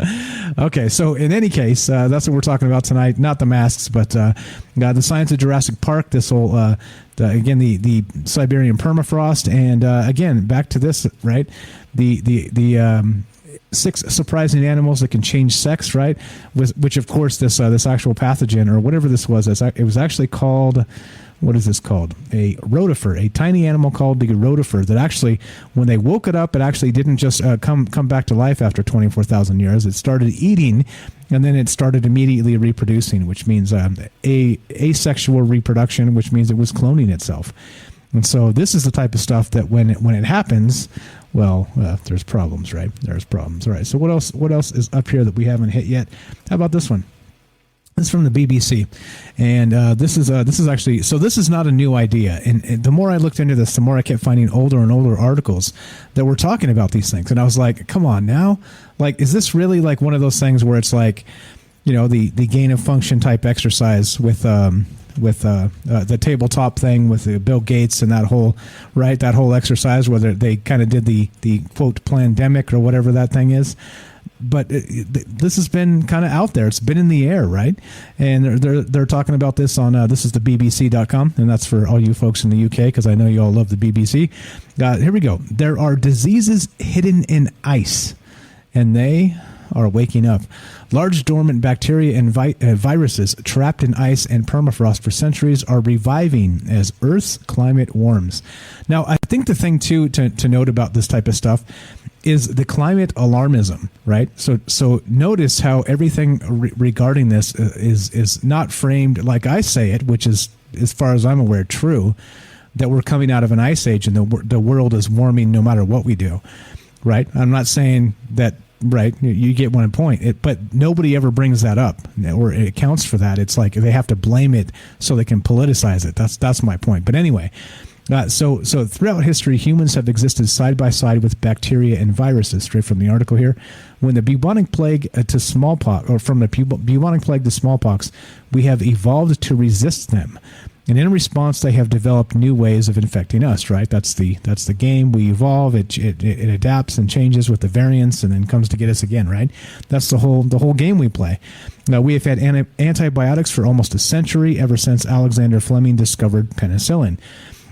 Okay, so in any case, that's what we're talking about tonight. Not the masks, but the science of Jurassic Park. This whole again the Siberian permafrost, and again back to this, right? The 6 surprising animals that can change sex, right? Which of course this actual pathogen or whatever this was, it was actually called. What is this called? A rotifer, a tiny animal called the rotifer that actually, when they woke it up, it actually didn't just come back to life after 24,000 years. It started eating, and then it started immediately reproducing, which means asexual reproduction, which means it was cloning itself. And so this is the type of stuff that when it happens, well, there's problems, right? There's problems. All right. So what else is up here that we haven't hit yet? How about this one? This is from the BBC, and this is actually, so this is not a new idea. And the more I looked into this, the more I kept finding older and older articles that were talking about these things. And I was like, come on now, like, is this really like one of those things where it's like, the gain of function type exercise with the tabletop thing with Bill Gates and that whole exercise where they kind of did the quote pandemic or whatever that thing is. But this has been kind of out there. It's been in the air, right? And they're talking about this on this is the BBC.com, and that's for all you folks in the UK because I know you all love the BBC. Here we go. There are diseases hidden in ice, and they are waking up. Large dormant bacteria and viruses trapped in ice and permafrost for centuries are reviving as Earth's climate warms. Now, I think the thing, too, to note about this type of stuff is the climate alarmism, right? So notice how everything regarding this is not framed like I say it, which is, as far as I'm aware, true, that we're coming out of an ice age and the world is warming no matter what we do, right? I'm not saying that, right, you get one point, but nobody ever brings that up or it accounts for that. It's like they have to blame it so they can politicize it. That's my point. But anyway, so throughout history, humans have existed side by side with bacteria and viruses. Straight from the article here, when the bubonic plague to smallpox, or from the bubonic plague to smallpox, we have evolved to resist them. And in response, they have developed new ways of infecting us, right? That's the game. We evolve, it adapts and changes with the variants and then comes to get us again, right? That's the whole game we play. Now, we have had antibiotics for almost a century, ever since Alexander Fleming discovered penicillin.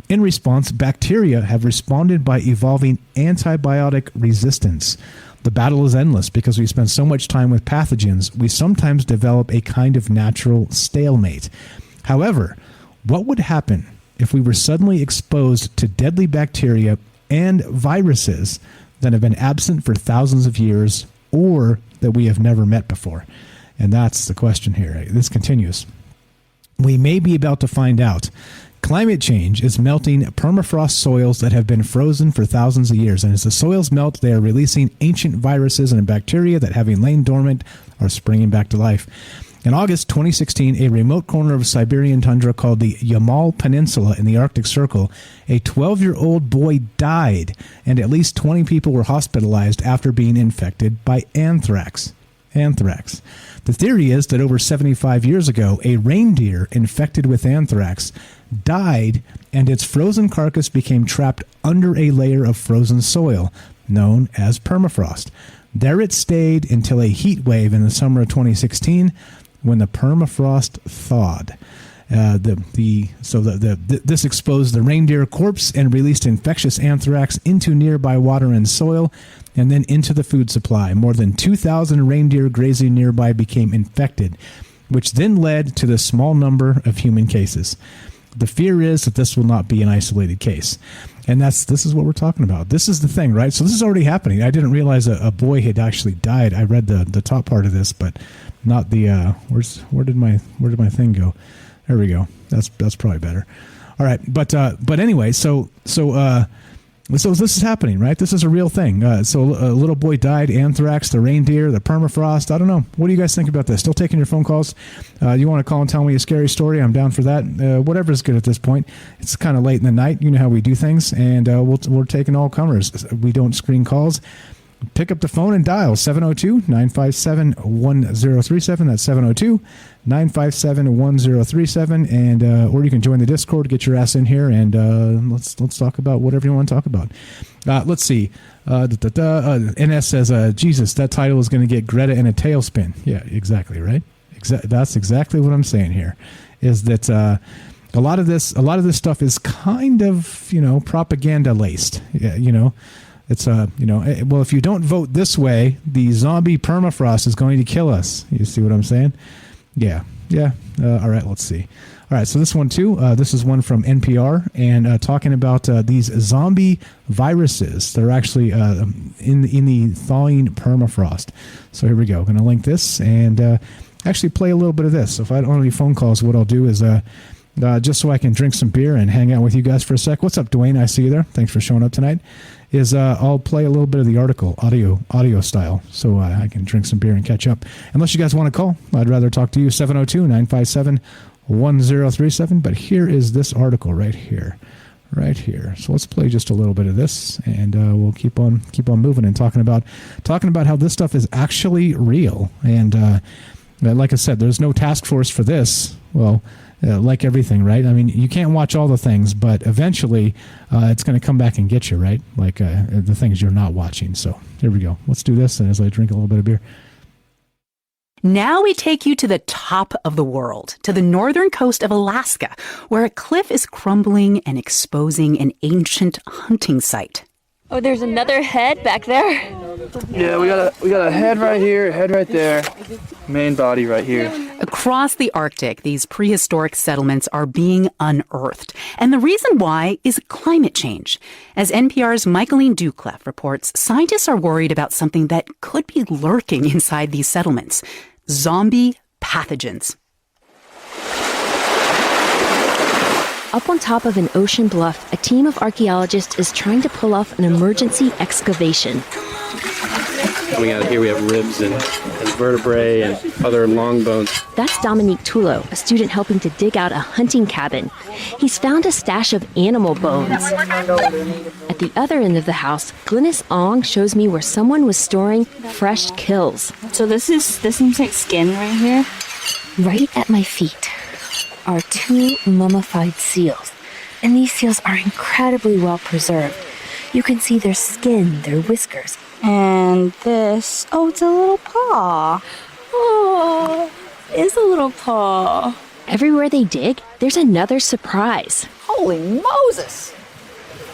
In response, bacteria have responded by evolving antibiotic resistance. The battle is endless because we spend so much time with pathogens, we sometimes develop a kind of natural stalemate. However, what would happen if we were suddenly exposed to deadly bacteria and viruses that have been absent for thousands of years or that we have never met before? And that's the question here. This continues. We may be about to find out. Climate change is melting permafrost soils that have been frozen for thousands of years. And as the soils melt, they are releasing ancient viruses and bacteria that, having lain dormant, are springing back to life. In August 2016, a remote corner of Siberian tundra called the Yamal Peninsula in the Arctic Circle, a 12-year-old boy died, and at least 20 people were hospitalized after being infected by anthrax. Anthrax. The theory is that over 75 years ago, a reindeer infected with anthrax died, and its frozen carcass became trapped under a layer of frozen soil, known as permafrost. There it stayed until a heat wave in the summer of 2016, when the permafrost thawed. This exposed the reindeer corpse and released infectious anthrax into nearby water and soil, and then into the food supply. More than 2,000 reindeer grazing nearby became infected, which then led to the small number of human cases. The fear is that this will not be an isolated case. And this is what we're talking about. This is the thing, right? So this is already happening. I didn't realize a boy had actually died. I read the top part of this, but not the where did my thing go? There we go. That's probably better. All right, but anyway, so this is happening, right? This is a real thing. So a little boy died, anthrax, the reindeer, the permafrost. I don't know. What do you guys think about this? Still taking your phone calls? You want to call and tell me a scary story? I'm down for that. Whatever's good at this point. It's kind of late in the night. You know how we do things, and we're taking all comers. We don't screen calls. Pick up the phone and dial 702-957-1037. That's 702-957-1037. And or you can join the Discord, get your ass in here, and let's talk about whatever you want to talk about. Let's see. NS says, Jesus, that title is going to get Greta in a tailspin. Yeah, exactly, right? That's exactly what I'm saying here. Is that a lot of this stuff is kind of, propaganda laced. Yeah, it's well, if you don't vote this way, the zombie permafrost is going to kill us. You see what I'm saying? Yeah. All right, let's see. All right, so this one too. This is one from NPR, and talking about these zombie viruses that are actually in the thawing permafrost. So here we go. I'm going to link this and actually play a little bit of this. So if I don't have any phone calls, what I'll do is just so I can drink some beer and hang out with you guys for a sec. What's up, Dwayne? I see you there. Thanks for showing up tonight. I'll play a little bit of the article, audio style, so I can drink some beer and catch up. Unless you guys want to call, I'd rather talk to you, 702-957-1037. But here is this article right here. So let's play just a little bit of this, and we'll keep on moving and talking about how this stuff is actually real. And like I said, there's no task force for this. Well, like everything, right? I mean, you can't watch all the things, but eventually it's going to come back and get you, right? Like the things you're not watching. So here we go. Let's do this, and as I drink a little bit of beer. Now we take you to the top of the world, to the northern coast of Alaska, where a cliff is crumbling and exposing an ancient hunting site. Oh, there's another head back there. Yeah, we got a head right here, a head right there, main body right here. Across the Arctic, these prehistoric settlements are being unearthed. And the reason why is climate change. As NPR's Michaeline Duclef reports, scientists are worried about something that could be lurking inside these settlements: zombie pathogens. Up on top of an ocean bluff, a team of archaeologists is trying to pull off an emergency excavation. Coming out of here, we have ribs and vertebrae and other long bones. That's Dominique Toulo, a student helping to dig out a hunting cabin. He's found a stash of animal bones. At the other end of the house, Glynis Ong shows me where someone was storing fresh kills. So this seems like skin right here. Right at my feet are 2 mummified seals, and these seals are incredibly well preserved. You can see their skin, their whiskers. And this, it's a little paw. Oh, it's a little paw. Everywhere they dig, there's another surprise. Holy Moses!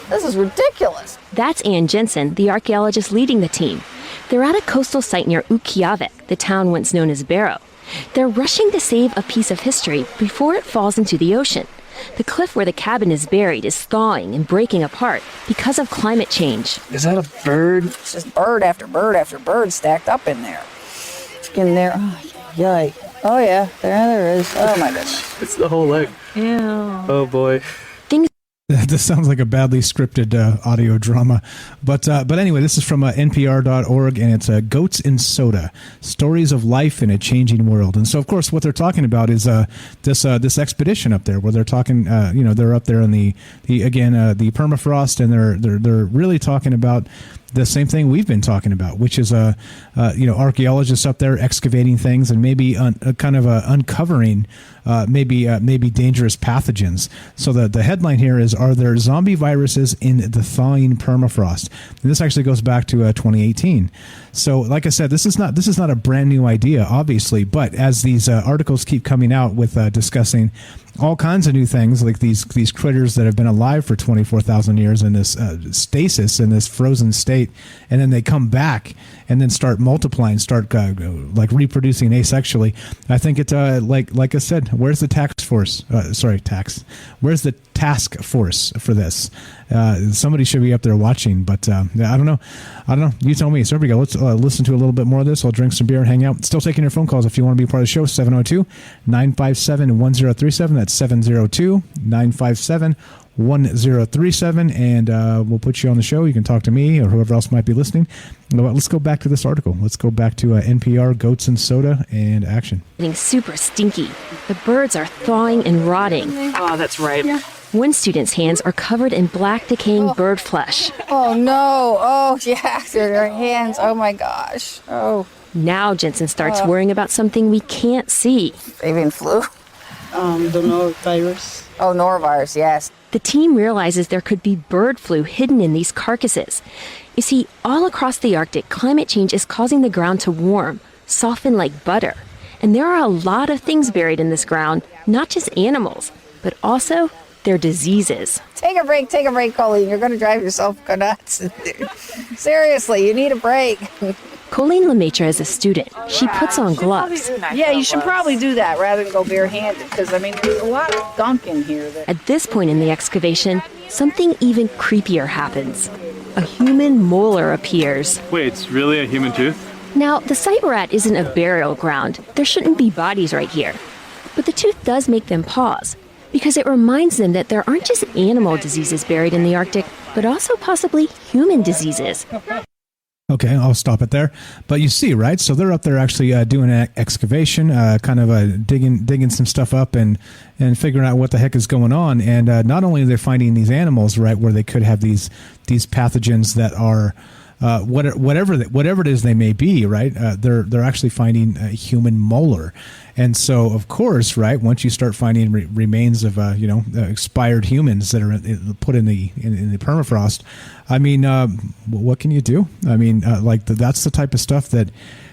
This is ridiculous. That's Ann Jensen, the archaeologist leading the team. They're at a coastal site near Utqiagvik, the town once known as Barrow. They're rushing to save a piece of history before it falls into the ocean. The cliff where the cabin is buried is thawing and breaking apart because of climate change. Is that a bird? It's just bird after bird after bird stacked up in there. It's in there. Oh, yay. Oh, yeah. There is. Oh, my goodness. It's the whole leg. Yeah. Oh, boy. This sounds like a badly scripted audio drama. But anyway, this is from NPR.org, and it's Goats in Soda, Stories of Life in a Changing World. And so, of course, what they're talking about is this expedition up there, where they're talking, they're up there in the permafrost, and they're really talking about the same thing we've been talking about, which is archaeologists up there excavating things and maybe uncovering maybe dangerous pathogens. So the headline here is, are there zombie viruses in the thawing permafrost? And this actually goes back to 2018. So like I said, this is not a brand new idea, obviously, but as these articles keep coming out with discussing all kinds of new things, like these critters that have been alive for 24,000 years in this stasis, in this frozen state, and then they come back and then start multiplying, start reproducing asexually. I think it's like I said, where's the task force? Where's the task force for this? Somebody should be up there watching, but I don't know. You tell me. So here we go. Let's listen to a little bit more of this. I'll drink some beer and hang out. Still taking your phone calls if you want to be part of the show. 702-957-1037. That's 702-957-1037. And we'll put you on the show. You can talk to me or whoever else might be listening. But let's go back to this article. Let's go back to NPR, Goats and Soda, and action. Getting super stinky. The birds are thawing and rotting. Oh, that's right. Yeah. One student's hands are covered in black, decaying bird flesh. Oh, no. Oh, yeah. Their hands. Oh, my gosh. Oh. Now Jensen starts worrying about something we can't see. Avian flu? The norovirus. Oh, norovirus, yes. The team realizes there could be bird flu hidden in these carcasses. You see, all across the Arctic, climate change is causing the ground to warm, soften like butter. And there are a lot of things buried in this ground, not just animals, but also their diseases. Take a break, Colleen. You're going to drive yourself nuts. Seriously, you need a break. Colleen Lemaitre is a student. She puts on gloves. Yeah, you should probably do that rather than go barehanded, because, there's a lot of gunk in here. At this point in the excavation, something even creepier happens. A human molar appears. Wait, it's really a human tooth? Now, the site we're at isn't a burial ground. There shouldn't be bodies right here. But the tooth does make them pause, because it reminds them that there aren't just animal diseases buried in the Arctic, but also possibly human diseases. Okay, I'll stop it there. But you see, right? So they're up there actually doing an excavation, digging some stuff up and figuring out what the heck is going on. And not only are they finding these animals, right, where they could have these pathogens that are whatever it is they may be, right? They're actually finding a human molar. And so, of course, right, once you start finding remains of expired humans that are put in the permafrost, what can you do? That's the type of stuff that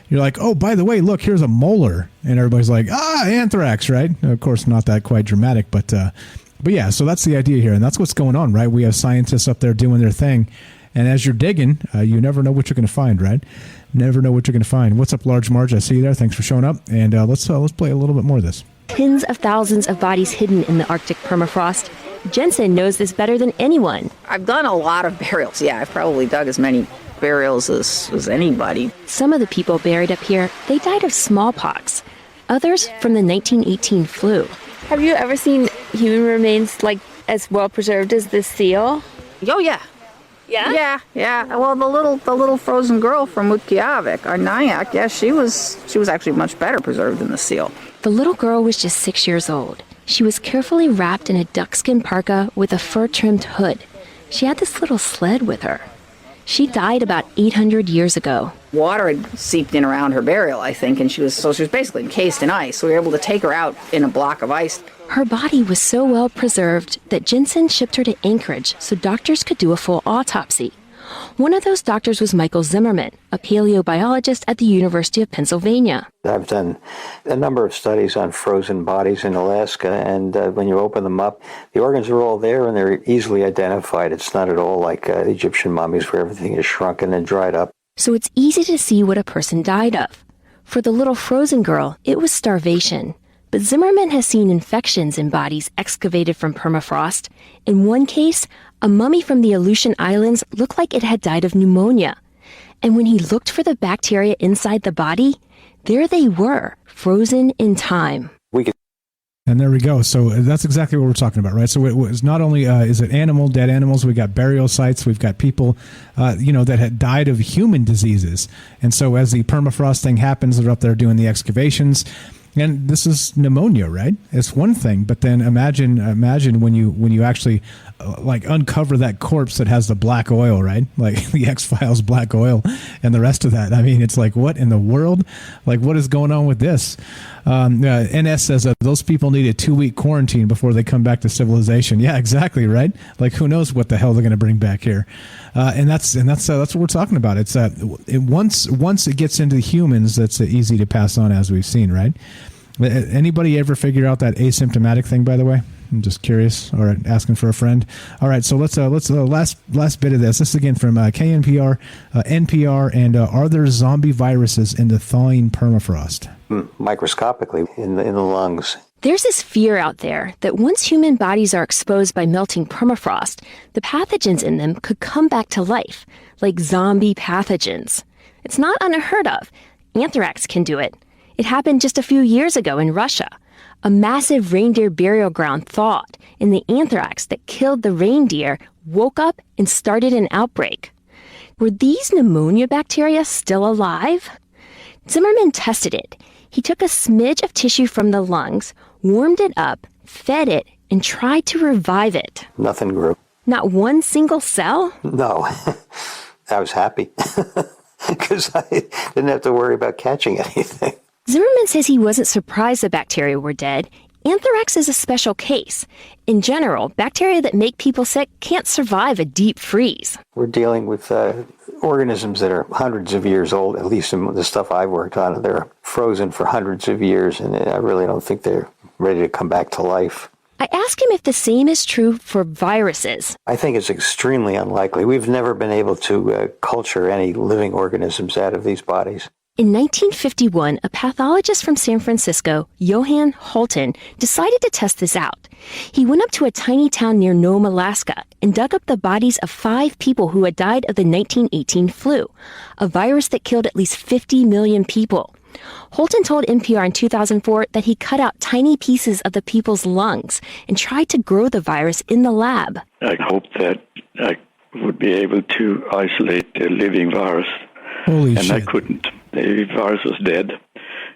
you're like, oh, by the way, look, here's a molar, and everybody's like, anthrax, right? Of course, not that quite dramatic, but yeah. So that's the idea here, and that's what's going on, right? We have scientists up there doing their thing, and as you're digging, you never know what you're going to find, right? Never know what you're going to find. What's up, Large Marge? I see you there. Thanks for showing up. And let's play a little bit more of this. Tens of thousands of bodies hidden in the Arctic permafrost. Jensen knows this better than anyone. I've done a lot of burials. Yeah, I've probably dug as many burials as anybody. Some of the people buried up here, they died of smallpox. Others from the 1918 flu. Have you ever seen human remains as well preserved as this seal? Oh, yeah. Yeah? Yeah. Well, the little frozen girl from Utqiagvik, or Nyack, yeah, she was actually much better preserved than the seal. The little girl was just 6 years old. She was carefully wrapped in a duckskin parka with a fur-trimmed hood. She had this little sled with her. She died about 800 years ago. Water had seeped in around her burial, I think, and she was basically encased in ice. So we were able to take her out in a block of ice. Her body was so well preserved that Jensen shipped her to Anchorage so doctors could do a full autopsy. One of those doctors was Michael Zimmerman, a paleobiologist at the University of Pennsylvania. I've done a number of studies on frozen bodies in Alaska, and when you open them up, the organs are all there and they're easily identified. It's not at all like Egyptian mummies where everything is shrunken and dried up. So it's easy to see what a person died of. For the little frozen girl, it was starvation. But Zimmerman has seen infections in bodies excavated from permafrost. In one case, a mummy from the Aleutian Islands looked like it had died of pneumonia. And when he looked for the bacteria inside the body, There they were, frozen in time. And there we go. So that's exactly what we're talking about, right? So it was not only is it dead animals, we got burial sites, we've got people, that had died of human diseases. And so as the permafrost thing happens, they're up there doing the excavations. And this is pneumonia, right? It's one thing, but then imagine when you actually uncover that corpse that has the black oil, right? Like the X-Files black oil and the rest of that. I mean, it's like, what in the world? Like, what is going on with this? NS says that those people need a 2-week quarantine before they come back to civilization. Yeah, exactly, right? Like, who knows what the hell they're going to bring back here? And that's what we're talking about. It's once it gets into humans, that's easy to pass on, as we've seen, right? Anybody ever figure out that asymptomatic thing, by the way? I'm just curious, or asking for a friend. All right, so let's last bit of this. This is again from KNPR, NPR, and are there zombie viruses in the thawing permafrost? Microscopically in the lungs. There's this fear out there that once human bodies are exposed by melting permafrost, the pathogens in them could come back to life, like zombie pathogens. It's not unheard of. Anthrax can do it. It happened just a few years ago in Russia. A massive reindeer burial ground thawed, and the anthrax that killed the reindeer woke up and started an outbreak. Were these pneumonia bacteria still alive? Zimmerman tested it. He took a smidge of tissue from the lungs, warmed it up, fed it, and tried to revive it. Nothing grew. Not one single cell? No. I was happy because I didn't have to worry about catching anything. Zimmerman says he wasn't surprised the bacteria were dead. Anthrax is a special case. In general, bacteria that make people sick can't survive a deep freeze. We're dealing with organisms that are hundreds of years old, at least in the stuff I've worked on. They're frozen for hundreds of years, and I really don't think they're ready to come back to life. I asked him if the same is true for viruses. I think it's extremely unlikely. We've never been able to culture any living organisms out of these bodies. In 1951, a pathologist from San Francisco, Johann Holton, decided to test this out. He went up to a tiny town near Nome, Alaska, and dug up the bodies of 5 people who had died of the 1918 flu, a virus that killed at least 50 million people. Holton told NPR in 2004 that he cut out tiny pieces of the people's lungs and tried to grow the virus in the lab. I hoped that I would be able to isolate the living virus. Holy shit. I couldn't. The virus was dead.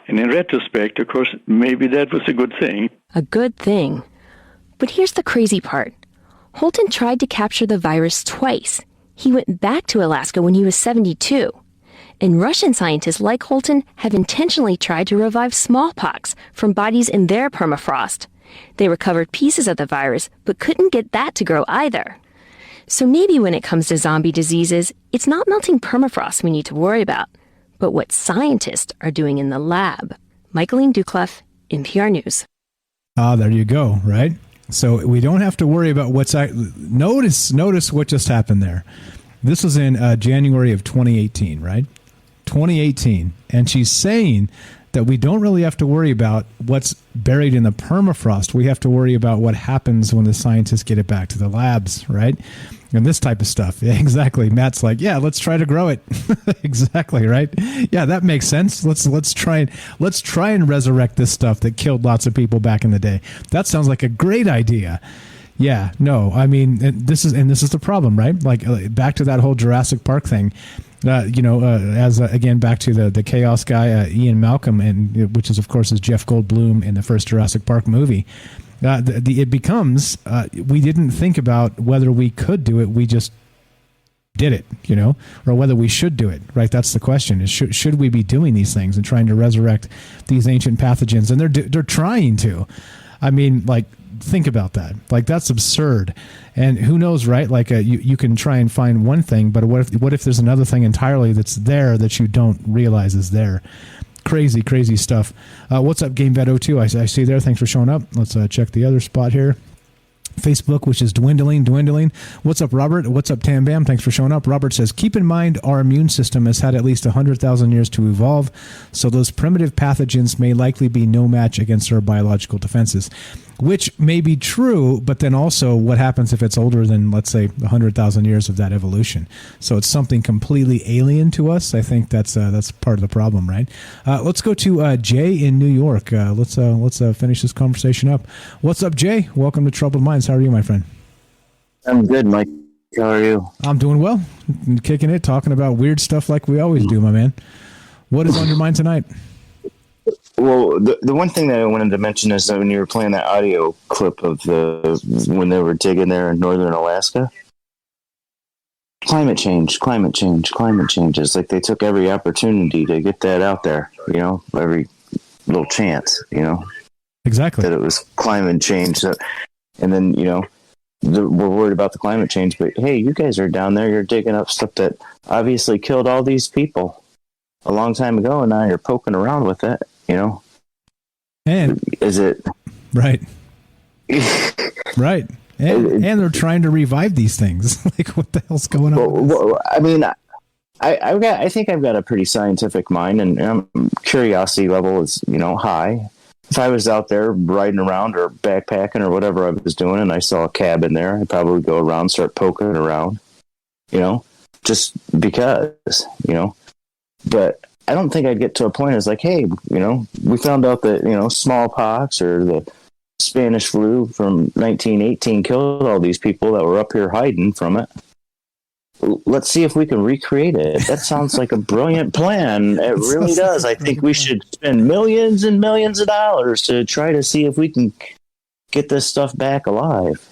And in retrospect, of course, maybe that was a good thing. A good thing. But here's the crazy part. Holton tried to capture the virus twice. He went back to Alaska when he was 72. And Russian scientists like Holton have intentionally tried to revive smallpox from bodies in their permafrost. They recovered pieces of the virus, but couldn't get that to grow either. So maybe when it comes to zombie diseases, it's not melting permafrost we need to worry about, but what scientists are doing in the lab. Michaeline Duclef, NPR News. There you go, right? So we don't have to worry about notice what just happened there. This was in January of 2018, right? 2018. And she's saying that we don't really have to worry about what's buried in the permafrost. We have to worry about what happens when the scientists get it back to the labs, right? And this type of stuff. Yeah, exactly. Matt's like, yeah, let's try to grow it. Exactly, right? Yeah, that makes sense. Let's try and resurrect this stuff that killed lots of people back in the day. That sounds like a great idea. Yeah, no, I mean, this is the problem, right? Like back to that whole Jurassic Park thing. Again, back to the chaos guy, Ian Malcolm, and which is, of course, is Jeff Goldblum in the first Jurassic Park movie. It becomes, we didn't think about whether we could do it. We just did it, or whether we should do it, right? That's the question, is should we be doing these things and trying to resurrect these ancient pathogens? And they're trying to. I mean, like, think about that. Like, that's absurd. And who knows, right? Like, you can try and find one thing, but what if there's another thing entirely that's there that you don't realize is there? Crazy, crazy stuff. What's up, GameVet02? I see there. Thanks for showing up. Let's check the other spot here. Facebook, which is dwindling. What's up, Robert? What's up, Tam Bam? Thanks for showing up. Robert says, keep in mind our immune system has had at least 100,000 years to evolve, so those primitive pathogens may likely be no match against our biological defenses. which may be true, but then also what happens if it's older than, let's say, 100,000 years of that evolution? So it's something completely alien to us. I think that's part of the problem, right? Let's go to Jay in New York. Let's finish this conversation up. What's up, Jay? Welcome to Troubled Minds. How are you, my friend? I'm good, Mike. How are you? I'm doing well. Kicking it, talking about weird stuff like we always do, my man. What is on your mind tonight? Well, the one thing that I wanted to mention is that when you were playing that audio clip of when they were digging there in northern Alaska, climate change. It's like they took every opportunity to get that out there, every little chance, Exactly. That it was climate change. So, and then, we're worried about the climate change, but hey, you guys are down there, you're digging up stuff that obviously killed all these people a long time ago, and now you're poking around with it, And is it right? Right. And they're trying to revive these things. Like, what the hell's going on? Well, I mean, I think I've got a pretty scientific mind, and curiosity level is, high. If I was out there riding around or backpacking or whatever I was doing, and I saw a cabin there, I'd probably go around, start poking around, just because, But I don't think I'd get to a point as like, hey, we found out that, smallpox or the Spanish flu from 1918 killed all these people that were up here hiding from it. Let's see if we can recreate it. That sounds like a brilliant plan. It really does. I think we should spend millions and millions of dollars to try to see if we can get this stuff back alive,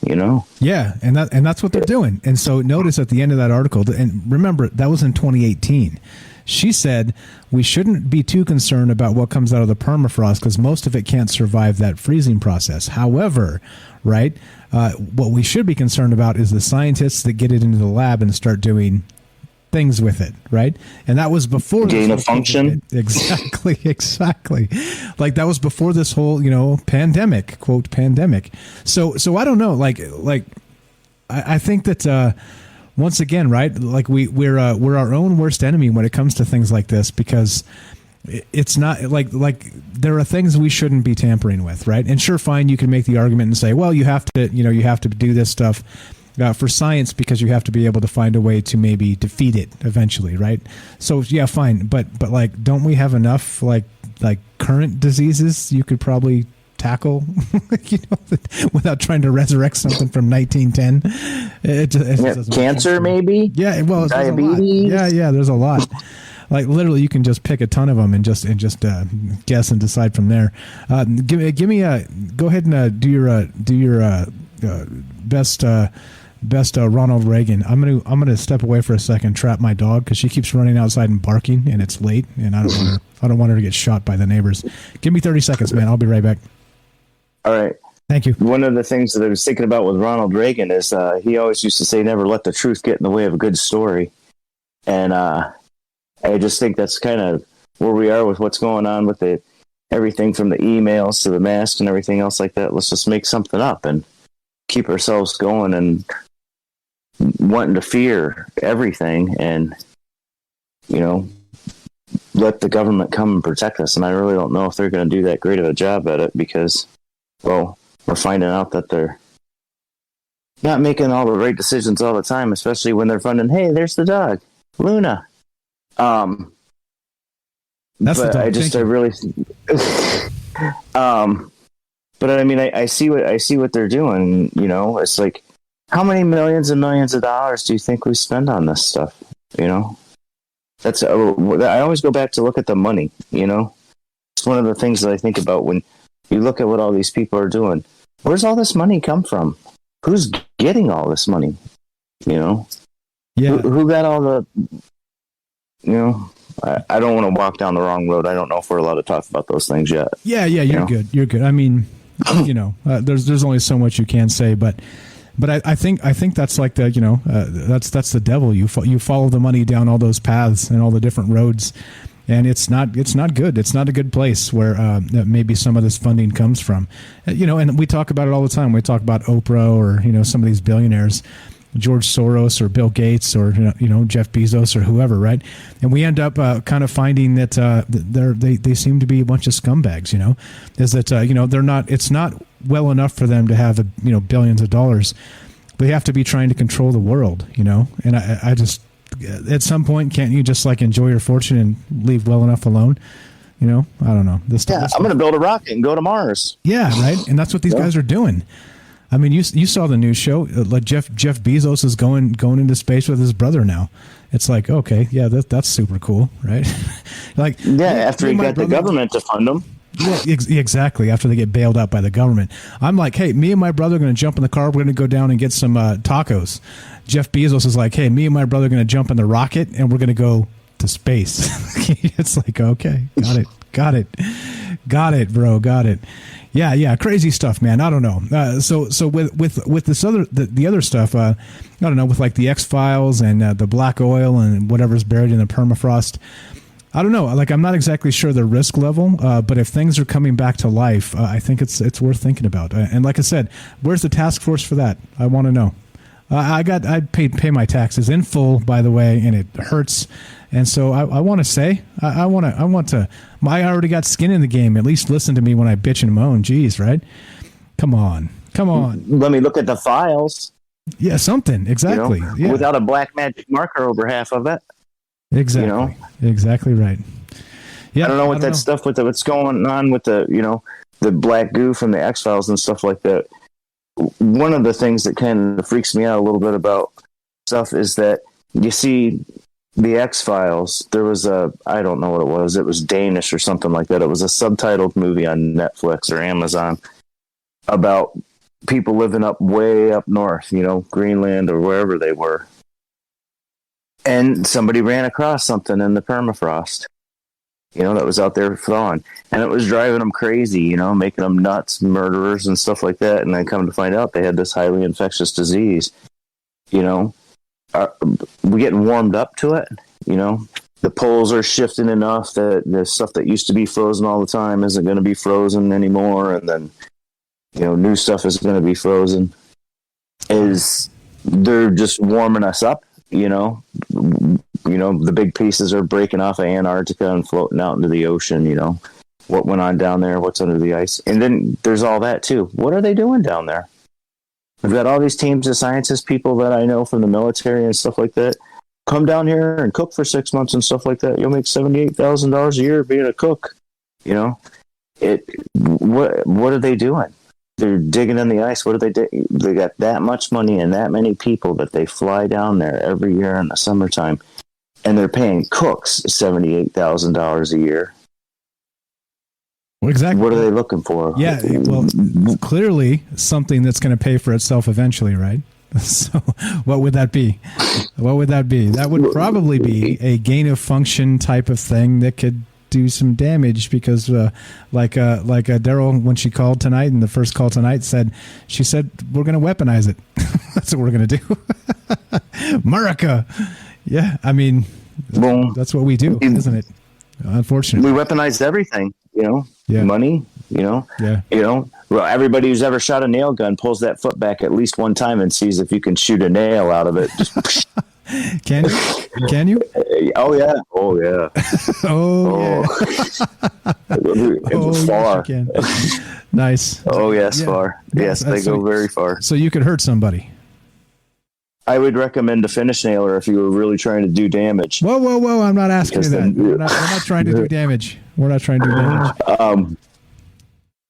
Yeah, and that's what they're doing. And so notice at the end of that article, and remember, that was in 2018. She said we shouldn't be too concerned about what comes out of the permafrost because most of it can't survive that freezing process. However, right, what we should be concerned about is the scientists that get it into the lab and start doing things with it, right? And that was before gain of function. Exactly. Like that was before this whole, pandemic, quote pandemic. So I don't know, like I think that once again, right? Like we're our own worst enemy when it comes to things like this, because it's not like there are things we shouldn't be tampering with, right? And sure, fine, you can make the argument and say, well, you have to do this stuff for science because you have to be able to find a way to maybe defeat it eventually, right? So yeah, fine, but like, don't we have enough like current diseases you could probably tackle, without trying to resurrect something from 1910. It just cancer, maybe. Yeah, well, diabetes. Yeah, there's a lot. Like literally, you can just pick a ton of them and just guess and decide from there. Give me a go ahead and do your best Ronald Reagan. I'm gonna step away for a second, trap my dog because she keeps running outside and barking, and it's late, and I don't want her to get shot by the neighbors. Give me 30 seconds, man. I'll be right back. All right. Thank you. One of the things that I was thinking about with Ronald Reagan is he always used to say, never let the truth get in the way of a good story. And I just think that's kind of where we are with what's going on with everything from the emails to the masks and everything else like that. Let's just make something up and keep ourselves going and wanting to fear everything and, let the government come and protect us. And I really don't know if they're going to do that great of a job at it because, well, we're finding out that they're not making all the right decisions all the time, especially when they're funding, hey, there's the dog, Luna. That's but the dog. I really, but I mean, I see what they're doing. It's like, how many millions and millions of dollars do you think we spend on this stuff? That's I always go back to look at the money. It's one of the things that I think about when you look at what all these people are doing. Where's all this money come from? Who's getting all this money? Yeah. Who got all the? I don't want to walk down the wrong road. I don't know if we're allowed to talk about those things yet. Yeah, you're good. You're good. I mean, there's only so much you can say, but I think that's like the that's the devil. You follow the money down all those paths and all the different roads, and it's not good. It's not a good place where maybe some of this funding comes from. And we talk about it all the time. We talk about Oprah or some of these billionaires, George Soros or Bill Gates or Jeff Bezos or whoever, right? And we end up kind of finding that they seem to be a bunch of scumbags. Is that they're not? It's not well enough for them to have billions of dollars. They have to be trying to control the world, And I just, at some point, can't you just like enjoy your fortune and leave well enough alone? I don't know. I'm going to build a rocket and go to Mars. Yeah, right. And that's what these guys are doing. I mean, you saw the news show. Like Jeff Bezos is going into space with his brother now. It's like, okay, yeah, that's super cool, right? After he got the government to fund them. Yeah, exactly. After they get bailed out by the government, I'm like, hey, me and my brother are going to jump in the car. We're going to go down and get some tacos. Jeff Bezos is like, hey, me and my brother are going to jump in the rocket and we're going to go to space. It's like, okay, got it, bro, got it. Yeah, crazy stuff, man. I don't know. So with this the other stuff, I don't know, with like the X-Files and the black oil and whatever's buried in the permafrost. I don't know. Like, I'm not exactly sure the risk level, but if things are coming back to life, I think it's worth thinking about. And like I said, where's the task force for that? I want to know. I pay my taxes in full, by the way, and it hurts. And so I want to say, I already got skin in the game. At least listen to me when I bitch and moan. Jeez, right? Come on. Let me look at the files. Yeah, something. Exactly. Yeah. Without a black magic marker over half of it. Exactly. Exactly right. Yeah. I don't know what that stuff with what's going on with the the black goo from the X-Files and stuff like that. One of the things that kind of freaks me out a little bit about stuff is that you see the X-Files, there was I don't know what it was Danish or something like that. It was a subtitled movie on Netflix or Amazon about people living way up north, Greenland or wherever they were. And somebody ran across something in the permafrost, that was out there thawing. And it was driving them crazy, making them nuts, murderers and stuff like that. And then come to find out they had this highly infectious disease. We're getting warmed up to it, The poles are shifting enough that the stuff that used to be frozen all the time isn't going to be frozen anymore. And then, new stuff is going to be frozen. They're just warming us up. The big pieces are breaking off of Antarctica and floating out into the ocean, what went on down there, what's under the ice. And then there's all that too. What are they doing down there? We've got all these teams of scientists, people that I know from the military and stuff like that, come down here and cook for 6 months and stuff like that. You'll make $78,000 a year being a cook. What are they doing? They're digging in the ice. What do they do? They got that much money and that many people that they fly down there every year in the summertime, and they're paying cooks $78,000 a year. Well, exactly. What are they looking for? Yeah, well, clearly something that's going to pay for itself eventually, right? So, what would that be? That would probably be a gain of function type of thing that could do some damage because like Daryl, when she called tonight in the first call tonight, she said we're going to weaponize it. That's what we're going to do. America. Yeah, I mean, that's what we do, isn't it? Unfortunately, we weaponized everything. Yeah. Money. Yeah. Well, everybody who's ever shot a nail gun pulls that foot back at least one time and sees if you can shoot a nail out of it. Just Can you? Oh yeah. Oh yeah. Far. Yes, nice. Oh yes, yeah. Far. Yes, they go very far. So you could hurt somebody. I would recommend a finish nailer if you were really trying to do damage. Whoa! I'm not asking you that. We're not trying to do damage. We're not trying to do damage.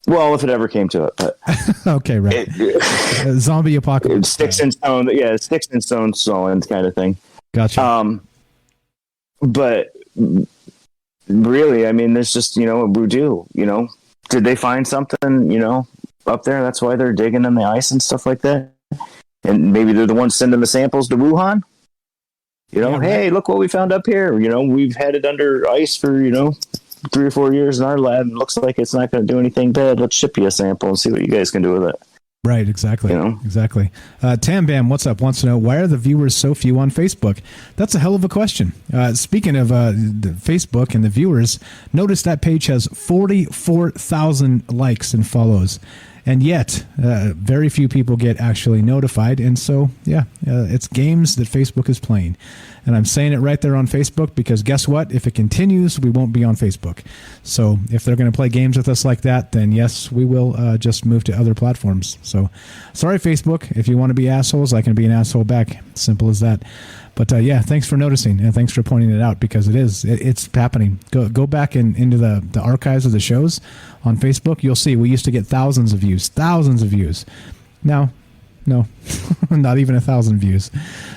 Well, if it ever came to it, but okay, right. Zombie apocalypse. Sticks and stone, sticks and stone sewing kind of thing. Gotcha. But really, I mean, there's just voodoo. Did they find something up there? That's why they're digging in the ice and stuff like that. And maybe they're the ones sending the samples to Wuhan. Hey, look what we found up here. We've had it under ice for 3 or 4 years in our lab. It looks like it's not going to do anything bad. Let's ship you a sample and see what you guys can do with it. Right, exactly. Exactly. Tam Bam, what's up? Wants to know, why are the viewers so few on Facebook? That's a hell of a question. Speaking of Facebook and the viewers, notice that page has 44,000 likes and follows. And yet, very few people get actually notified. And so, it's games that Facebook is playing. And I'm saying it right there on Facebook because guess what? If it continues, we won't be on Facebook. So if they're going to play games with us like that, then yes, we will just move to other platforms. So sorry, Facebook. If you want to be assholes, I can be an asshole back. Simple as that. But thanks for noticing and thanks for pointing it out because it's happening. Go back into the archives of the shows on Facebook. You'll see we used to get thousands of views. Now, no, not even 1,000 views.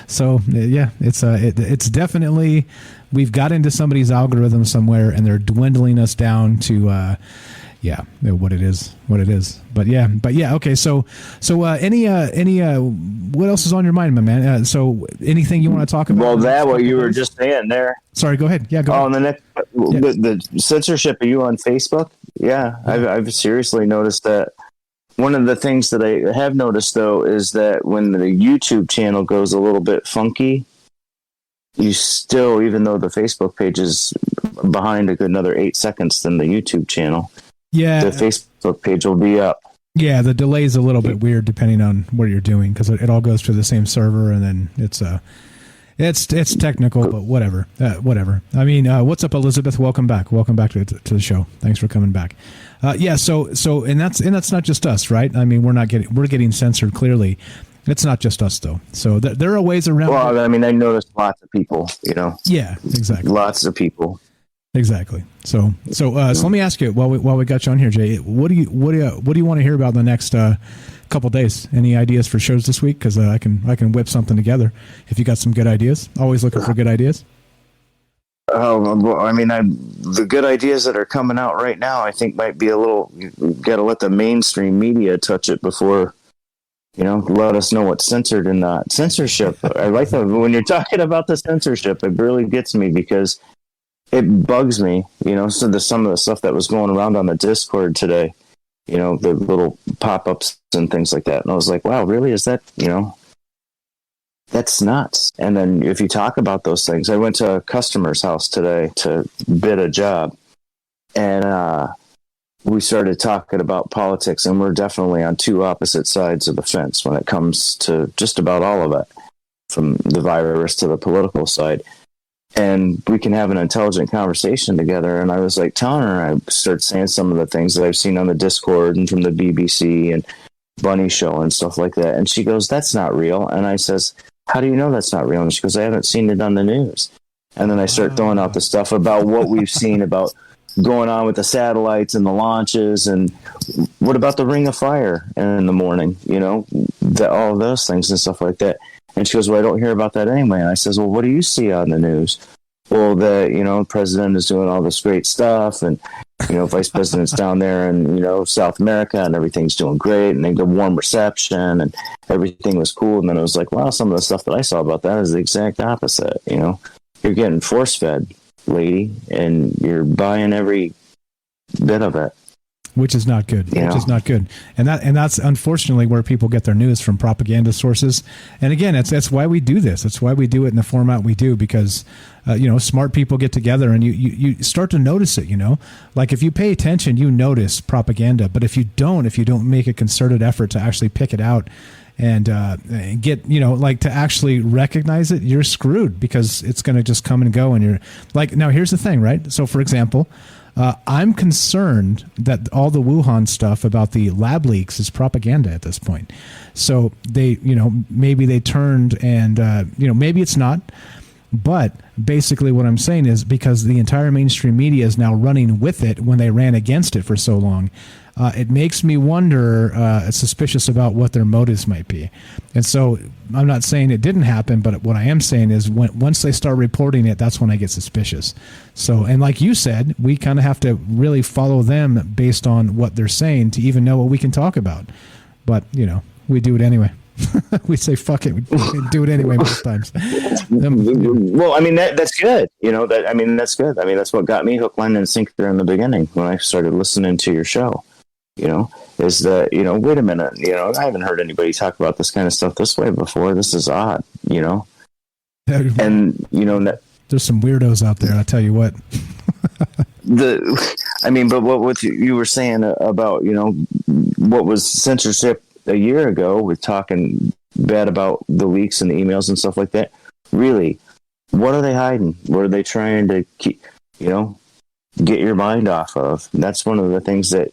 So it's definitely, we've got into somebody's algorithm somewhere and they're dwindling us down to what it is. But okay. So any what else is on your mind, my man? So anything you want to talk about? Well, what you were just saying there. Sorry, go ahead. Yeah, go ahead. On the next, the censorship of you on Facebook. Yeah, I've seriously noticed that. One of the things that I have noticed, though, is that when the YouTube channel goes a little bit funky, you still, even though the Facebook page is behind a good another 8 seconds than the YouTube channel, the Facebook page will be up. Yeah, the delay is a little bit weird depending on what you're doing because it all goes to the same server, and then it's technical, but whatever. I mean, what's up, Elizabeth? Welcome back to the show. Thanks for coming back. So and that's not just us, right? I mean, we're getting censored clearly. It's not just us though. So there are ways around. Well, I mean, I noticed lots of people. Yeah, exactly. Lots of people. Exactly. So let me ask you while we got you on here, Jay. What do you want to hear about in the next couple days? Any ideas for shows this week? Because I can whip something together if you got some good ideas. Always looking for good ideas. Oh, well, I mean, the good ideas that are coming out right now, I think might be a little. You got to let the mainstream media touch it before, let us know what's censored and not. Censorship. I like that when you're talking about the censorship. It really gets me because it bugs me. So there's some of the stuff that was going around on the Discord today. The little pop-ups and things like that, and I was like, wow, really? Is that That's nuts. And then if you talk about those things, I went to a customer's house today to bid a job, and we started talking about politics, and we're definitely on two opposite sides of the fence when it comes to just about all of it, from the virus to the political side. And we can have an intelligent conversation together. And I was like telling her, I started saying some of the things that I've seen on the Discord and from the BBC and Bunny Show and stuff like that. And she goes, that's not real. And I says, how do you know that's not real? And she goes, I haven't seen it on the news. And then I start throwing out the stuff about what we've seen about going on with the satellites and the launches. And what about the Ring of Fire in the morning? All of those things and stuff like that. And she goes, well, I don't hear about that anyway. And I says, well, what do you see on the news? Well, the president is doing all this great stuff, and vice president's down there in South America, and everything's doing great, and they get a warm reception, and everything was cool. And then it was like, wow, some of the stuff that I saw about that is the exact opposite. You're getting force fed, lady, and you're buying every bit of it. Which is not good. Which is not good. And that's unfortunately where people get their news, from propaganda sources. And again, that's why we do this. That's why we do it in the format we do, because smart people get together and you start to notice it. Like if you pay attention, you notice propaganda. But if you don't make a concerted effort to actually pick it out and get to actually recognize it, you're screwed, because it's going to just come and go. And you're like, now here's the thing, right? So for example, I'm concerned that all the Wuhan stuff about the lab leaks is propaganda at this point. So they, maybe they turned and, maybe it's not. But basically what I'm saying is, because the entire mainstream media is now running with it when they ran against it for so long, it makes me wonder, suspicious about what their motives might be. And so I'm not saying it didn't happen, but what I am saying is once they start reporting it, that's when I get suspicious. So, and like you said, we kind of have to really follow them based on what they're saying to even know what we can talk about. But, we do it anyway. We say fuck it. We do it anyway most times. Well, I mean that's good. That's good. I mean, that's what got me hook, line, and sinker in the beginning when I started listening to your show. Is that wait a minute. I haven't heard anybody talk about this kind of stuff this way before. This is odd. And there's some weirdos out there. I'll tell you what. But what you were saying about what was censorship a year ago with talking bad about the leaks and the emails and stuff like that. Really, what are they hiding? What are they trying to keep, get your mind off of? And that's one of the things that,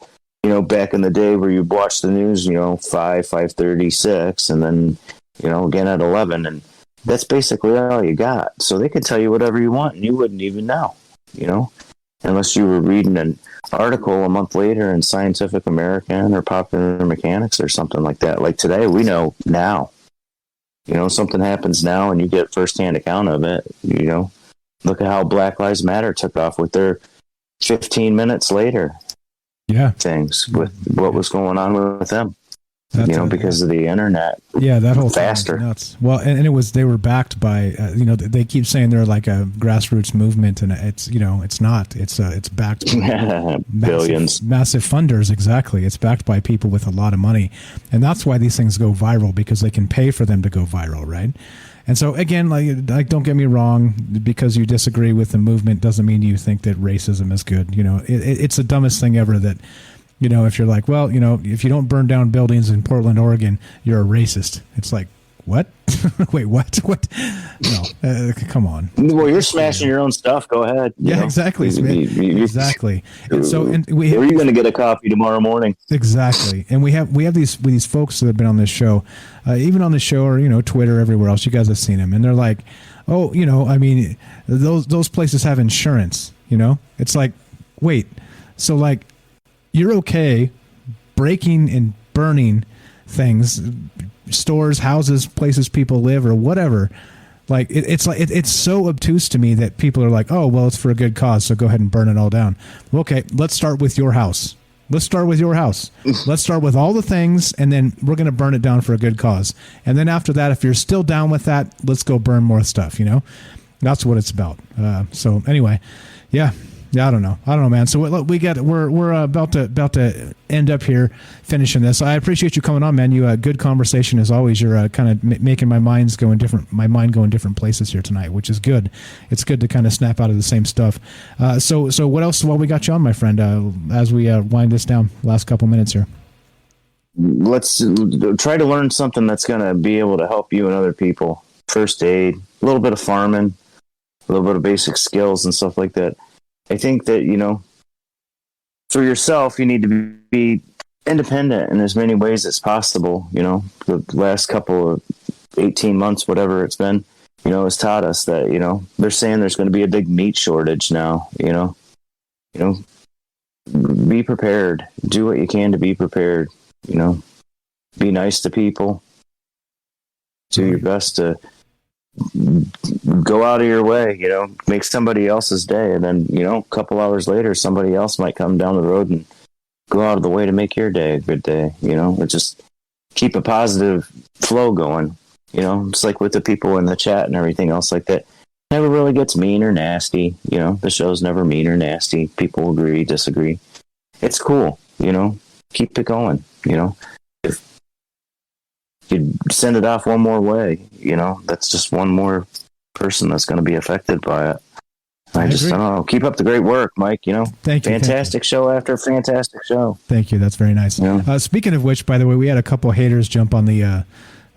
back in the day where you'd watch the news, 5:30, 6, and then, again at 11. And that's basically all you got. So they could tell you whatever you want and you wouldn't even know, unless you were reading an article a month later in Scientific American or Popular Mechanics or something like that. Like today, we know now. Something happens now and you get firsthand account of it. Look at how Black Lives Matter took off with their 15 minutes later things with what was going on with them. Because of the internet. Yeah, that whole faster. Thing was nuts. Well, and they were backed by, they keep saying they're like a grassroots movement, and it's, it's not. It's backed by billions, massive funders. Exactly, it's backed by people with a lot of money, and that's why these things go viral, because they can pay for them to go viral, right? And so again, like don't get me wrong, because you disagree with the movement doesn't mean you think that racism is good. It's the dumbest thing ever that. If you're like, well, if you don't burn down buildings in Portland, Oregon, you're a racist. It's like, what? Wait, what? What? No, come on. Well, you're smashing your own stuff. Go ahead. Exactly. Exactly. So, and are you going to get a coffee tomorrow morning? Exactly. And we have these folks that have been on this show, even on the show or Twitter, everywhere else. You guys have seen them, and they're like, oh, those places have insurance. It's like, wait, so like. You're okay breaking and burning things, stores, houses, places people live, or whatever. Like it's so obtuse to me that people are like, oh, well, it's for a good cause, so go ahead and burn it all down. Okay, let's start with your house. Let's start with all the things, and then we're going to burn it down for a good cause. And then after that, if you're still down with that, let's go burn more stuff. That's what it's about. So anyway, yeah. Yeah, I don't know, man. So we're about to end up here, finishing this. I appreciate you coming on, man. You good conversation as always. You're kind of making my mind go in different places here tonight, which is good. It's good to kind of snap out of the same stuff. So what else? While we got you on, my friend, as we wind this down, last couple minutes here. Let's try to learn something that's going to be able to help you and other people. First aid, a little bit of farming, a little bit of basic skills and stuff like that. I think that, for yourself, you need to be independent in as many ways as possible. The last couple of 18 months, whatever it's been, has taught us that, they're saying there's going to be a big meat shortage now, be prepared, do what you can to be prepared, be nice to people, do your best to go out of your way, make somebody else's day. And then, a couple hours later, somebody else might come down the road and go out of the way to make your day a good day, or just keep a positive flow going, it's like with the people in the chat and everything else like that. Never really gets mean or nasty. The show's never mean or nasty. People agree, disagree. It's cool, keep it going, if you send it off one more way, that's just one more person that's going to be affected by it. I don't know. Keep up the great work, Mike. Thank you. Fantastic show after fantastic show. Thank you. That's very nice. Yeah. Speaking of which, by the way, we had a couple of haters jump on the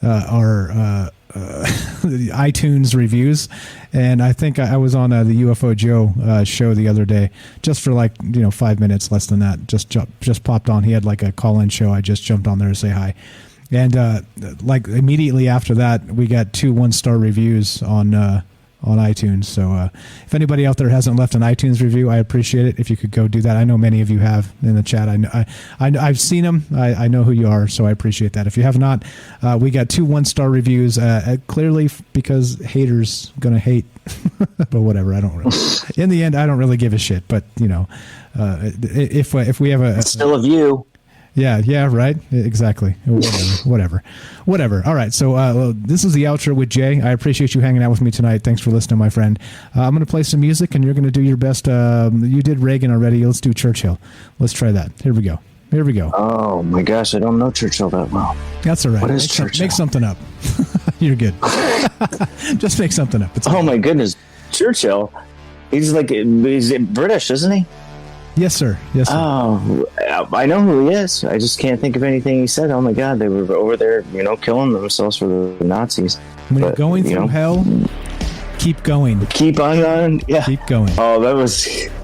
our iTunes reviews, and I think I was on the UFO Joe show the other day, just for 5 minutes, less than that. Just popped on. He had like a call-in show. I just jumped on there to say hi. And immediately after that, we got 2 1-star reviews on iTunes. So if anybody out there hasn't left an iTunes review, I appreciate it. If you could go do that. I know many of you have in the chat. I've seen them. I know who you are, so I appreciate that. If you have not, we got 2 1-star reviews. Clearly, because haters gonna hate, but whatever. I don't really. In the end, I don't really give a shit. But if we have it's still a view. Yeah, right. Exactly. Whatever. All right. So this is the outro with Jay. I appreciate you hanging out with me tonight. Thanks for listening, my friend. I'm going to play some music, and you're going to do your best. You did Reagan already. Let's do Churchill. Let's try that. Here we go. Oh my gosh, I don't know Churchill that well. That's all right. What is Churchill? Make something up. You're good. Just make something up. Oh my goodness, Churchill. He's British, isn't he? Yes, sir. Oh, I know who he is. I just can't think of anything he said. Oh my God, they were over there, killing themselves for the Nazis. When you're going through hell, keep going. Keep on going. Yeah, keep going. Oh,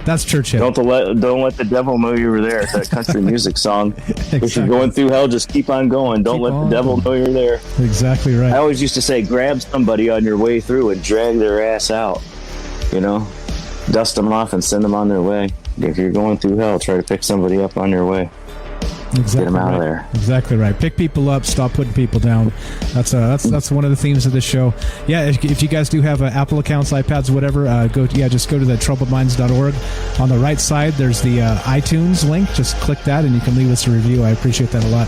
that's Churchill. Don't let the devil know you were there. That country music song. Exactly. If you're going through hell, just keep on going. Don't let the devil know you're there. Exactly right. I always used to say, grab somebody on your way through and drag their ass out. Dust them off and send them on their way. If you're going through hell, try to pick somebody up on your way. Exactly Get them out right. of there. Exactly right. Pick people up. Stop putting people down. That's one of the themes of this show. Yeah, if you guys do have Apple accounts, iPads, whatever, just go to the troubledminds.org. On the right side, there's the iTunes link. Just click that, and you can leave us a review. I appreciate that a lot.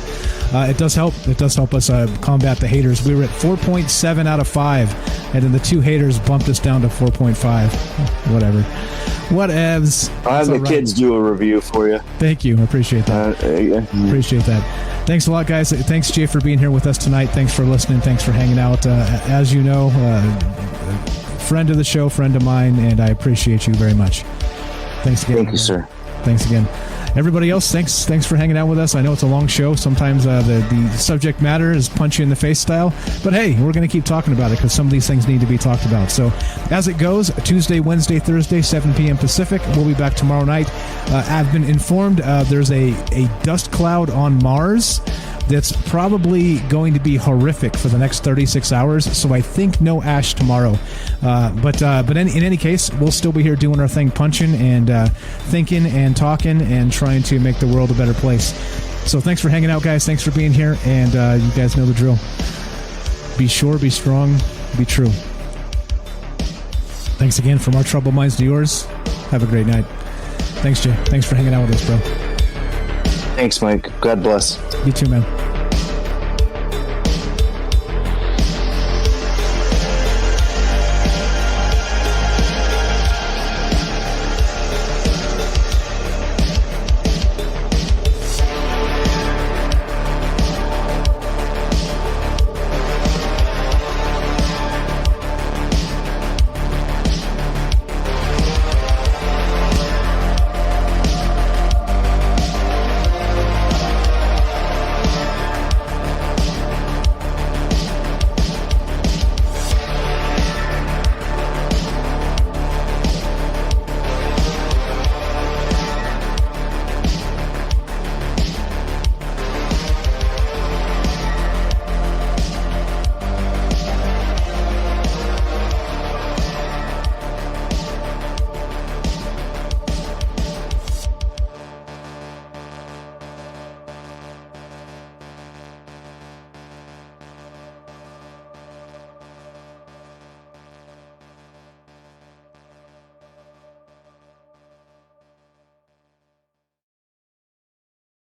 It does help. It does help us combat the haters. We were at 4.7 out of 5, and then the 2 haters bumped us down to 4.5. Whatever. Whatevs. I'll have the kids do a review for you. Thank you. I appreciate that. Appreciate that. Thanks a lot, guys. Thanks, Jay, for being here with us tonight. Thanks for listening. Thanks for hanging out. As you know, friend of the show, friend of mine, and I appreciate you very much. Thanks again. Thank you, sir. Thanks again. Everybody else, thanks for hanging out with us. I know it's a long show. Sometimes the subject matter is punch you in the face style. But hey, we're going to keep talking about it because some of these things need to be talked about. So as it goes, Tuesday, Wednesday, Thursday, 7 p.m. Pacific. We'll be back tomorrow night. I've been informed there's a dust cloud on Mars that's probably going to be horrific for the next 36 hours. So I think no Ash tomorrow. But in any case, we'll still be here doing our thing, punching and thinking and talking and trying to make the world a better place. So thanks for hanging out, guys. Thanks for being here. And you guys know the drill. Be sure, be strong, be true. Thanks again from our troubled minds to yours. Have a great night. Thanks, Jay. Thanks for hanging out with us, bro. Thanks, Mike. God bless. You too, man.